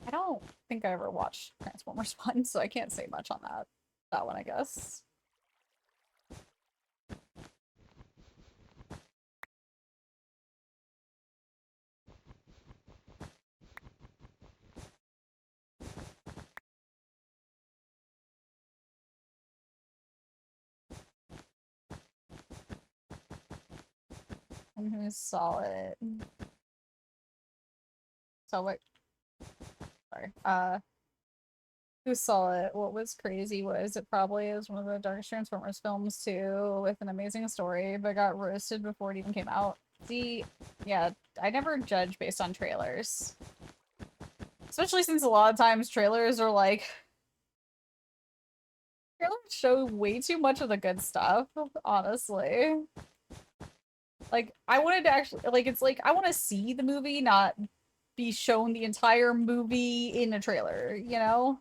I don't think I ever watched Transformers 1, so I can't say much on that one, I guess. And who saw it? So what? Sorry. Who saw it? What was crazy was it probably is one of the darkest Transformers films too, with an amazing story, but got roasted before it even came out. See, yeah, I never judge based on trailers. Especially since a lot of times trailers are like trailers show way too much of the good stuff, honestly. Like, I wanted to actually, like, it's like, I want to see the movie, not be shown the entire movie in a trailer, you know?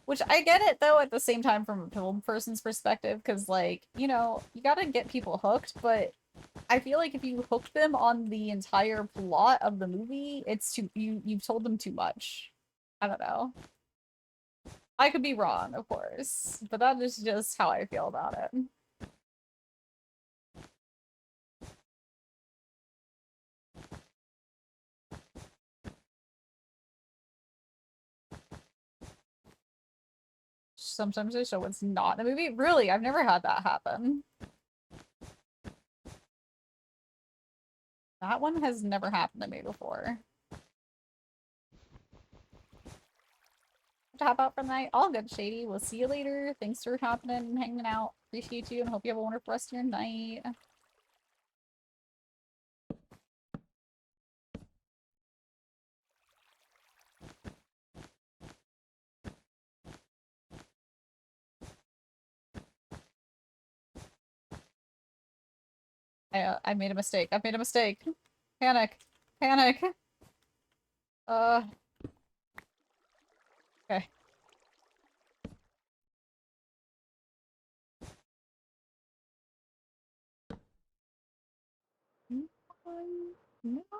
Which I get it, though, at the same time from a film person's perspective, because, like, you know, you gotta get people hooked, but I feel like if you hook them on the entire plot of the movie, it's you've told them too much. I don't know. I could be wrong, of course, but that is just how I feel about it. Sometimes they show what's not in the movie. Really, I've never had that happen. That one has never happened to me before. To hop out for the night. All good, Shady. We'll see you later. Thanks for happening and hanging out. Appreciate you and hope you have a wonderful rest of your night. I made a mistake. I've made a mistake. Panic. Panic. Uh. Okay. No one. No one.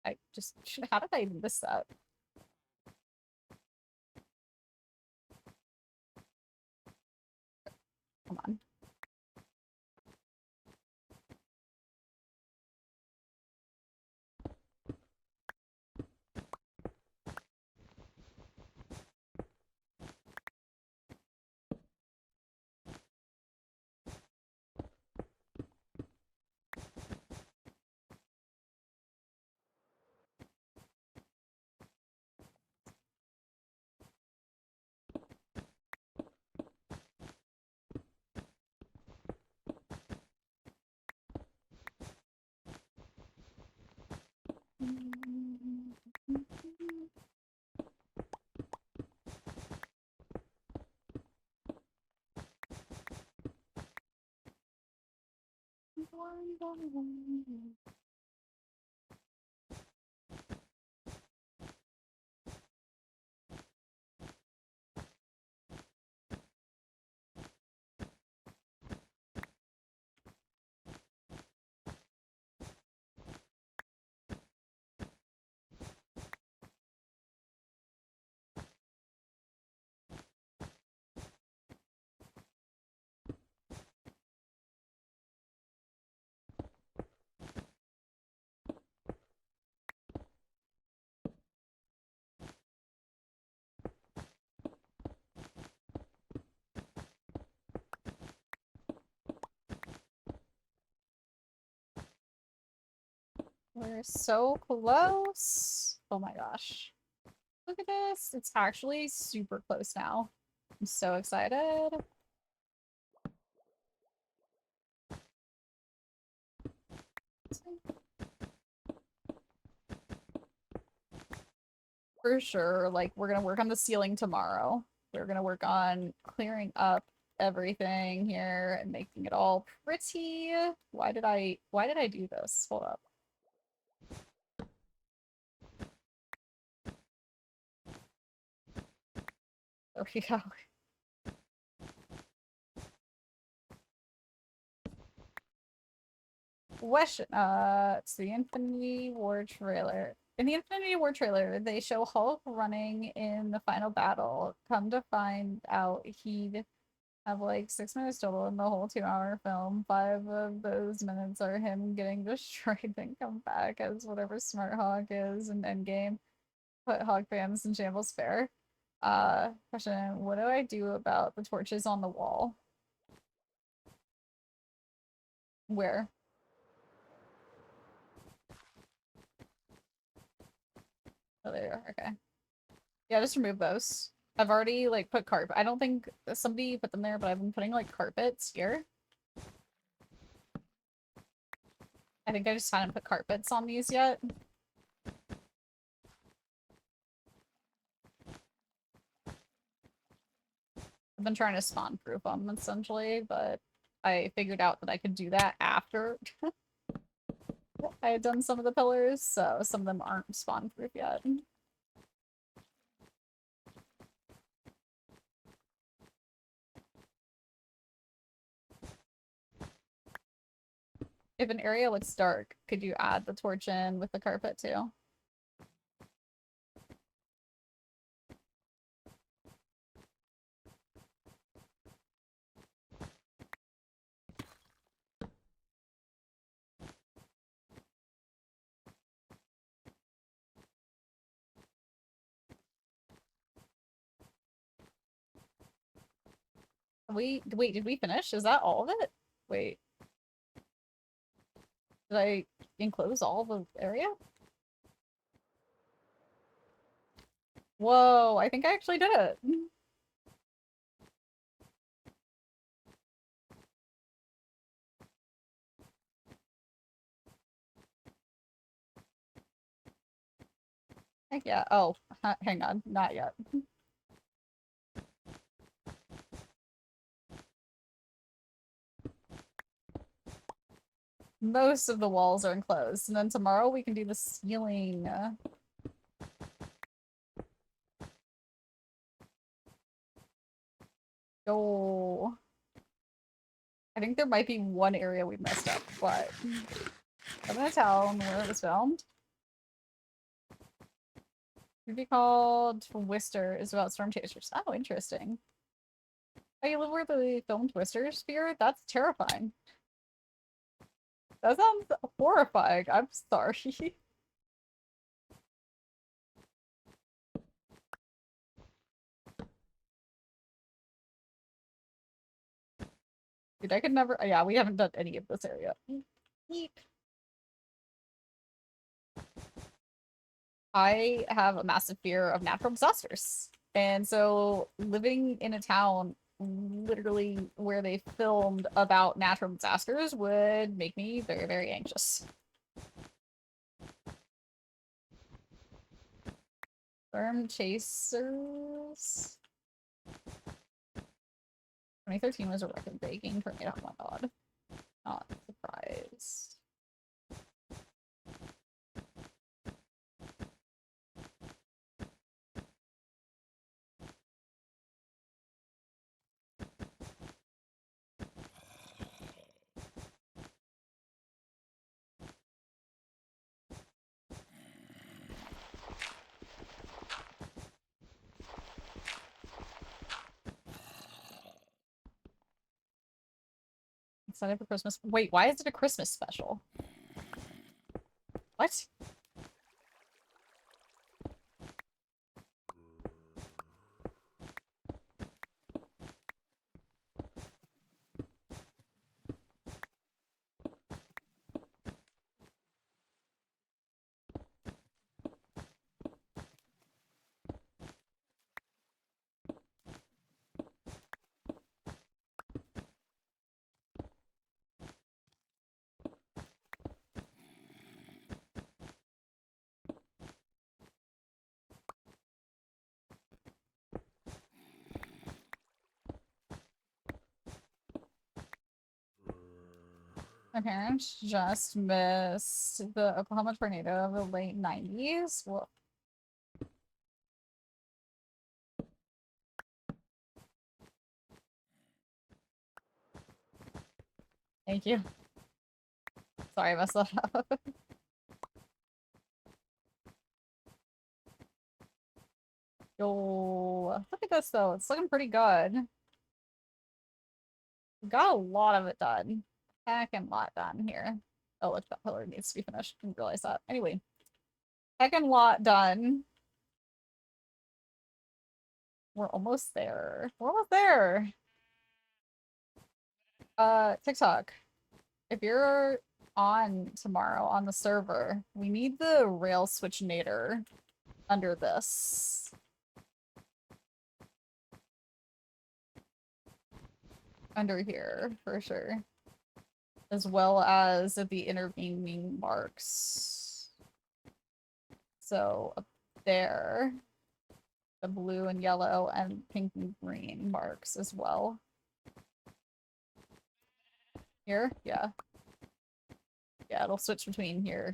I just. How did I miss that? Come on. We're so close. Oh my gosh. Look at this. It's actually super close now. I'm so excited. For sure, like, we're gonna work on the ceiling tomorrow. We're gonna work on clearing up everything here and making it all pretty. Why did I do this? Hold up. There we go. Question. It's the Infinity War trailer. In the Infinity War trailer, they show Hulk running in the final battle. Come to find out, he'd have like 6 minutes total in the whole 2-hour film. 5 of those minutes are him getting destroyed, then come back as whatever Smart Hawk is in Endgame. Put Hawk fans in shambles. Fair. Question. What do I do about the torches on the wall? Where? Oh, there you are. Okay. Yeah, just remove those. I've already like put carpet. I don't think somebody put them there, but I've been putting like carpets here. I think I just hadn't put carpets on these yet. I've been trying to spawn proof them essentially, but I figured out that I could do that after I had done some of the pillars, so some of them aren't spawn proof yet. If an area looks dark, could you add the torch in with the carpet too? Wait, did we finish? Is that all of it? Wait. Did I enclose all the area? Whoa, I think I actually did it. Heck yeah. Oh, hang on. Not yet. Most of the walls are enclosed, and then tomorrow we can do the ceiling. Yo. I think there might be one area we messed up, but I'm gonna tell them where it was filmed. Movie called Twister is about storm chasers. Oh, interesting. Oh, you live where they filmed Twister Sphere? That's terrifying. That sounds horrifying. I'm sorry. Dude, I could never. Yeah, we haven't done any of this area. Yeet. I have a massive fear of natural disasters. And so living in a town literally where they filmed about natural disasters would make me very, very anxious. Storm Chasers. 2013 was a record-breaking tornado. Oh my god. Not surprised. Excited for Christmas. Wait, why is it a Christmas special? What? My parents just missed the Oklahoma tornado of the late 90s. Well, thank you. Sorry, I messed that up. Yo, look at this though. It's looking pretty good. We got a lot of it done. Heckin' lot done here. Oh, look, that pillar needs to be finished. Didn't realize that. Anyway, heckin' lot done. We're almost there. We're almost there. TikTok. If you're on tomorrow on the server, we need the rail switchinator under this. Under here, for sure. As well as the intervening marks. So, up there. the blue and yellow and pink and green marks as well. Here? Yeah. Yeah, it'll switch between here.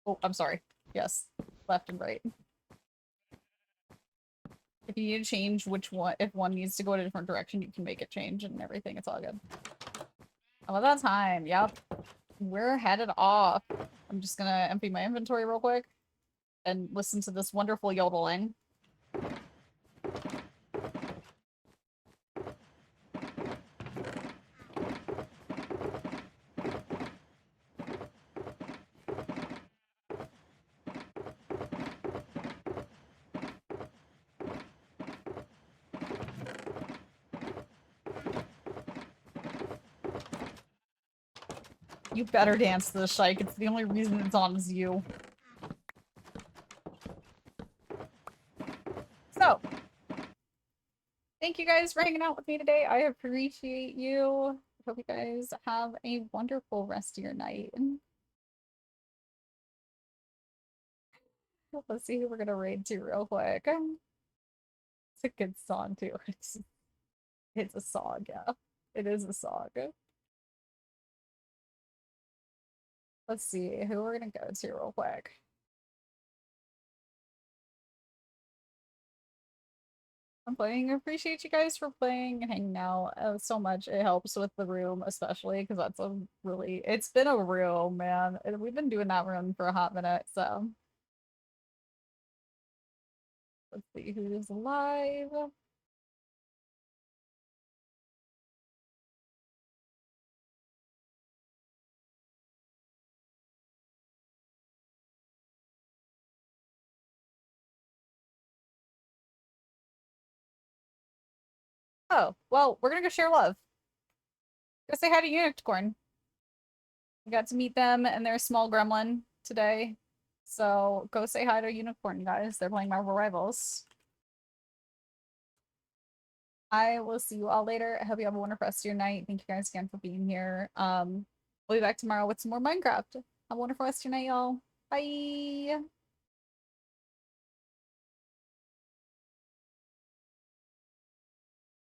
Oh, I'm sorry. Yes. Left and right. If you need to change which one, if one needs to go in a different direction, you can make it change and everything. It's all good. Oh, that time. Yep. We're headed off. I'm just gonna empty my inventory real quick and listen to this wonderful yodeling. You better dance to the shike. It's the only reason it's on is you. So, thank you guys for hanging out with me today. I appreciate you. Hope you guys have a wonderful rest of your night. Let's see who we're gonna raid to real quick. It's a good song too. It's a song, yeah. It is a song. Let's see who we're gonna go to real quick. I'm playing. I appreciate you guys for playing and hanging out so much. It helps with the room, especially because that's a really, it's been a room, man. We've been doing that room for a hot minute, so. Let's see who's live. Oh, well, we're gonna go share love. Go say hi to Unicorn. We got to meet them and their small gremlin today. So go say hi to Unicorn, guys. They're playing Marvel Rivals. I will see you all later. I hope you have a wonderful rest of your night. Thank you guys again for being here. We'll be back tomorrow with some more Minecraft. Have a wonderful rest of your night, y'all. Bye.